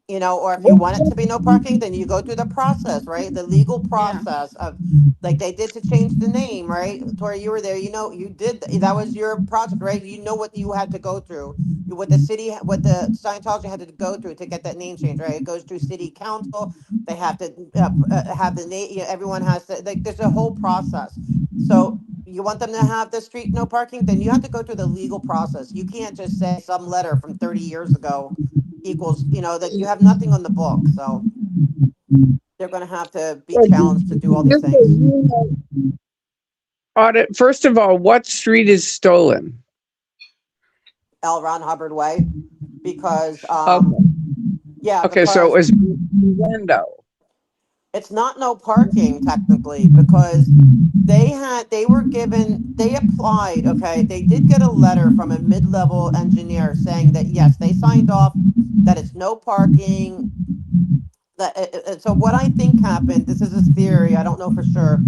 Speaker 9: Or if you want it to be no parking, then you go through the process, right? The legal process of, like they did to change the name, right? Tori, you were there, you did, that was your project, right? You know what you had to go through, what the Scientology had to go through to get that name change, right? It goes through city council. They have to have the name, everyone has to, like, there's a whole process. So you want them to have the street no parking, then you have to go through the legal process. You can't just say some letter from 30 years ago equals, that you have nothing on the book. So they're going to have to be challenged to do all these things.
Speaker 8: Audit, first of all, what street is stolen?
Speaker 9: L. Ron Hubbard Way, because
Speaker 8: okay, so it was window.
Speaker 9: It's not no parking technically because they applied, okay, they did get a letter from a mid-level engineer saying that yes, they signed off that it's no parking So what I think happened, this is a theory, I don't know for sure.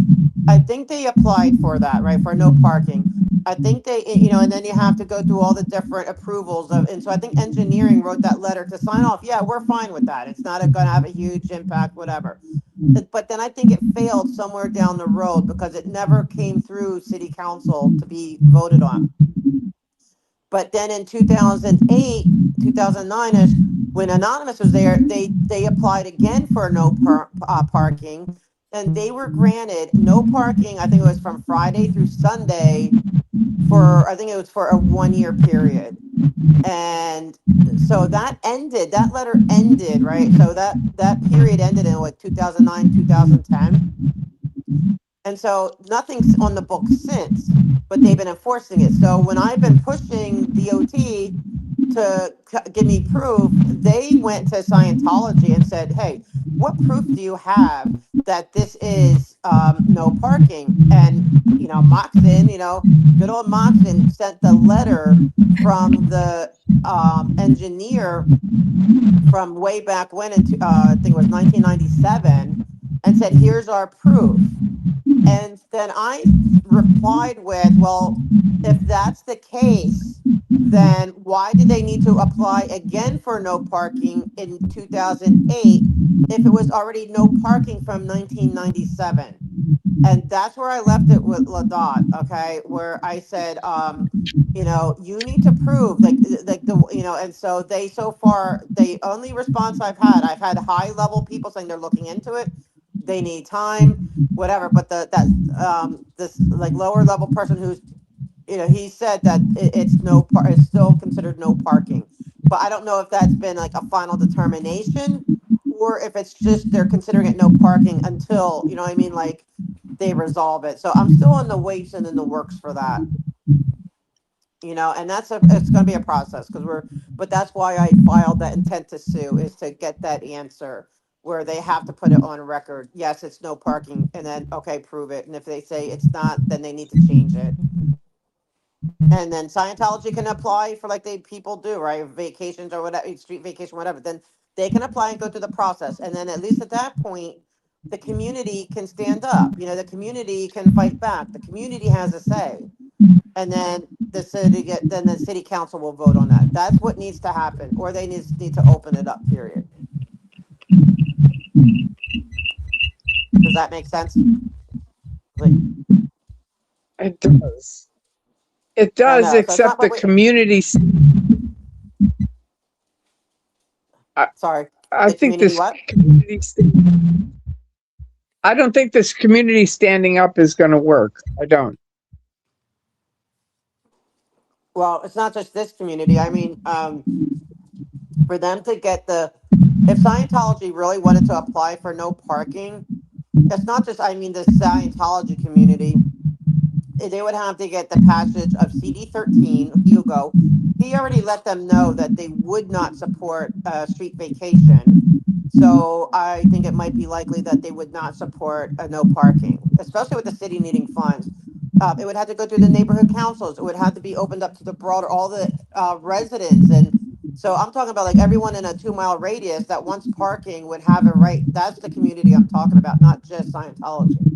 Speaker 9: I think they applied for that, right, for no parking. I think they, and then you have to go through all the different approvals of, and so I think engineering wrote that letter to sign off. Yeah, we're fine with that. It's not going to have a huge impact, whatever. But then I think it failed somewhere down the road because it never came through city council to be voted on. But then in 2008, 2009ish, when Anonymous was there, they applied again for no parking, and they were granted no parking. I think it was from Friday through Sunday for, I think it was for a 1 year period. And so that ended, that letter ended, right? So that period ended in like 2009, 2010. And so nothing's on the books since, but they've been enforcing it. So when I've been pushing DOT to give me proof, they went to Scientology and said, hey, what proof do you have that this is no parking? And, Moxon, good old Moxon sent the letter from the engineer from way back when, I think it was 1997, and said, here's our proof. And then I replied with, well, if that's the case, then why did they need to apply again for no parking in 2008 if it was already no parking from 1997? And that's where I left it with Ladot, okay, where I said, you need to prove like the, and so so far, the only response I've had high level people saying they're looking into it. They need time, whatever. But this like lower level person who's, he said that it's still considered no parking. But I don't know if that's been like a final determination or if it's just they're considering it no parking until, you know what I mean, like they resolve it. So I'm still in the weights and in the works for that. And it's going to be a process but that's why I filed that intent to sue, is to get that answer where they have to put it on record. Yes, it's no parking, and then, okay, prove it. And if they say it's not, then they need to change it. And then Scientology can apply for like people do, right? Vacations or whatever, street vacation, whatever. Then they can apply and go through the process. And then at least at that point, the community can stand up. The community can fight back. The community has a say. And then the city council will vote on that. That's what needs to happen, or they need to open it up, period. Does that make sense?
Speaker 8: It does. It
Speaker 9: I
Speaker 8: does,
Speaker 9: know. So it's
Speaker 8: except
Speaker 9: not
Speaker 8: the
Speaker 9: what we,
Speaker 8: community.
Speaker 9: sorry,
Speaker 8: I
Speaker 9: the
Speaker 8: think
Speaker 9: community
Speaker 8: this
Speaker 9: what?
Speaker 8: community. I don't think this community standing up is going to work. I don't.
Speaker 9: Well, it's not just this community. I mean, for them to get if Scientology really wanted to apply for no parking, it's not just, I mean, the Scientology community, they would have to get the passage of CD13, Hugo. He already let them know that they would not support street vacation. So I think it might be likely that they would not support no parking, especially with the city needing funds. It would have to go through the neighborhood councils. It would have to be opened up to all the residents. And so I'm talking about like everyone in a 2-mile radius that wants parking would have a right. That's the community I'm talking about, not just Scientology.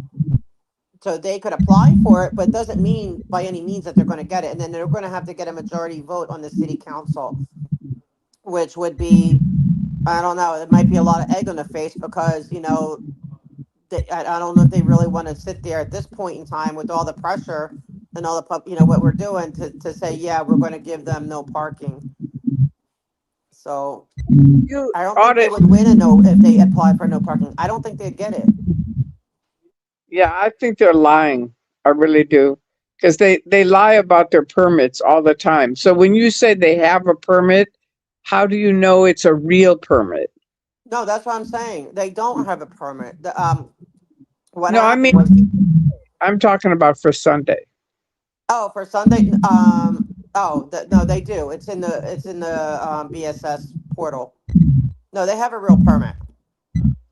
Speaker 9: So they could apply for it, but it doesn't mean by any means that they're going to get it. And then they're going to have to get a majority vote on the city council, which would be, I don't know, it might be a lot of egg on the face because, I don't know if they really want to sit there at this point in time with all the pressure and all the, what we're doing to say, yeah, we're going to give them no parking. So
Speaker 8: You
Speaker 9: I don't
Speaker 8: ought
Speaker 9: think they
Speaker 8: to.
Speaker 9: would win if they apply for no parking. I don't think they'd get it.
Speaker 8: Yeah, I think they're lying. I really do. Because they lie about their permits all the time. So when you say they have a permit, how do you know it's a real permit?
Speaker 9: No, that's what I'm saying. They don't have a permit. What
Speaker 8: No, I
Speaker 9: happened was,
Speaker 8: mean, I'm talking about for Sunday.
Speaker 9: oh, for Sunday, no, they do. It's in the BSS portal. No, they have a real permit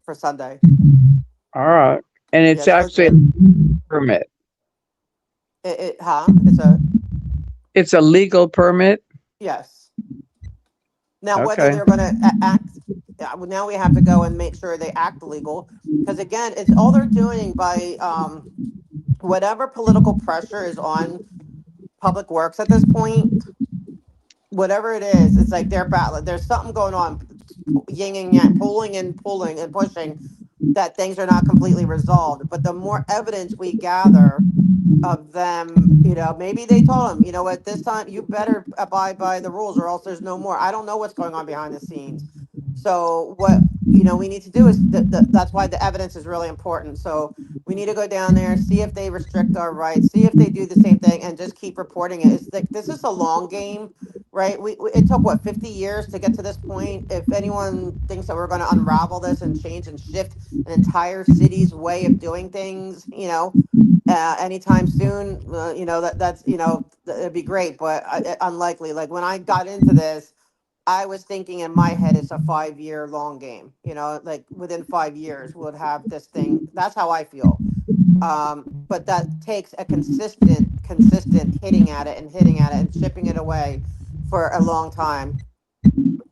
Speaker 9: for Sunday.
Speaker 8: All right. And
Speaker 9: Yeah,
Speaker 8: it's
Speaker 9: it's
Speaker 8: actually
Speaker 9: legit.
Speaker 8: a permit.
Speaker 9: It's a,
Speaker 8: It's a legal permit.
Speaker 9: yes. Now, whether
Speaker 8: Okay.
Speaker 9: they're going to act, well, now we have to go and make sure they act legal. Because again, it's all they're doing by whatever political pressure is on public works at this point, whatever it is, it's like they're battling. There's something going on, yin and yang, pulling and pushing, that things are not completely resolved. But the more evidence we gather of them, maybe they told him, what, this time you better abide by the rules or else there's no more. I don't know what's going on behind the scenes. So what, we need to do is that's why the evidence is really important. So we need to go down there, see if they restrict our rights, see if they do the same thing, and just keep reporting it. It's like, this is a long game, right? It took what, 50 years to get to this point. If anyone thinks that we're going to unravel this and change and shift an entire city's way of doing things, anytime soon, that's, it'd be great, but unlikely. Like when I got into this, I was thinking in my head it's a 5 year long game. Like within 5 years we'll have this thing. That's how I feel. But that takes a consistent hitting at it and chipping it away for a long time.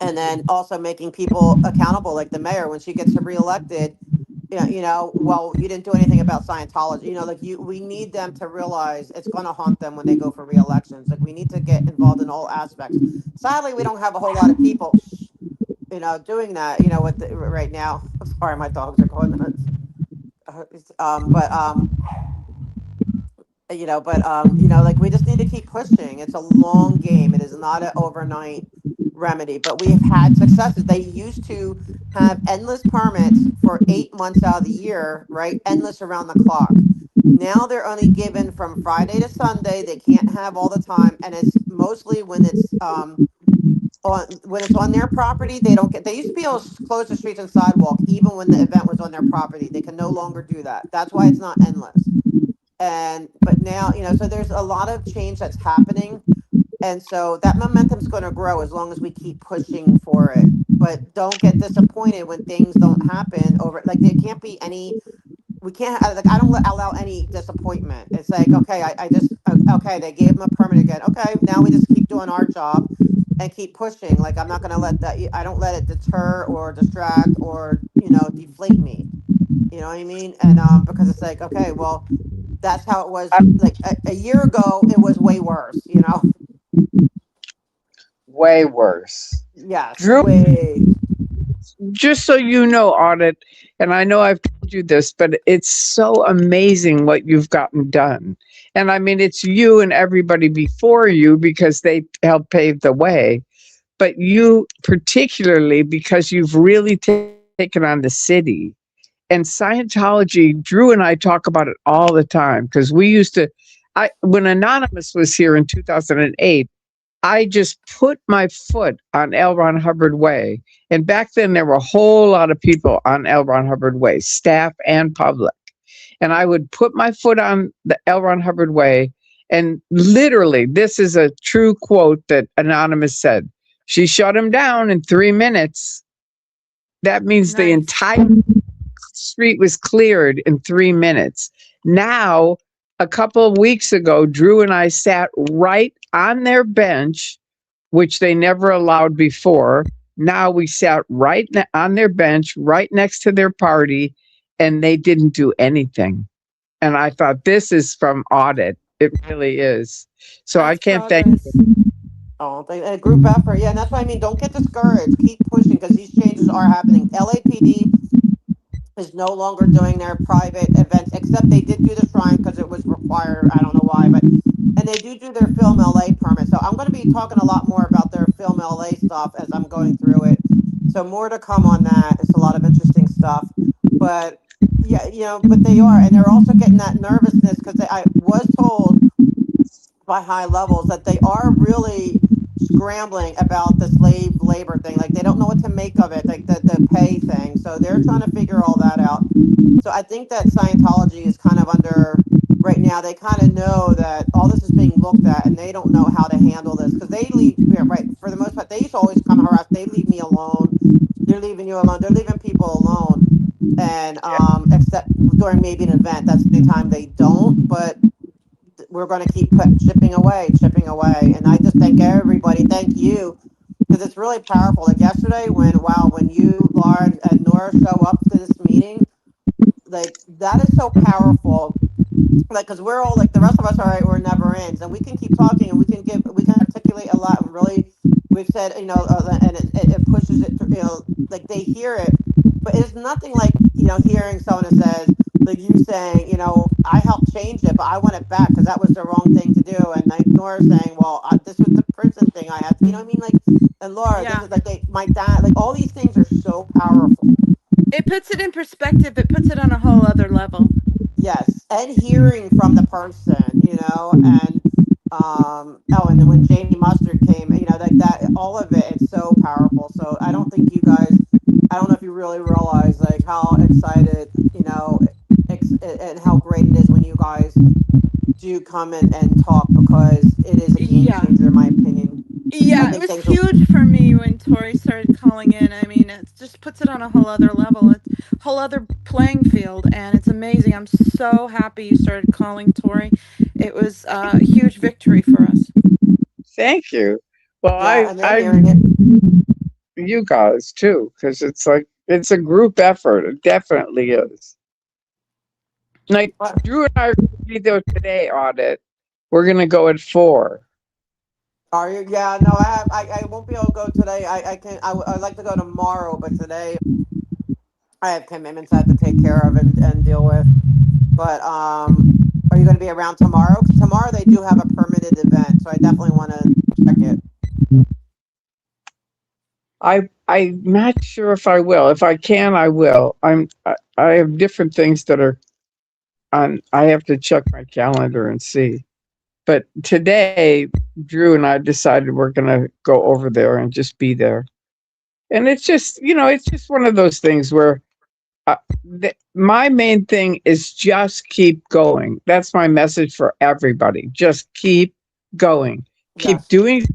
Speaker 9: And then also making people accountable, like the mayor, when she gets reelected. Yeah, well, you didn't do anything about Scientology. Like we need them to realize it's going to haunt them when they go for reelections. Like we need to get involved in all aspects. Sadly, we don't have a whole lot of people, doing that. Right now. I'm sorry, my dogs are going nuts. But like we just need to keep pushing. It's a long game. It is not an overnight remedy, but we have had successes. They used to have endless permits for 8 months out of the year, right? Endless around the clock. Now they're only given from Friday to Sunday. They can't have all the time, and it's mostly when it's on their property. They don't get. They used to be able to close the streets and sidewalk even when the event was on their property. They can no longer do that. That's why it's not endless. But now, so there's a lot of change that's happening, and so that momentum's going to grow as long as we keep pushing for it. But don't get disappointed when things don't happen over. Like there can't be any. We can't, like, I don't allow any disappointment. It's like, okay, I just okay, they gave them a permit again. Okay, now we just keep doing our job and keep pushing. Like I'm not going to let that. I don't let it deter or distract or deflate me. You know what I mean? And because it's like, okay, well, that's how it was. Like a year ago, it was way worse.
Speaker 8: Way worse.
Speaker 9: Yes,
Speaker 8: Drew,
Speaker 9: way.
Speaker 8: just so you know, Audit, and I know I've told you this, but it's so amazing what you've gotten done. And I mean, it's you and everybody before you because they helped pave the way. But you particularly because you've really taken on the city. And Scientology, Drew and I talk about it all the time because we used to, when Anonymous was here in 2008, I just put my foot on L. Ron Hubbard Way. And back then, there were a whole lot of people on L. Ron Hubbard Way, staff and public. And I would put my foot on the L. Ron Hubbard Way. And literally, this is a true quote that Anonymous said. She shut him down in 3 minutes. That means the
Speaker 2: Nice.
Speaker 8: entire street was cleared in 3 minutes. Now, a couple of weeks ago, Drew and I sat right on their bench, which they never allowed before. Now we sat right on their bench, right next to their party, and they didn't do anything. And I thought, this is from audit. It really is. So I
Speaker 2: That's
Speaker 8: can't thank
Speaker 2: progress.
Speaker 8: you.
Speaker 9: Oh, a group effort. Yeah, and that's what I mean. Don't get discouraged. Keep pushing because these changes are happening. LAPD is no longer doing their private events, except they did do the shrine because it was required. I don't know why, and they do their Film LA permit. So I'm going to be talking a lot more about their Film LA stuff as I'm going through it. So more to come on that. It's a lot of interesting stuff, but yeah, but they are, and they're also getting that nervousness because I was told by high levels that they are really scrambling about the slave labor thing. Like they don't know what to make of it, like the pay thing. So they're trying to figure all that out. So I think that Scientology is kind of under right now. They kind of know that all this is being looked at, and they don't know how to handle this because they leave. Yeah, right. For the most part, they used to always come harass. They leave me alone. They're leaving you alone. They're leaving people alone, and except during maybe an event. That's the time they don't. But we're going to keep chipping away. And I just thank everybody. Thank you because it's really powerful. Like yesterday, when you, Laura, and Nora show up to this meeting, like that is so powerful. Like, because we're all like the rest of us are, we're never ends, and we can keep talking and we can articulate a lot, and really we've said, and it pushes it through, like they hear it, but it's nothing like, hearing someone that says, like you saying, I helped change it, but I want it back because that was the wrong thing to do, and like Nora saying, well, this was the prison thing I had to, what I mean, like, and Laura, this
Speaker 2: Yeah.
Speaker 9: is like my dad, like all these things are so powerful.
Speaker 2: It puts it in perspective. It puts it on a whole other level.
Speaker 9: Yes, and hearing from the person, and and then when Jamie Mustard came, like that, all of it, it's so powerful. So I don't think you guys, I don't know if you really realize like how excited, and how great it is when you guys do come and talk, because it is a game
Speaker 2: Yeah.
Speaker 9: changer in my opinion. I
Speaker 2: Yeah, it
Speaker 9: think
Speaker 2: was
Speaker 9: things will.
Speaker 2: huge for me when Tori started calling in. I mean, it just puts it on a whole other level. It's a whole other playing field, and it's amazing. I'm so happy you started calling, Tori. It was a huge victory for us.
Speaker 8: Thank you. Well,
Speaker 9: Yeah, and they're hearing it.
Speaker 8: you guys too, because it's like it's a group effort. It definitely is. Like
Speaker 9: But
Speaker 8: Drew and I are going to be there today. Audit. We're gonna go at 4.
Speaker 9: are you? Yeah, no, I won't be able to go today. I can. I'd like to go tomorrow, but today I have commitments I have to take care of and deal with. But are you going to be around tomorrow? Because tomorrow they do have a permitted event, so I definitely want to check it.
Speaker 8: I'm not sure if I will. If I can, I will. I have different things that are on. I have to check my calendar and see. But today, Drew and I decided we're gonna go over there and just be there. And it's just, it's just one of those things where my main thing is just keep going. That's my message for everybody. Just keep going. Keep
Speaker 9: Yes.
Speaker 8: doing,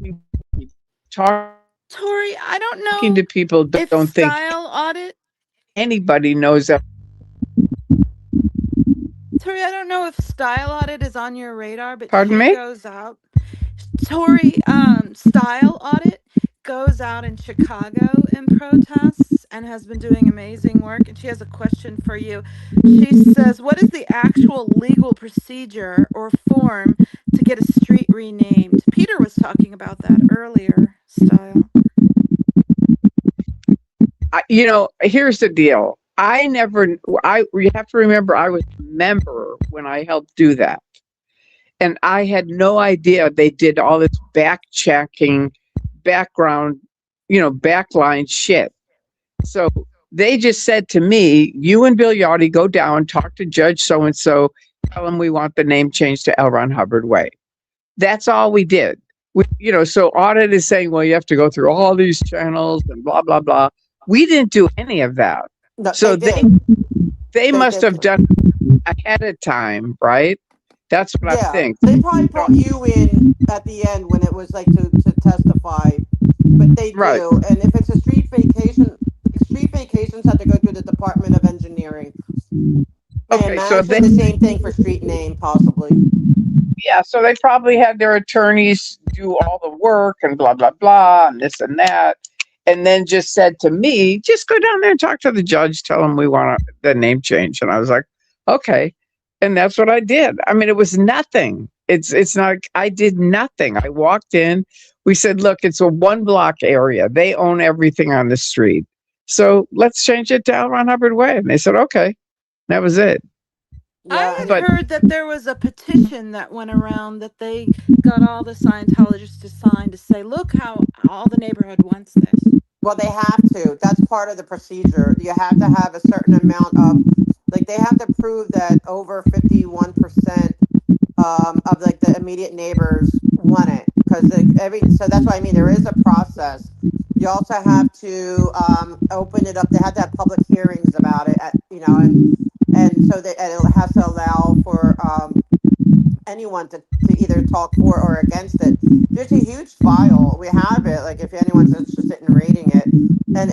Speaker 8: keep talking
Speaker 2: Tori, I don't
Speaker 8: to
Speaker 2: know
Speaker 8: people. Don't
Speaker 2: if
Speaker 8: think
Speaker 2: Style Audit,
Speaker 8: anybody knows that.
Speaker 2: Tori, I don't know if Style Audit is on your radar, but
Speaker 8: Pardon
Speaker 2: she
Speaker 8: me?
Speaker 2: goes out. Tori, Style Audit goes out in Chicago and protests and has been doing amazing work. And she has a question for you. She says, what is the actual legal procedure or form to get a street renamed? Peter was talking about that earlier, Style.
Speaker 8: Here's the deal. You have to remember, I was a member when I helped do that. And I had no idea they did all this back checking, background, backline shit. So they just said to me, you and Bill Yachty go down, talk to Judge so and so, tell him we want the name changed to L. Ron Hubbard Way. That's all we did. So audit is saying, well, you have to go through all these channels and blah, blah, blah. We didn't do any of that.
Speaker 9: No,
Speaker 8: So
Speaker 9: they did.
Speaker 8: they
Speaker 9: They
Speaker 8: must
Speaker 9: did.
Speaker 8: have done ahead of time, right? That's what I
Speaker 9: Yeah,
Speaker 8: think.
Speaker 9: they probably brought you in at the end when it was like to testify, but they
Speaker 8: Right.
Speaker 9: do. And if it's a street vacation, street vacations have to go through the Department of Engineering. I
Speaker 8: Okay. So
Speaker 9: imagine the same thing for street name, possibly.
Speaker 8: yeah, so they probably had their attorneys do all the work and blah, blah, blah, and this and that. And then just said to me, just go down there and talk to the judge, tell him we want the name change. And I was like, okay. And that's what I did. I mean, it was nothing. It's not, I did nothing. I walked in, we said, look, it's a 1 block area. They own everything on the street. So let's change it to L. Ron Hubbard Way. And they said, okay. That was it.
Speaker 2: I
Speaker 9: Yeah, and
Speaker 2: had
Speaker 8: But
Speaker 2: heard that there was a petition that went around that they got all the Scientologists to sign to say, look how all the neighborhood wants this.
Speaker 9: well, they have to. That's part of the procedure. You have to have a certain amount of, like, they have to prove that over 51% of like the immediate neighbors want it, because so that's what I mean. There is a process. You also have to open it up. They have to have public hearings about it, and so that and it has to allow for anyone to either talk for or against it. There's a huge file. We have it. Like if anyone's interested in reading it, and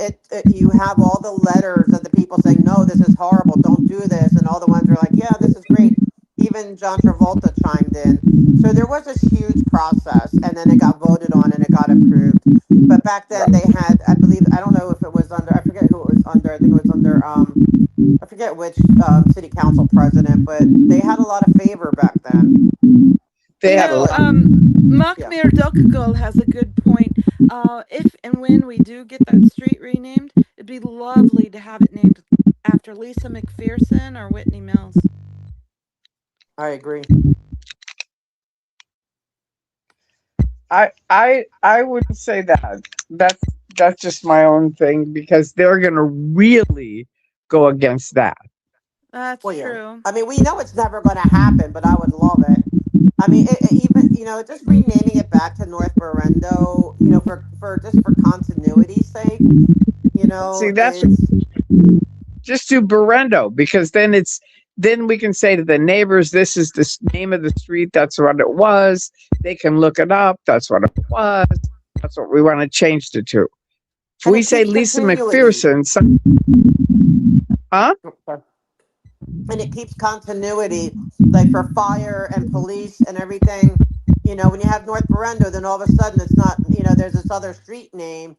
Speaker 9: you have all the letters of the people saying, no, this is horrible. Don't do this. And all the ones are like, yeah, this is great. Even even John Travolta chimed in. So there was this huge process, and then it got voted on and it got approved. But back then they had, I believe, I don't know if it was under, I forget who it was under. I think it was under, I forget which city council president, but they had a lot of favor back then.
Speaker 8: They
Speaker 2: You
Speaker 8: had a
Speaker 2: know,
Speaker 8: lot.
Speaker 9: Yeah.
Speaker 2: Makmir Dokagul has a good point. If and when we do get that street renamed, it'd be lovely to have it named after Lisa McPherson or Whitney Mills.
Speaker 9: I agree.
Speaker 8: I wouldn't say that. That's just my own thing because they're going to really go against that.
Speaker 2: That's
Speaker 9: Well, yeah.
Speaker 2: true.
Speaker 9: I mean, we know it's never going to happen, but I would love it. I mean, even just renaming it back to North Berendo, for just for continuity's sake,
Speaker 8: See, that's
Speaker 9: it's
Speaker 8: just do Berendo because then we can say to the neighbors, this is the name of the street. That's what it was. They can look it up. That's what it was. That's what we want to change it to. If
Speaker 9: and
Speaker 8: we
Speaker 9: it
Speaker 8: say
Speaker 9: keeps
Speaker 8: Lisa
Speaker 9: continuity.
Speaker 8: McPherson, huh?
Speaker 9: And it keeps continuity, like for fire and police and everything. When you have North Berendo, then all of a sudden it's not. There's this other street name.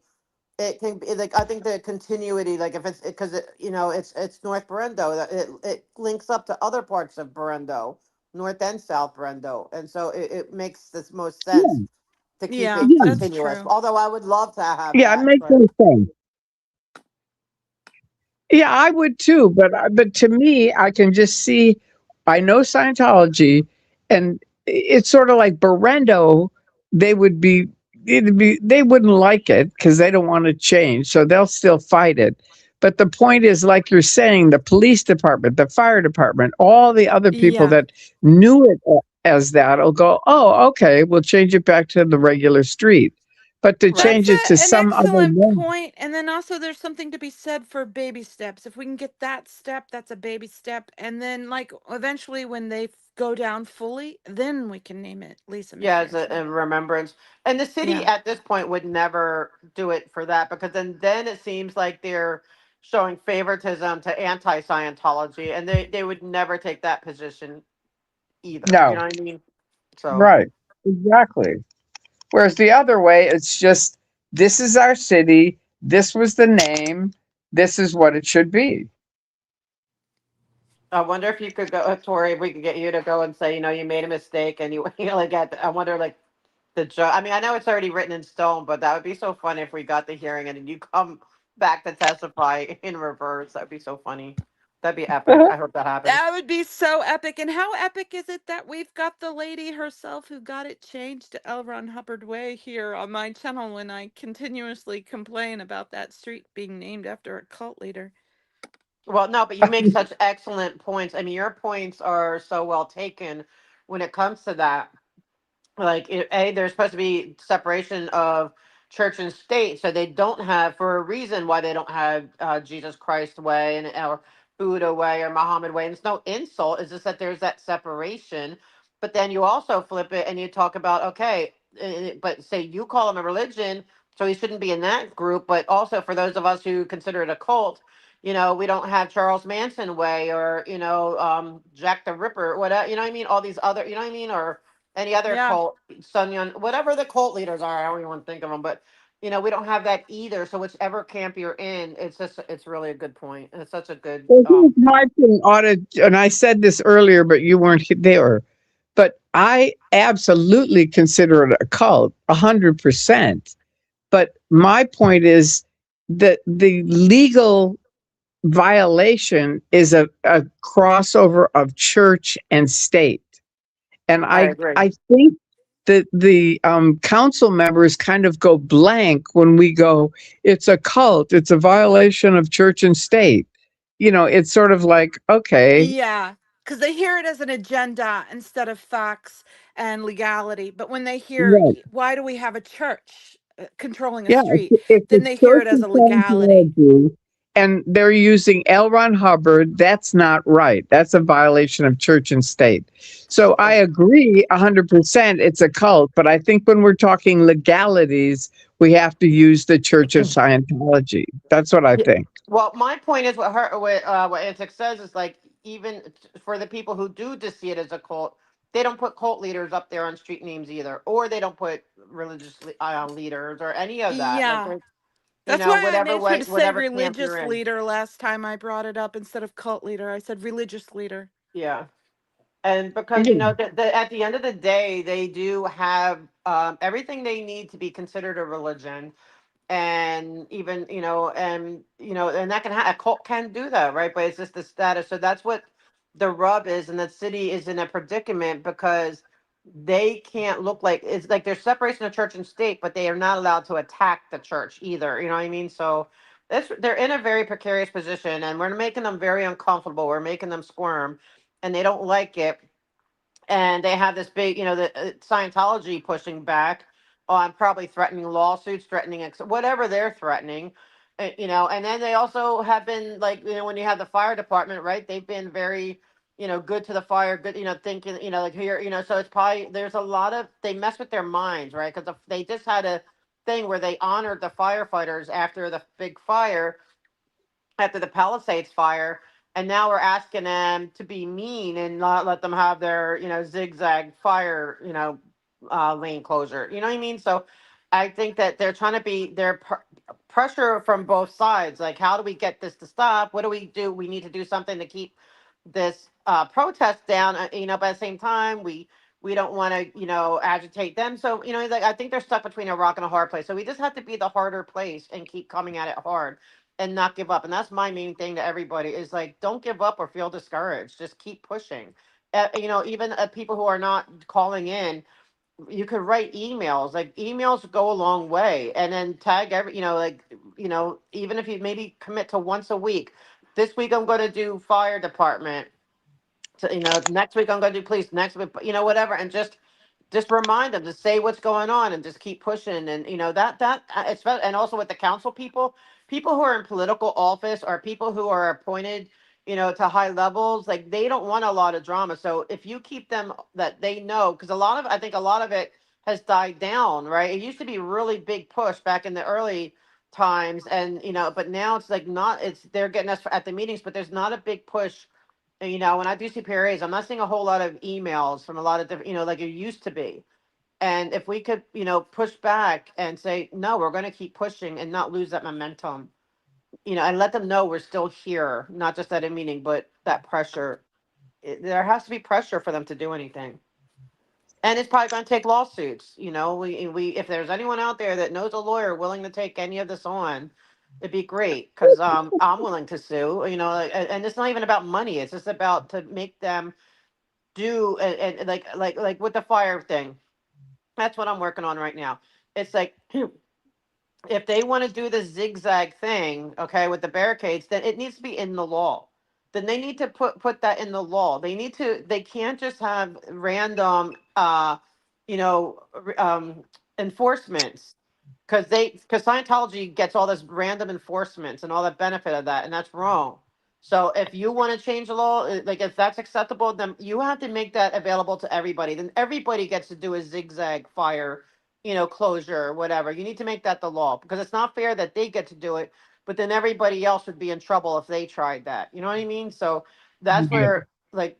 Speaker 9: It can be like, I think the continuity, like if it's because it's North Berendo, that it links up to other parts of Berendo, North and South Berendo, and so it makes this most sense to keep
Speaker 2: Yeah,
Speaker 9: it
Speaker 8: Yeah,
Speaker 2: that's
Speaker 9: continuous.
Speaker 2: true.
Speaker 9: Although I would love to have
Speaker 8: yeah, it
Speaker 9: that,
Speaker 8: makes
Speaker 9: but
Speaker 8: no sense. Yeah, I would too, but to me, I can just see. I know Scientology, and it's sort of like Berendo. They would be, they wouldn't like it because they don't want to change, so they'll still fight it. But the point is, like you're saying, the police department, the fire department, all the other people
Speaker 2: Yeah.
Speaker 8: that knew it as that will go, oh, okay, we'll change it back to the regular street. But to
Speaker 9: right.
Speaker 8: change
Speaker 2: That's
Speaker 8: it to
Speaker 2: an
Speaker 8: some other
Speaker 2: excellent
Speaker 8: name,
Speaker 2: point. And then also, there's something to be said for baby steps. If we can get that step, that's a baby step. And then, like, eventually, when they go down fully, then we can name it Lisa
Speaker 9: Yeah, as a
Speaker 2: McPherson.
Speaker 9: remembrance. And the city
Speaker 2: Yeah.
Speaker 9: at this point would never do it for that because then it seems like they're showing favoritism to anti-Scientology, and they would never take that position either. You
Speaker 8: no,
Speaker 9: know what I mean? So,
Speaker 8: right, exactly. Whereas the other way, it's just this is our city, this was the name, this is what it should be.
Speaker 9: I wonder if you could go, Tori, if we could get you to go and say, you made a mistake, and like, I wonder, like, the judge. I mean, I know it's already written in stone, but that would be so funny if we got the hearing and then you come back to testify in reverse. That'd be so funny. That'd be epic. I hope that happens.
Speaker 2: That would be so epic. And how epic is it that we've got the lady herself who got it changed to L. Ron Hubbard Way here on my channel when I continuously complain about that street being named after a cult leader?
Speaker 9: Well, no, but you make such excellent points. I mean, your points are so well taken when it comes to that. Like, there's supposed to be separation of church and state, so they don't have, for a reason why they don't have Jesus Christ way and or Buddha way or Muhammad way. And it's no insult, it's just that there's that separation. But then you also flip it and you talk about, okay, but say you call him a religion, so he shouldn't be in that group. But also for those of us who consider it a cult, we don't have Charles Manson way or Jack the Ripper, whatever, you know what I mean, all these other, you know what I mean, or any other
Speaker 2: Yeah.
Speaker 9: cult, Sun Yun, whatever the cult leaders are, I don't even want to think of them, but we don't have that either. So whichever camp you're in, it's really a good point, and it's such a good.
Speaker 8: Well, here's my thing, and I said this earlier, but you weren't there. But I absolutely consider it a cult, 100%. But my point is that the legal violation is a crossover of church and state. And
Speaker 9: I
Speaker 8: I
Speaker 9: agree.
Speaker 8: I think that the council members kind of go blank when we go, it's a cult, it's a violation of church and state. It's sort of like, okay,
Speaker 2: Yeah, because they hear it as an agenda instead of facts and legality. But when they hear,
Speaker 8: right.
Speaker 2: why do we have a church controlling a
Speaker 8: Yeah,
Speaker 2: street?
Speaker 8: if
Speaker 2: Then
Speaker 8: the
Speaker 2: they hear
Speaker 8: church
Speaker 2: it as
Speaker 8: is
Speaker 2: a legality.
Speaker 8: Scientology and they're using L. Ron Hubbard, that's not right. That's a violation of church and state. So I agree 100% it's a cult, but I think when we're talking legalities, we have to use the Church of Scientology. That's what I
Speaker 9: Yeah.
Speaker 8: think.
Speaker 9: Well, my point is what Antic says is like, even for the people who do just see it as a cult, they don't put cult leaders up there on street names either, or they don't put religious leaders or any of that. Like,
Speaker 2: Yeah.
Speaker 9: you
Speaker 2: That's
Speaker 9: know,
Speaker 2: why I
Speaker 9: whatever
Speaker 2: made sure
Speaker 9: way,
Speaker 2: to say
Speaker 9: whatever camp you're
Speaker 2: religious
Speaker 9: in.
Speaker 2: leader last time I brought it up instead of cult leader. I said religious leader.
Speaker 9: Yeah. And because,
Speaker 8: Mhm.
Speaker 9: at the end of the day, they do have everything they need to be considered a religion. And even, and that a cult can do that, right? But it's just the status. So that's what the rub is, and the city is in a predicament because they can't look like, it's like there's separation of church and state, but they are not allowed to attack the church either. You know what I mean? So they're in a very precarious position, and we're making them very uncomfortable. We're making them squirm, and they don't like it. And they have this big, the Scientology pushing back on probably threatening lawsuits, threatening whatever they're threatening, and then they also have been like, when you have the fire department, right? They've been very, good to the fire, good, thinking, like here, so it's probably there's a lot of they mess with their minds, right? Because they just had a thing where they honored the firefighters after the big fire, after the Palisades fire, and now we're asking them to be mean and not let them have their, zigzag fire, lane closure. You know what I mean? So I think that they're trying to be pressure from both sides. Like, how do we get this to stop? What do we do? We need to do something to keep this protest down. But at the same time, we don't want to, agitate them. So, like, I think they're stuck between a rock and a hard place. So we just have to be the harder place and keep coming at it hard and not give up. And that's my main thing to everybody is like, don't give up or feel discouraged. Just keep pushing. Even people who are not calling in, you could write emails. Like, emails go a long way, and then tag every, even if you maybe commit to once a week. This week I'm going to do fire department. So, next week I'm going to do police. Next week, whatever, and just remind them to say what's going on and just keep pushing. And that it's, and also with the council people who are in political office or people who are appointed, to high levels, like, they don't want a lot of drama. So if you keep them, that they know, because I think a lot of it has died down, right? It used to be really big push back in the early times, and but now it's like not, it's they're getting us at the meetings, but there's not a big push. And, when I do CPRAs, I'm not seeing a whole lot of emails from a lot of different, like it used to be. And if we could, push back and say, no, we're going to keep pushing and not lose that momentum, and let them know we're still here, not just at a meeting, but that pressure. There has to be pressure for them to do anything. And it's probably going to take lawsuits. We if there's anyone out there that knows a lawyer willing to take any of this on, it'd be great because I'm willing to sue. And it's not even about money. It's just about to make them do, and like with the fire thing. That's what I'm working on right now. It's like, if they want to do the zigzag thing, okay, with the barricades, then it needs to be in the law. Then they need to put that in the law. They can't just have random you know enforcements, because Scientology gets all this random enforcements and all that benefit of that, and that's wrong. So if you want to change the law, like if that's acceptable, then you have to make that available to everybody. Then everybody gets to do a zigzag fire, closure or whatever. You need to make that the law, because it's not fair that they get to do it, but then everybody else would be in trouble if they tried that. You know what I mean? So that's
Speaker 8: Yeah.
Speaker 9: where, like,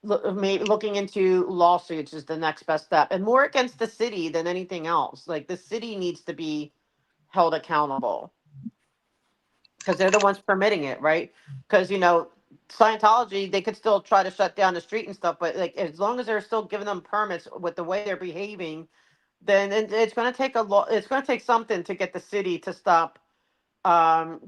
Speaker 9: looking into lawsuits is the next best step, and more against the city than anything else. Like, the city needs to be held accountable because they're the ones permitting it, right? Because, Scientology, they could still try to shut down the street and stuff, but like, as long as they're still giving them permits with the way they're behaving, then it's going to take a lot. It's going to take something to get the city to stop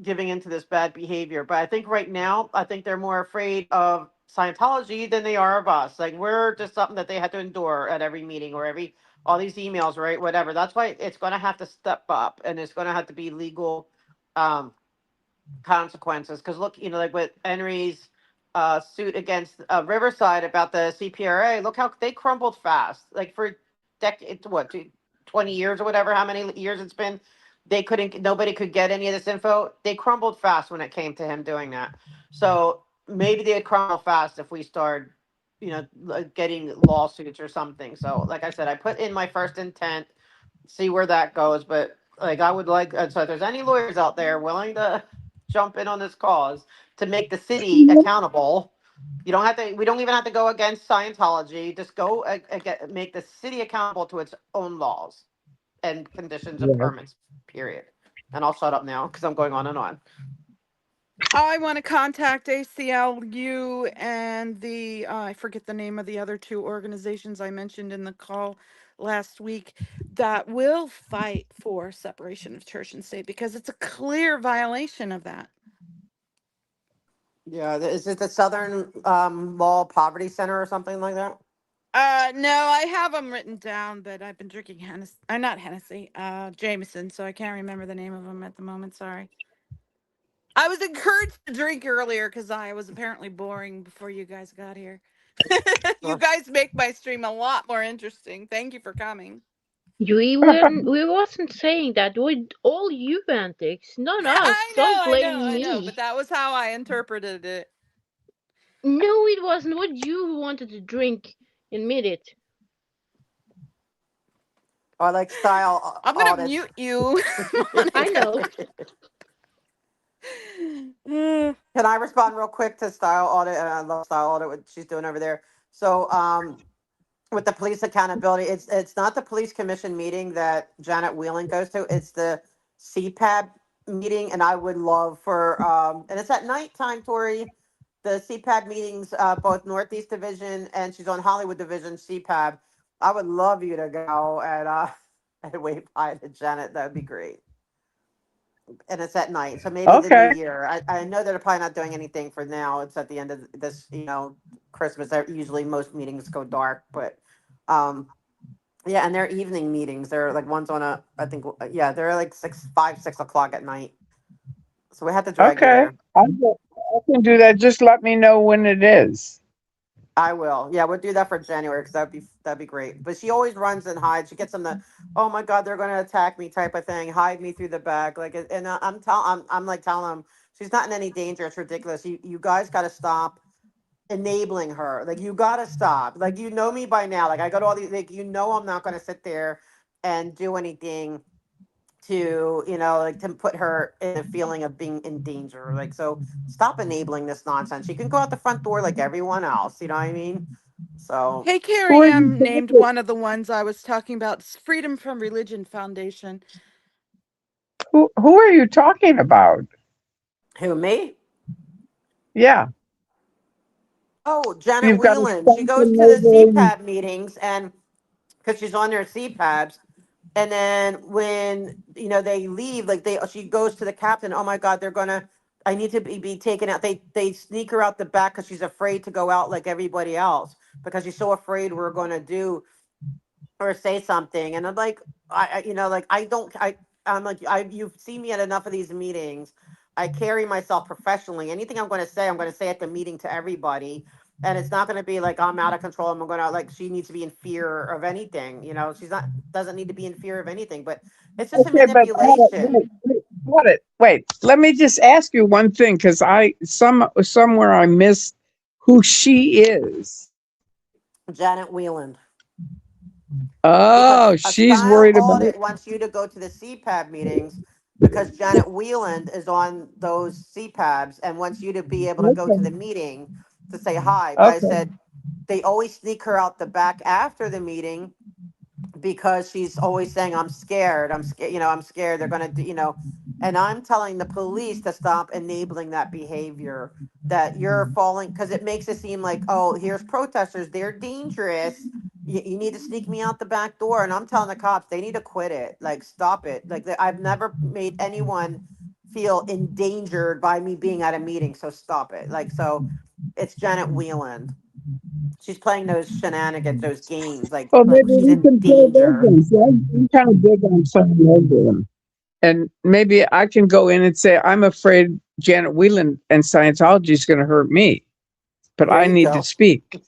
Speaker 9: giving into this bad behavior. But I think right now, I think they're more afraid of Scientology than they are of us. Like, we're just something that they had to endure at every meeting or every all these emails, right? Whatever. That's why it's going to have to step up, and it's going to have to be legal um, consequences. Because look, like with Henry's suit against Riverside about the CPRA, look how they crumbled fast. Like, for decades, 20 years or whatever, how many years it's been, nobody could get any of this info. They crumbled fast when it came to him doing that. So maybe they'd crumble fast if we start, like, getting lawsuits or something. So, like I said, I put in my first intent, see where that goes. But, like, I would like, so if there's any lawyers out there willing to jump in on this cause to make the city accountable, You don't have to. We don't even have to go against Scientology. Just go make the city accountable to its own laws and conditions and
Speaker 8: Yeah.
Speaker 9: permits. Period. And I'll shut up now because I'm going on and on.
Speaker 2: I want to contact ACLU and the I forget the name of the other two organizations I mentioned in the call last week that will fight for separation of church and state because it's a clear violation of that.
Speaker 9: Yeah, is it the Southern Mall Poverty Center or something like that?
Speaker 2: No, I have them written down, but I've been drinking Hennessy, not Hennessy, Jameson, so I can't remember the name of them at the moment. Sorry. I was encouraged to drink earlier because I was apparently boring before you guys got here. You guys make my stream a lot more interesting. Thank you for coming.
Speaker 3: We wasn't saying that. We all you antics, not us. Don't blame
Speaker 2: I know, but
Speaker 3: me.
Speaker 2: that was how I interpreted it.
Speaker 3: No, it wasn't. What you wanted to drink? Admit it.
Speaker 9: I like style
Speaker 2: I'm gonna
Speaker 9: audits.
Speaker 2: mute you,
Speaker 3: I
Speaker 2: Monica.
Speaker 3: know.
Speaker 9: Can I respond real quick to style audit? And I love style audit, what she's doing over there. So, with the police accountability, it's not the police commission meeting that Janet Whelan goes to. It's the CPAB meeting, and I would love for and it's at nighttime, Tori. The CPAB meetings, both Northeast Division and she's on Hollywood Division CPAB. I would love you to go and and wave hi to Janet. That would be great. And it's at night, so maybe the new
Speaker 8: Okay.
Speaker 9: year. I know they're probably not doing anything for now. It's at the end of this, Christmas. Usually most meetings go dark, but um, yeah, and they're evening meetings. They're like ones on I think, yeah, they're like 6 o'clock at night. So we have to drag you
Speaker 8: Okay.
Speaker 9: there.
Speaker 8: I can do that. Just let me know when it is.
Speaker 9: I will. Yeah, we'll do that for January because that'd be great. But she always runs and hides. She gets them the, oh my God, they're going to attack me type of thing. Hide me through the back, like, and I'm like telling them she's not in any danger. It's ridiculous. You guys got to stop enabling her. Like, you got to stop. Like, you know me by now. Like, I go to all these. Like, I'm not going to sit there and do anything to like to put her in a feeling of being in danger. Like, so stop enabling this nonsense. She can go out the front door like everyone else. You know what I mean? So
Speaker 2: Hey,
Speaker 8: Who
Speaker 2: Carrie
Speaker 8: are you
Speaker 2: M named
Speaker 8: talking?
Speaker 2: one of the ones I was talking about. It's Freedom from Religion Foundation.
Speaker 8: Who are you talking about?
Speaker 9: who, me?
Speaker 8: Yeah,
Speaker 9: Oh, Janet
Speaker 8: you've got a
Speaker 9: Whelan. She goes
Speaker 8: sponsor
Speaker 9: to the
Speaker 8: over.
Speaker 9: CPAB meetings, and because she's on their CPABs. And then when they leave, like she goes to the captain. Oh my God, they're gonna. I need to be taken out. They sneak her out the back because she's afraid to go out like everybody else because she's so afraid we're gonna do or say something. And I'm like, like I don't. I'm like, you've seen me at enough of these meetings. I carry myself professionally. Anything I'm going to say at the meeting to everybody. And it's not going to be like I'm out of control. I'm going to like she needs to be in fear of anything. She's not doesn't need to be in fear of anything. But it's just a
Speaker 8: Okay, but
Speaker 9: manipulation.
Speaker 8: wait. Let me just ask you one thing, because somewhere I missed who she is.
Speaker 9: Janet Whelan. Because
Speaker 8: Oh,
Speaker 9: a
Speaker 8: she's
Speaker 9: style
Speaker 8: worried about.
Speaker 9: audit wants you to go to the CPAB meetings because Janet Whelan is on those CPABs and wants you to be able to go to the
Speaker 8: Okay.
Speaker 9: meeting to say hi. But I
Speaker 8: Okay.
Speaker 9: said they always sneak her out the back after the meeting because she's always saying, I'm scared. I'm scared. I'm scared. They're going to do, and I'm telling the police to stop enabling that behavior that you're falling because it makes it seem like, oh, here's protesters. They're dangerous. You need to sneak me out the back door. And I'm telling the cops, they need to quit it. Like, stop it. Like, I've never made anyone feel endangered by me being at a meeting. So stop it. Like, so it's Janet Whelan. She's playing those shenanigans, those games,
Speaker 8: Well,
Speaker 9: like
Speaker 8: maybe
Speaker 9: she's
Speaker 8: we
Speaker 9: in
Speaker 8: can play those
Speaker 9: danger.
Speaker 8: games. I'm kind of big on playing those games. And maybe I can go in and say, I'm afraid Janet Whelan and Scientology is going to hurt me, but
Speaker 9: There
Speaker 8: I
Speaker 9: you
Speaker 8: need to
Speaker 9: go.
Speaker 8: speak.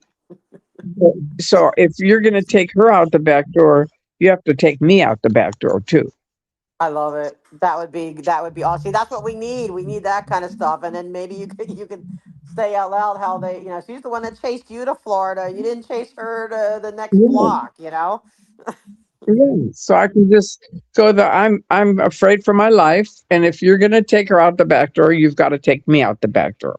Speaker 8: So if you're going to take her out the back door, you have to take me out the back door too.
Speaker 9: I love it. That would be awesome. See, that's what we need. We need that kind of stuff. And then maybe you could say out loud how she's the one that chased you to Florida. You didn't chase her to the next
Speaker 8: Yeah,
Speaker 9: block.
Speaker 8: yeah. So I can just go I'm afraid for my life, and if you're going to take her out the back door, you've got to take me out the back door.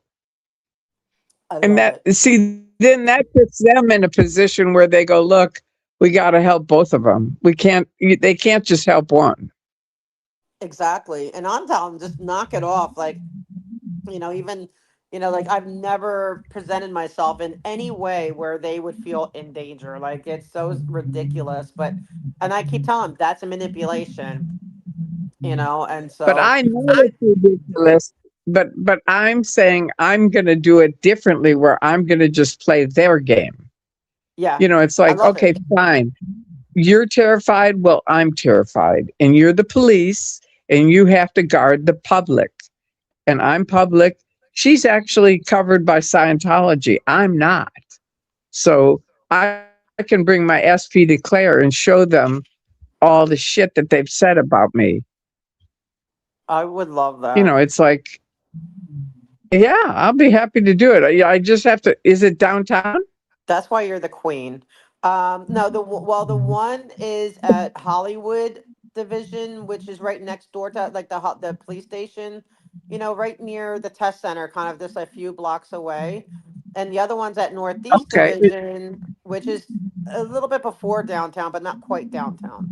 Speaker 9: I
Speaker 8: And
Speaker 9: love
Speaker 8: that,
Speaker 9: it.
Speaker 8: see, then that puts them in a position where they go, look, we got to help both of them. They can't just help one.
Speaker 9: Exactly. And I'm telling them, just knock it off. Like, even, like I've never presented myself in any way where they would feel in danger. Like it's so ridiculous. And I keep telling them that's a manipulation, and
Speaker 8: But
Speaker 9: so
Speaker 8: I know it's ridiculous. But I'm saying I'm going to do it differently, where I'm going to just play their game.
Speaker 9: yeah,
Speaker 8: It's
Speaker 9: I
Speaker 8: like,
Speaker 9: love it.
Speaker 8: okay, fine. You're terrified. Well, I'm terrified. And you're the police and you have to guard the public. And I'm public. She's actually covered by Scientology. I'm not. So I can bring my SP declare and show them all the shit that they've said about me.
Speaker 9: I would love that.
Speaker 8: It's like, yeah, I'll be happy to do it. I just have to. Is it downtown?
Speaker 9: That's why you're the queen. No, the one is at Hollywood Division, which is right next door to like the police station. Right near the test center, kind of just a few blocks away. And the other one's at Northeast
Speaker 8: Okay.
Speaker 9: Division, which is a little bit before downtown, but not quite downtown.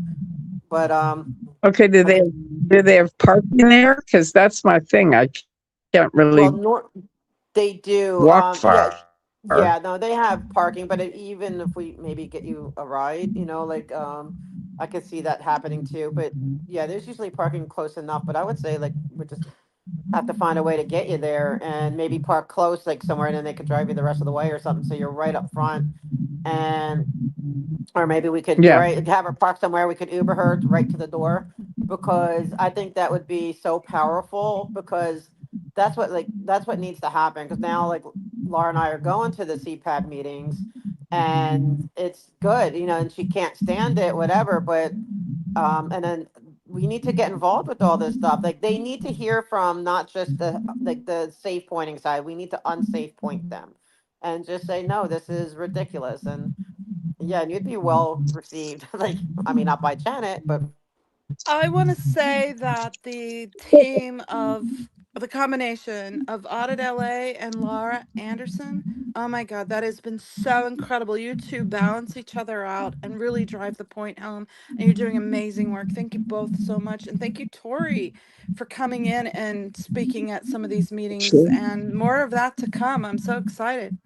Speaker 9: But
Speaker 8: Okay.
Speaker 9: I mean,
Speaker 8: Do they have parking there? Because that's my thing. I can't really
Speaker 9: well, they do.
Speaker 8: walk
Speaker 9: Yeah,
Speaker 8: far.
Speaker 9: yeah. No, they have parking, but even if we maybe get you a ride, like I could see that happening too. But yeah, there's usually parking close enough. But I would say like we just have to find a way to get you there and maybe park close like somewhere, and then they could drive you the rest of the way or something. So you're right up front, and or maybe we could
Speaker 8: Yeah.
Speaker 9: right have her park somewhere. We could Uber her right to the door because I think that would be so powerful because that's what needs to happen because now like Laura and I are going to the CPAD meetings and it's good, and she can't stand it, whatever. But and then we need to get involved with all this stuff. Like they need to hear from not just the safe pointing side. We need to unsafe point them and just say no, this is ridiculous yeah, and you'd be well received. Like, I mean, not by Janet, but
Speaker 2: I want to say that the team of the combination of Audit LA and Laura Anderson, oh my God, that has been so incredible. You two balance each other out and really drive the point home, and you're doing amazing work. Thank you both so much. And thank you, Tori, for coming in and speaking at some of these meetings,
Speaker 8: Sure.
Speaker 2: and more of that to come. I'm so excited.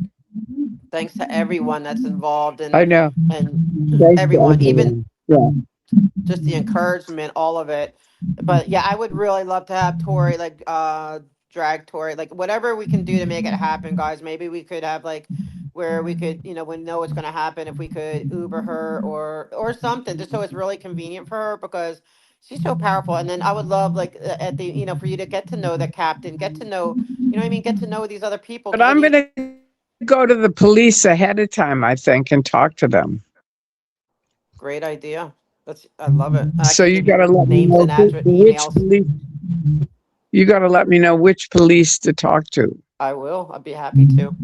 Speaker 9: thanks to everyone that's involved
Speaker 8: I know.
Speaker 9: and
Speaker 8: Thanks to
Speaker 9: everyone, even
Speaker 8: everyone. Yeah.
Speaker 9: just the encouragement, all of it. But yeah, I would really love to have Tori, like drag Tori, like whatever we can do to make it happen, guys. Maybe we could have like where we could, we know what's gonna happen if we could Uber her or something, just so it's really convenient for her because she's so powerful. And then I would love like at the for you to get to know the captain, get to know, what I mean, get to know these other people
Speaker 8: But
Speaker 9: because then
Speaker 8: I'm
Speaker 9: you
Speaker 8: going to go to the police ahead of time, I think, and talk to them.
Speaker 9: great idea. I love it. I
Speaker 8: So
Speaker 9: could
Speaker 8: you
Speaker 9: give
Speaker 8: got to
Speaker 9: you
Speaker 8: let me
Speaker 9: names
Speaker 8: know
Speaker 9: and address
Speaker 8: which
Speaker 9: emails.
Speaker 8: police. You got to let me know which police to talk to.
Speaker 9: I will. I'd be happy to.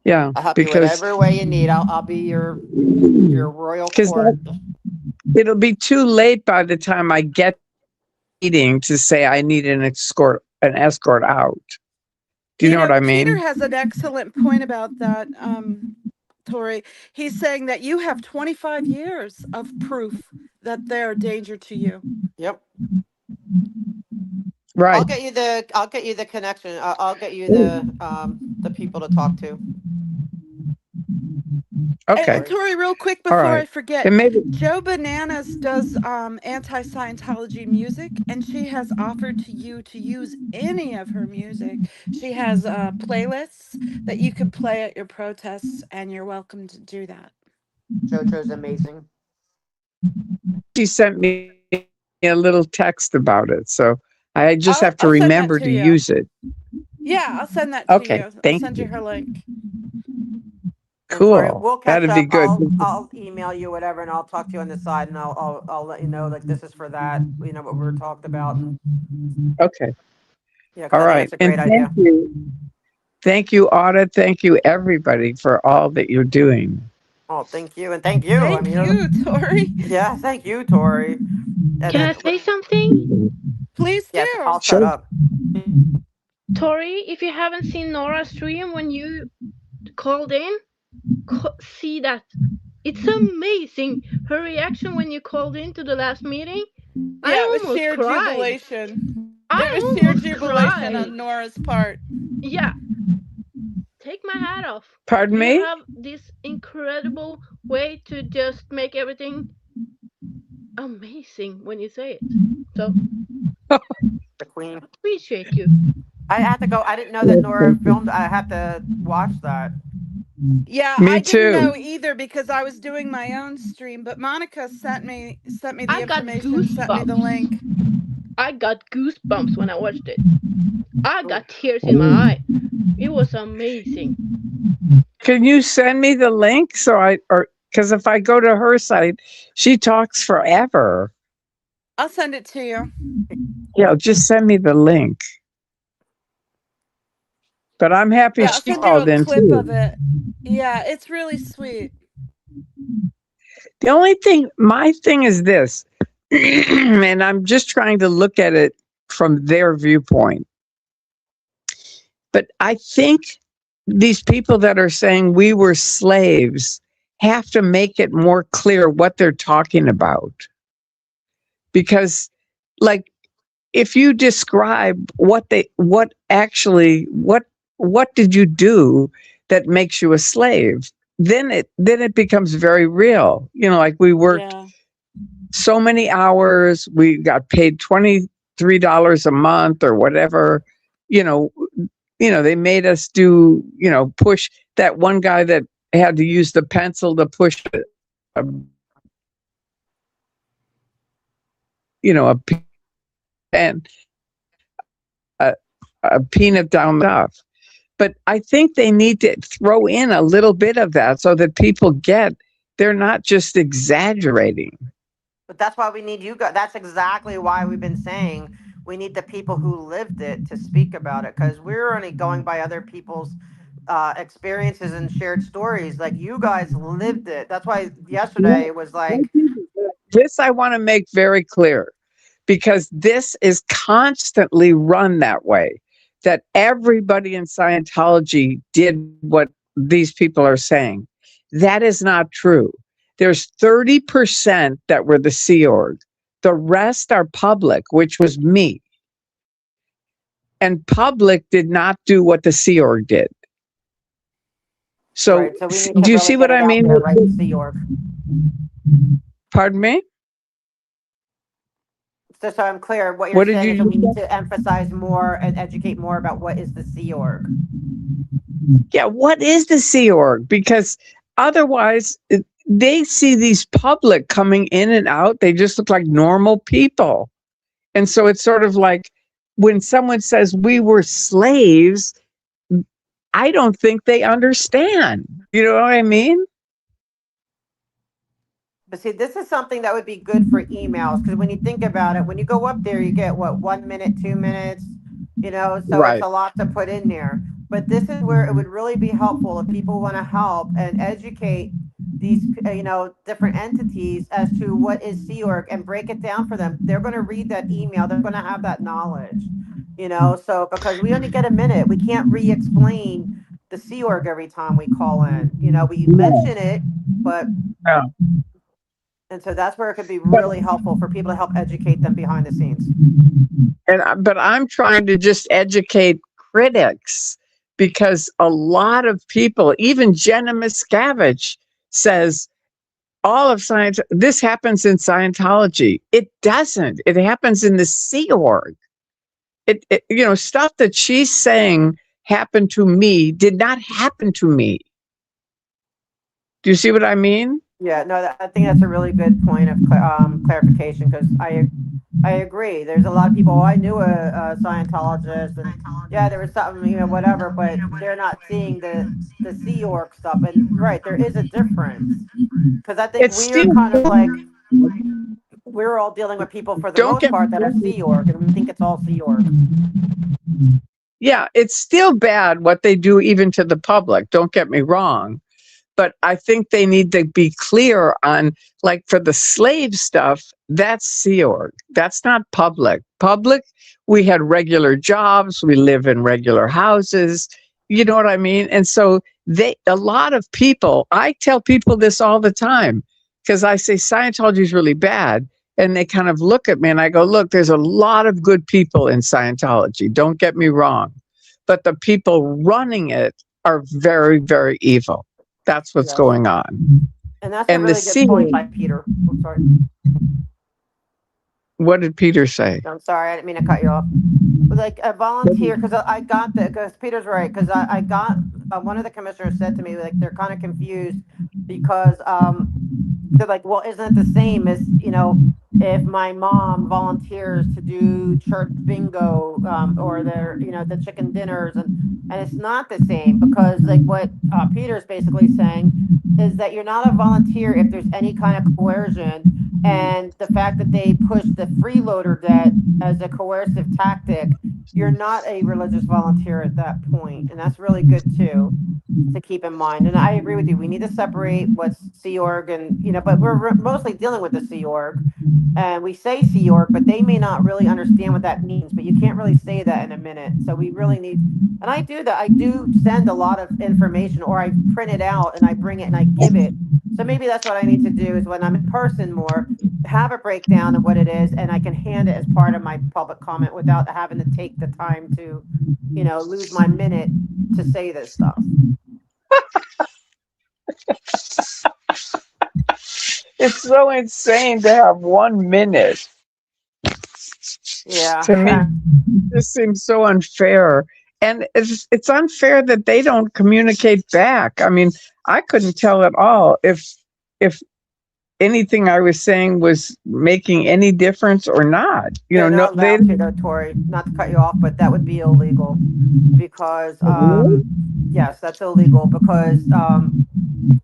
Speaker 8: Yeah,
Speaker 9: I'll help you
Speaker 8: because
Speaker 9: whatever way you need. I'll be your royal court.
Speaker 8: it'll be too late by the time I get meeting to say I need an escort out. Do you know what I
Speaker 2: Peter
Speaker 8: mean?
Speaker 2: has an excellent point about that, Tori. He's saying that you have 25 years of proof that they're a danger to you.
Speaker 9: Yep.
Speaker 8: Right.
Speaker 9: I'll get you the connection. I'll get you the people to talk to.
Speaker 8: Okay.
Speaker 2: And Tori, real quick
Speaker 8: All
Speaker 2: before I
Speaker 8: right.
Speaker 2: forget,
Speaker 8: And maybe
Speaker 2: Joe Bananas does anti-Scientology music, and she has offered to you to use any of her music. She has playlists that you could play at your protests, and you're welcome to do that.
Speaker 9: JoJo's amazing.
Speaker 8: she sent me a little text about it, so I just have to
Speaker 2: I'll send
Speaker 8: remember
Speaker 2: that
Speaker 8: to
Speaker 2: to you.
Speaker 8: use it.
Speaker 2: Yeah, I'll send that to
Speaker 8: Okay.
Speaker 2: you. I'll
Speaker 8: Thank
Speaker 2: send you
Speaker 8: you.
Speaker 2: her link.
Speaker 9: And Tori,
Speaker 8: Cool.
Speaker 9: we'll catch
Speaker 8: That'd be
Speaker 9: up.
Speaker 8: good.
Speaker 9: I'll email you whatever, and I'll talk to you on the side, and I'll let you know like this is for that. What we were talked about, and
Speaker 8: Okay.
Speaker 9: yeah, because
Speaker 8: All
Speaker 9: I think
Speaker 8: right.
Speaker 9: it's a
Speaker 8: And
Speaker 9: great idea.
Speaker 8: thank you, Autumn. Thank you, everybody, for all that you're doing.
Speaker 9: Oh, thank you, and thank you. I
Speaker 2: Thank
Speaker 9: mean,
Speaker 2: you, Tori.
Speaker 9: yeah, thank you, Tori. And
Speaker 3: Can
Speaker 9: then
Speaker 3: I say something?
Speaker 2: Please
Speaker 9: yes,
Speaker 2: do.
Speaker 9: I'll shut
Speaker 8: Sure.
Speaker 9: up.
Speaker 3: Tori, if you haven't seen Nora's stream when you called in, see that. It's amazing. Her reaction when you called into the last meeting,
Speaker 2: Yeah, it
Speaker 3: I
Speaker 2: was
Speaker 3: almost
Speaker 2: sheer
Speaker 3: cried.
Speaker 2: jubilation. It was
Speaker 3: I
Speaker 2: sheer
Speaker 3: almost
Speaker 2: jubilation
Speaker 3: cried.
Speaker 2: on Nora's part.
Speaker 3: Yeah, take my hat off.
Speaker 8: Pardon
Speaker 3: You
Speaker 8: me?
Speaker 3: have this incredible way to just make everything amazing when you say it. So,
Speaker 9: The Queen.
Speaker 3: appreciate you.
Speaker 9: I had to go. I didn't know that
Speaker 8: Yes,
Speaker 9: Nora
Speaker 8: thank you.
Speaker 9: filmed. I have to watch that.
Speaker 2: Yeah,
Speaker 8: Me
Speaker 2: I didn't know
Speaker 8: too.
Speaker 2: either because I was doing my own stream, but Monica sent me the
Speaker 3: I got
Speaker 2: information, sent me the
Speaker 3: goosebumps.
Speaker 2: link.
Speaker 3: I got goosebumps when I watched it. I
Speaker 9: Ooh.
Speaker 3: got tears in my eye. It was amazing.
Speaker 8: Can you send me the link so or because if I go to her site, she talks forever.
Speaker 2: I'll send it to you.
Speaker 8: Yeah, just send me the link. But I'm happy
Speaker 2: Yeah, I'll
Speaker 8: she
Speaker 2: send you
Speaker 8: called
Speaker 2: a
Speaker 8: in
Speaker 2: clip of
Speaker 8: too.
Speaker 2: it. Yeah, it's really sweet.
Speaker 8: The only thing, my thing is this, and I'm just trying to look at it from their viewpoint. But I think these people that are saying we were slaves have to make it more clear what they're talking about. Because, like, if you describe what did you do that makes you a slave, then it becomes very real. You know, like we worked
Speaker 2: Yeah.
Speaker 8: so many hours, we got paid $23 a month or whatever. You know, they made us do, push that one guy that had to use the pencil to push a, a pen, a, a peanut down the stuff. But I think they need to throw in a little bit of that so that people get they're not just exaggerating.
Speaker 9: But that's why we need you guys. That's exactly why we've been saying we need the people who lived it to speak about it, because we're only going by other people's experiences and shared stories. Like, you guys lived it. That's why yesterday it was like,
Speaker 8: This I want to make very clear because this is constantly run that way, that everybody in Scientology did what these people are saying. That is not true. There's 30% that were the Sea Org. The rest are public, which was me. And public did not do what the Sea Org did. So,
Speaker 9: right. So we need to
Speaker 8: do you
Speaker 9: really
Speaker 8: see
Speaker 9: get
Speaker 8: what
Speaker 9: it
Speaker 8: I
Speaker 9: out
Speaker 8: mean?
Speaker 9: there, right? Sea Org.
Speaker 8: Pardon me?
Speaker 9: So I'm clear, what you're
Speaker 8: What did
Speaker 9: saying is that we need
Speaker 8: you?
Speaker 9: to emphasize more and educate more about what is the Sea Org.
Speaker 8: Yeah, what is the Sea Org? Because otherwise, they see these public coming in and out. They just look like normal people. And so it's sort of like when someone says we were slaves, I don't think they understand. You know what I mean?
Speaker 9: But see, this is something that would be good for emails, because when you think about it, when you go up there, you get what, 1 minute, 2 minutes, so it's
Speaker 8: Right.
Speaker 9: a lot to put in there. But this is where it would really be helpful if people want to help and educate these, different entities as to what is Sea Org and break it down for them. They're going to read that email, they're going to have that knowledge, so because we only get a minute, we can't re explain the Sea Org every time we call in. We mention it, but
Speaker 8: Yeah.
Speaker 9: and so that's where it could be
Speaker 8: But,
Speaker 9: really helpful for people to help educate them behind the scenes.
Speaker 8: but I'm trying to just educate critics because a lot of people, even Jenna Miscavige, says all of science, this happens in Scientology. It doesn't. It happens in the Sea Org. Stuff that she's saying happened to me did not happen to me. Do you see what I mean?
Speaker 9: Yeah, no, I think that's a really good point of clarification, because I agree. There's a lot of people. Oh, I knew a Scientologist, and yeah, there was something, whatever, but they're not seeing the Sea Org stuff. And right, there is a difference, because I think
Speaker 8: It's
Speaker 9: we're
Speaker 8: still,
Speaker 9: kind of like, we're all dealing with people for the
Speaker 8: don't
Speaker 9: most
Speaker 8: get,
Speaker 9: part that are Sea Org, and we think it's all Sea Org.
Speaker 8: yeah, it's still bad what they do even to the public. Don't get me wrong. but I think they need to be clear on, like, for the slave stuff, that's Sea Org. That's not public. Public, we had regular jobs, we live in regular houses. You know what I mean? And so a lot of people, I tell people this all the time, because I say Scientology is really bad. And they kind of look at me and I go, look, there's a lot of good people in Scientology. Don't get me wrong. But the people running it are very, very evil. That's what's
Speaker 9: Yes.
Speaker 8: going on.
Speaker 9: And that's a
Speaker 8: And the
Speaker 9: really good point by Peter. I'm sorry.
Speaker 8: What did Peter say?
Speaker 9: I'm sorry, I didn't mean to cut you off. Like a volunteer, because I got that, because Peter's right, because I got, one of the commissioners said to me, like, they're kind of confused because they're like, well, isn't it the same as, if my mom volunteers to do church bingo, or their, the chicken dinners, and it's not the same, because like what Peter's basically saying is that you're not a volunteer if there's any kind of coercion, and the fact that they push the freeloader debt as a coercive tactic, you're not a religious volunteer at that point, and that's really good too to keep in mind. And I agree with you. We need to separate what's Sea Org and, but we're mostly dealing with the Sea Org, and we say Sea Org, but they may not really understand what that means, but you can't really say that in a minute. So we really need, and I do that. I do send a lot of information, or I print it out and I bring it and I give it. So maybe that's what I need to do, is when I'm in person more, have a breakdown of what it is, and I can hand it as part of my public comment without having to take the time to, lose my minute to say this stuff.
Speaker 8: It's so insane to have 1 minute.
Speaker 9: Yeah.
Speaker 8: To me, this seems so unfair. And it's unfair that they don't communicate back. I mean, I couldn't tell at all if anything I was saying was making any difference or not.
Speaker 9: They're not allowed to, though, Tori, not to cut you off, but that would be illegal because, yes, that's illegal because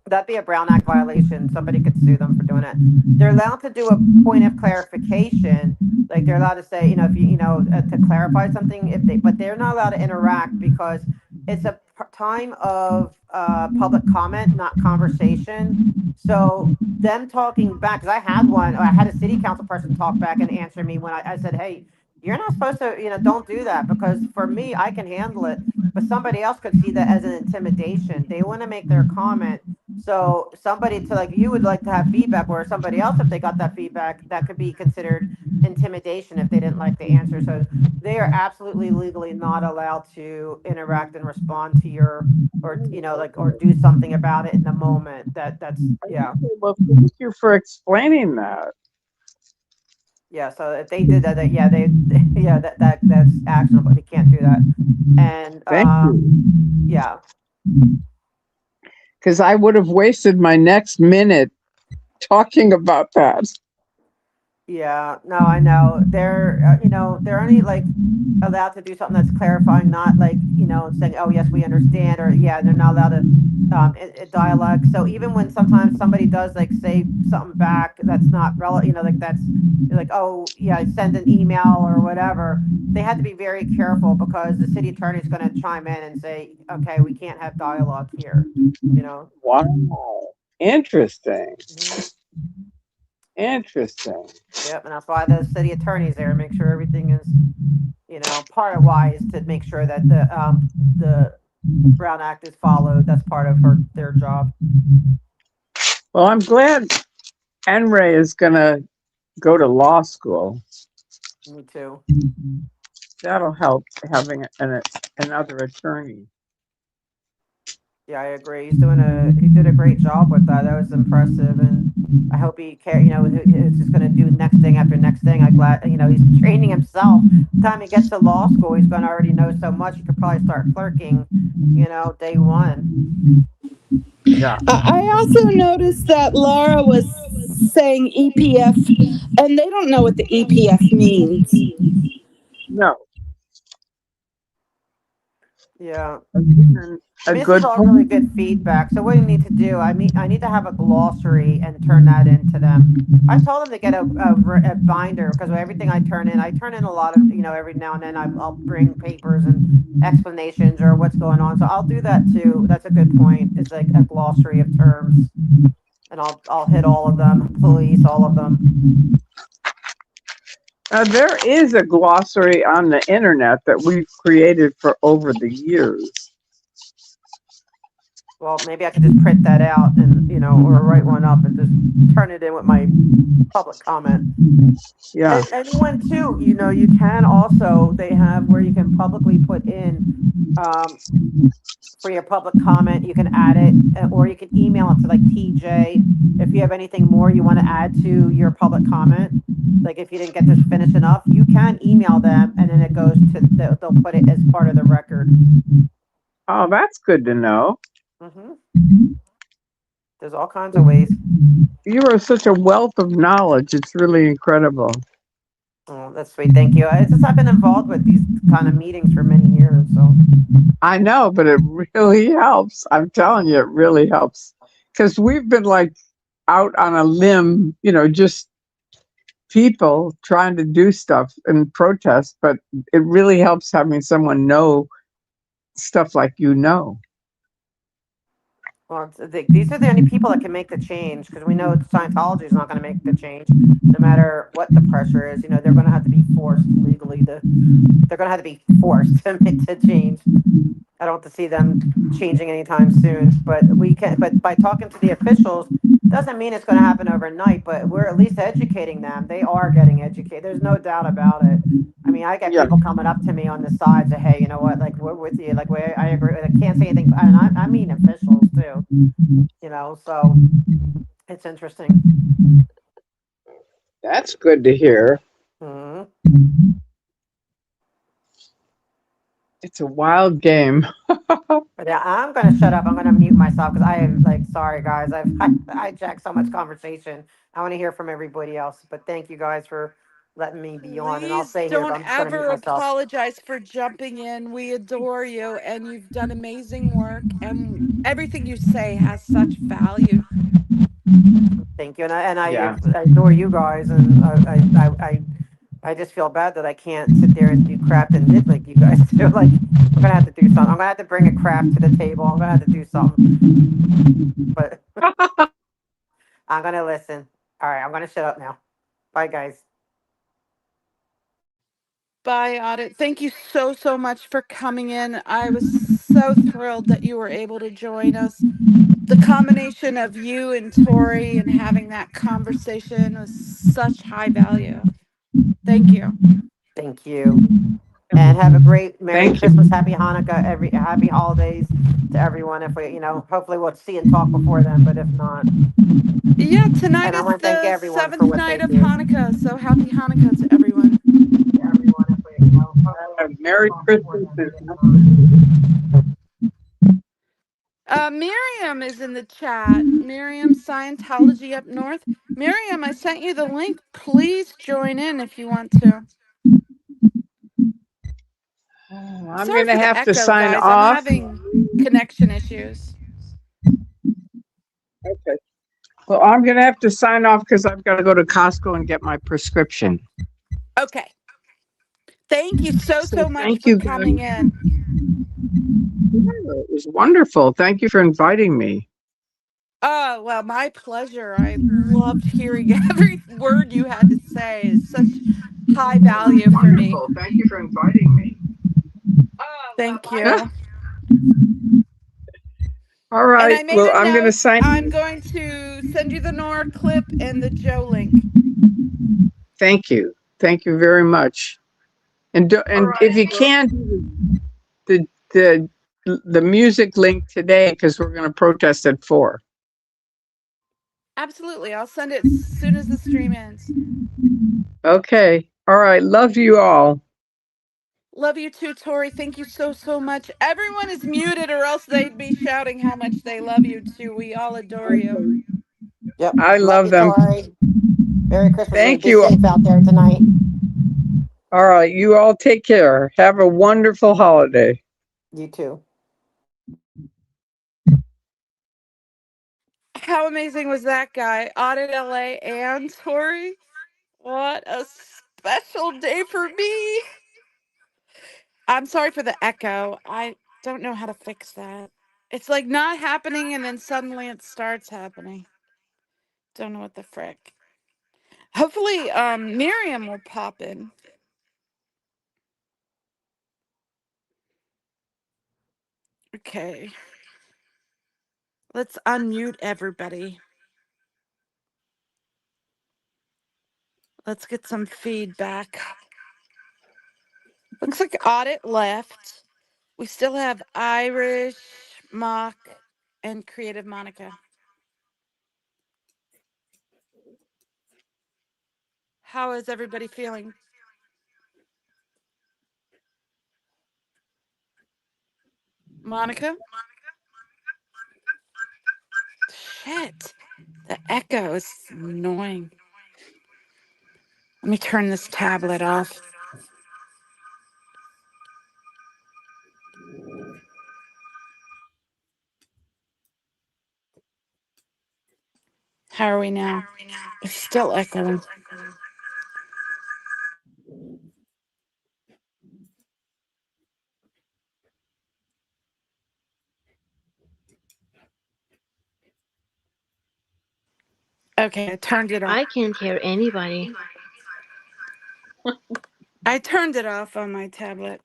Speaker 9: that'd be a Brown Act violation. Somebody could sue them for doing it. They're allowed to do a point of clarification, like they're allowed to say, if you, to clarify something, but they're not allowed to interact because it's a time of public comment, not conversation. So them talking back, because I had a city council person talk back and answer me when I said, hey, you're not supposed to, don't do that, because for me, I can handle it, but somebody else could see that as an intimidation. They want to make their comment. So somebody you would like to have feedback, or somebody else, if they got that feedback, that could be considered intimidation if they didn't like the answer. So they are absolutely legally not allowed to interact and respond to your, or, or do something about it in the moment. That's, yeah.
Speaker 8: Well, thank you for explaining that.
Speaker 9: Yeah, so if they did that, that's actionable. They can't do that. And
Speaker 8: Thank you.
Speaker 9: yeah.
Speaker 8: Because I would have wasted my next minute talking about that.
Speaker 9: Yeah, no, I know. They're, they're only allowed to do something that's clarifying, not saying, oh, yes, we understand, or yeah, they're not allowed to dialogue. So even when sometimes somebody does say something back that's not relevant, that's oh, yeah, send an email or whatever, they have to be very careful because the city attorney is going to chime in and say, okay, we can't have dialogue here,
Speaker 8: Wow. Interesting.
Speaker 9: Mm-hmm.
Speaker 8: Interesting.
Speaker 9: Yep, and that's why the city attorney's there, make sure everything is, part of why is to make sure that the Brown Act is followed. That's part of their job.
Speaker 8: Well, I'm glad Enray is gonna go to law school.
Speaker 9: Me too.
Speaker 8: That'll help having another attorney.
Speaker 9: Yeah, I agree. He did a great job with that. That was impressive, and I hope he it's just going to do next thing after next thing. I'm glad, he's training himself. By the time he gets to law school, he's going to already know so much. He could probably start clerking, day one.
Speaker 8: Yeah.
Speaker 10: I also noticed that Laura was saying EPF, and they don't know what the EPF means.
Speaker 8: No.
Speaker 9: Yeah. I
Speaker 8: a
Speaker 9: mean, this is
Speaker 8: good
Speaker 9: all really good
Speaker 8: point.
Speaker 9: feedback. So what you need to do, I need to have a glossary and turn that into them. I told them to get a binder because everything I turn in a lot of, every now and then I'll bring papers and explanations or what's going on. So I'll do that too. That's a good point. Is like a glossary of terms, and I'll hit all of them, police, all of them.
Speaker 8: There is a glossary on the internet that we've created for over the years.
Speaker 9: Well, maybe I could just print that out and or write one up and just turn it in with my public comment.
Speaker 8: Yeah.
Speaker 9: And anyone too, you can also, they have where you can publicly put in um, for your public comment, you can add it, or you can email it to like TJ if you have anything more you want to add to your public comment. Like if you didn't get this finished enough, you can email them and then it goes to, they'll put it as part of the record.
Speaker 8: Oh, that's good to know.
Speaker 9: There's all kinds of ways.
Speaker 8: You are such a wealth of knowledge. It's really incredible.
Speaker 9: Oh, that's sweet. Thank you. It's just I've been involved with these kind of meetings for many years. So
Speaker 8: I know, but it really helps. I'm telling you, it really helps. Because we've been like out on a limb, just people trying to do stuff and protest, but it really helps having someone know stuff like
Speaker 9: well, these are the only people that can make the change because we know Scientology is not going to make the change, no matter what the pressure is. They're going to have to be forced legally to. They're going to have to be forced to make the change. I don't want to see them changing anytime soon, but we can. But by talking to the officials, doesn't mean it's going to happen overnight. But we're at least educating them. They are getting educated. There's no doubt about it. I mean, I get
Speaker 8: Yeah.
Speaker 9: people coming up to me on the side, say, "Hey, you know what? Like, we're with you. Like, I agree. I can't say anything." And I mean officials too. So it's interesting.
Speaker 8: That's good to hear.
Speaker 9: Hmm.
Speaker 8: It's a wild game.
Speaker 9: But yeah, I'm gonna shut up. I'm gonna mute myself because I am like, sorry guys, I hijacked so much conversation. I want to hear from everybody else. But thank you guys for letting me be on. And I'll
Speaker 2: Please
Speaker 9: stay here, but
Speaker 2: don't
Speaker 9: I'm just gonna mute
Speaker 2: ever
Speaker 9: myself.
Speaker 2: apologize for jumping in. We adore you and you've done amazing work and everything you say has such value.
Speaker 9: Thank you, and I
Speaker 8: Yeah.
Speaker 9: adore you guys, and I just feel bad that I can't sit there and do craft and knit like you guys do. Like we're gonna have to do something. I'm gonna have to bring a craft to the table. I'm gonna have to do something. But I'm gonna listen. All right, I'm gonna shut up now. Bye, guys.
Speaker 2: Bye, Audit. Thank you so, so much for coming in. I was so thrilled that you were able to join us. The combination of you and Tori and having that conversation was such high value. Thank you.
Speaker 9: Thank you. And have a great Merry
Speaker 8: Thank you.
Speaker 9: Christmas, Happy Hanukkah, every happy holidays to everyone. If we, hopefully we'll see and talk before then, but if not,
Speaker 2: Yeah, tonight
Speaker 9: and I
Speaker 2: is
Speaker 9: want to thank
Speaker 2: the
Speaker 9: everyone for
Speaker 2: seventh
Speaker 9: what they
Speaker 2: night of
Speaker 9: do.
Speaker 2: Hanukkah, so happy Hanukkah to everyone.
Speaker 9: To everyone, if we, hopefully we'll see and
Speaker 8: Merry
Speaker 9: talk before
Speaker 8: Christmas.
Speaker 9: then, but if not.
Speaker 2: Miriam is in the chat. Miriam, Scientology up north. Miriam, I sent you the link. Please join in if you want to.
Speaker 8: I'm
Speaker 2: Sorry
Speaker 8: going to
Speaker 2: for the
Speaker 8: have to
Speaker 2: echo,
Speaker 8: sign
Speaker 2: guys. I'm
Speaker 8: off.
Speaker 2: having connection issues.
Speaker 8: Okay. Well, I'm going to have to sign off because I've got to go to Costco and get my prescription.
Speaker 2: Okay. Thank you so,
Speaker 8: So
Speaker 2: so much
Speaker 8: thank
Speaker 2: for
Speaker 8: you, guys.
Speaker 2: coming in.
Speaker 8: It was wonderful. Thank you for inviting me.
Speaker 2: Oh, well, my pleasure. I loved hearing every word you had to say. It's such high value for me.
Speaker 8: Wonderful. Thank you for inviting me.
Speaker 2: Thank you.
Speaker 8: All
Speaker 2: And
Speaker 8: right.
Speaker 2: I made
Speaker 8: Well,
Speaker 2: a
Speaker 8: I'm going to
Speaker 2: note.
Speaker 8: sign.
Speaker 2: I'm going to send you the Nora clip and the Joe link.
Speaker 8: Thank you. Thank you very much. And if you can, the the music link today because we're going to protest at 4.
Speaker 2: Absolutely. I'll send it as soon as the stream ends.
Speaker 8: Okay. All right. Love you all.
Speaker 2: Love you too, Tori. Thank you so, so much. Everyone is muted or else they'd be shouting how much they love you too. We all adore you.
Speaker 9: Yep.
Speaker 8: I
Speaker 9: Love
Speaker 8: love
Speaker 9: you,
Speaker 8: them.
Speaker 9: Tori. Merry Christmas and
Speaker 8: Thank
Speaker 9: be
Speaker 8: you.
Speaker 9: safe out there tonight.
Speaker 8: All right. You all take care. Have a wonderful holiday.
Speaker 9: You too.
Speaker 2: How amazing was that guy? Audit LA and Tori. What a special day for me. I'm sorry for the echo. I don't know how to fix that. It's like not happening and then suddenly it starts happening. Don't know what the frick. Hopefully, Miriam will pop in. Okay. Let's unmute everybody. Let's get some feedback. Looks like Audit left. We still have Irish, Mock, and Creative Monica. How is everybody feeling? Monica? Shit. The echo is annoying. Let me turn this tablet off. How are we now? It's still echoing. Okay, I turned it off.
Speaker 3: I can't hear anybody.
Speaker 2: I turned it off on my tablet.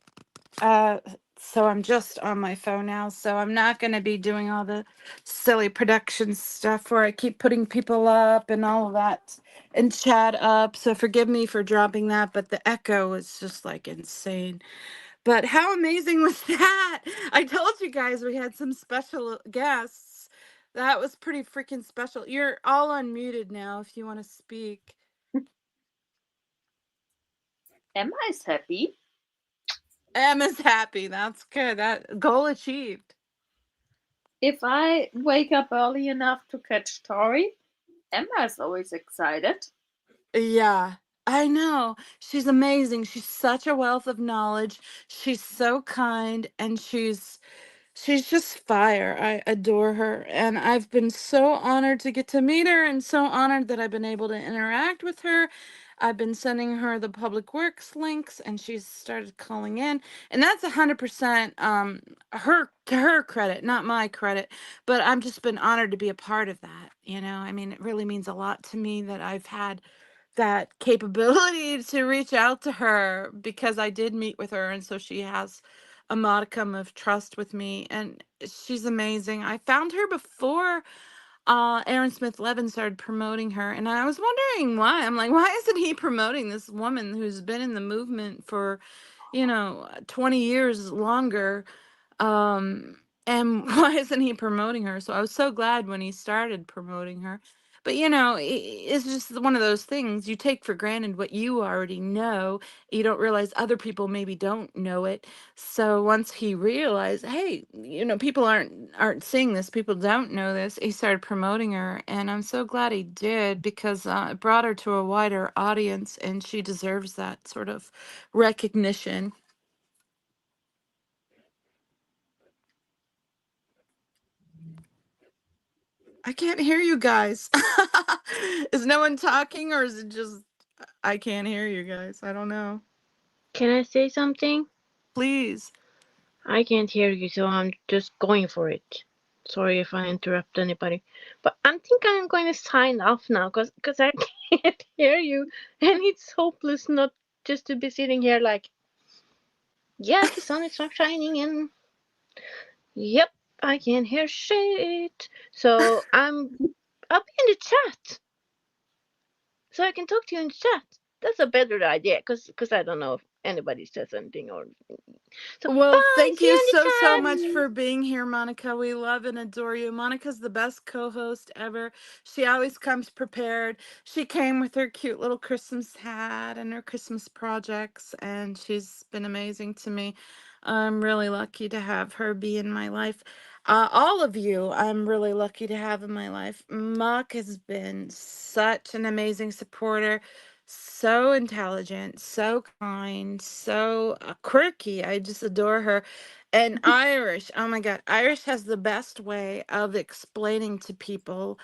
Speaker 2: So I'm just on my phone now. So I'm not going to be doing all the silly production stuff where I keep putting people up and all of that and chat up. So forgive me for dropping that, but the echo is just like insane. But how amazing was that? I told you guys we had some special guests. That was pretty freaking special. You're all unmuted now if you want to speak.
Speaker 6: Emma is happy.
Speaker 2: Emma's happy. That's good. That goal achieved.
Speaker 6: If I wake up early enough to catch Tori, Emma is always excited.
Speaker 2: Yeah, I know. She's amazing. She's such a wealth of knowledge. She's so kind and she's just fire. I adore her and I've been so honored to get to meet her and so honored that I've been able to interact with her. I've been sending her the public works links and she's started calling in and that's 100% her to her credit, not my credit, but I've just been honored to be a part of that, you know? I mean, it really means a lot to me that I've had that capability to reach out to her because I did meet with her and so she has a modicum of trust with me and she's amazing. I found her before Aaron Smith Levin started promoting her and I was wondering why. I'm like, why isn't he promoting this woman who's been in the movement for, 20 years longer? And why isn't he promoting her? So I was so glad when he started promoting her. But it's just one of those things you take for granted what you already know. You don't realize other people maybe don't know it. So once he realized, hey, people aren't seeing this, people don't know this, he started promoting her, and I'm so glad he did because it brought her to a wider audience, and she deserves that sort of recognition. I can't hear you guys. Is no one talking or is it just I can't hear you guys? I don't know.
Speaker 3: Can I say something?
Speaker 2: Please.
Speaker 3: I can't hear you, so I'm just going for it. Sorry if I interrupt anybody, but I think I'm going to sign off now because I can't hear you, and it's hopeless not just to be sitting here like, yes, the sun is shining, and yep, I can't hear shit. So I'll be in the chat, so I can talk to you in the chat. That's a better idea, because I don't know if anybody says anything or so.
Speaker 2: Well,
Speaker 3: Bye.
Speaker 2: thank
Speaker 3: See you
Speaker 2: you
Speaker 3: in the
Speaker 2: so
Speaker 3: chat.
Speaker 2: much for being here, Monica. We love and adore you. Monica's the best co-host ever. She always comes prepared. She came with her cute little Christmas hat and her Christmas projects, and she's been amazing to me. I'm really lucky to have her be in my life. All of you, I'm really lucky to have in my life. Mock has been such an amazing supporter, so intelligent, so kind, so quirky. I just adore her. And Irish, oh my God, Irish has the best way of explaining to people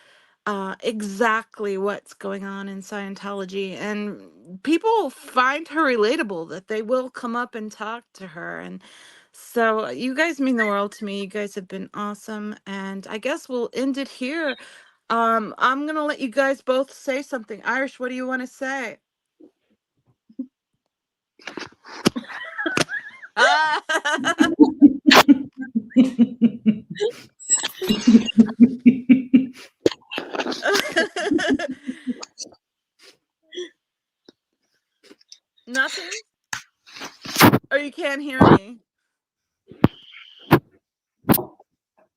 Speaker 2: exactly what's going on in Scientology. And people find her relatable, that they will come up and talk to her. And so you guys mean the world to me. You guys have been awesome. And I guess we'll end it here. I'm gonna let you guys both say something. Irish, what do you want to say? Ah, nothing? Or you can't hear me?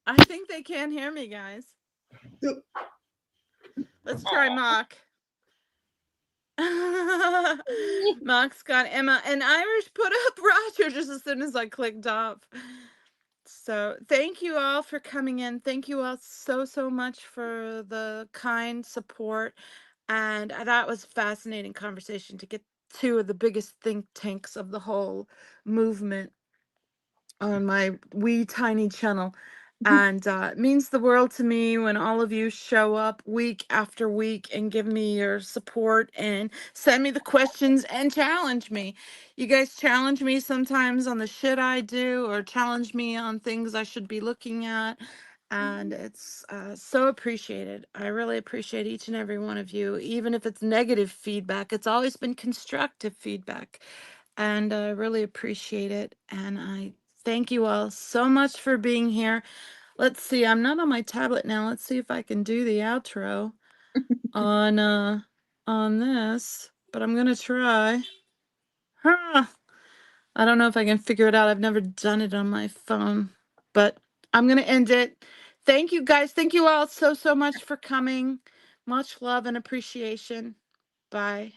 Speaker 2: I think they can't hear me, guys. Let's try Mock. Mock's got Emma, and Irish put up Roger just as soon as I clicked off. So thank you all for coming in. Thank you all so, so much for the kind support. And that was a fascinating conversation to get two of the biggest think tanks of the whole movement on my wee tiny channel. And it means the world to me when all of you show up week after week and give me your support and send me the questions and challenge me. You guys challenge me sometimes on the shit I do, or challenge me on things I should be looking at. And it's so appreciated. I really appreciate each and every one of you, even if it's negative feedback. It's always been constructive feedback. And I really appreciate it. And I thank you all so much for being here. Let's see, I'm not on my tablet now. Let's see if I can do the outro on this, but I'm gonna try. Huh. I don't know if I can figure it out. I've never done it on my phone, but I'm gonna end it. Thank you guys. Thank you all so, so much for coming. Much love and appreciation. Bye.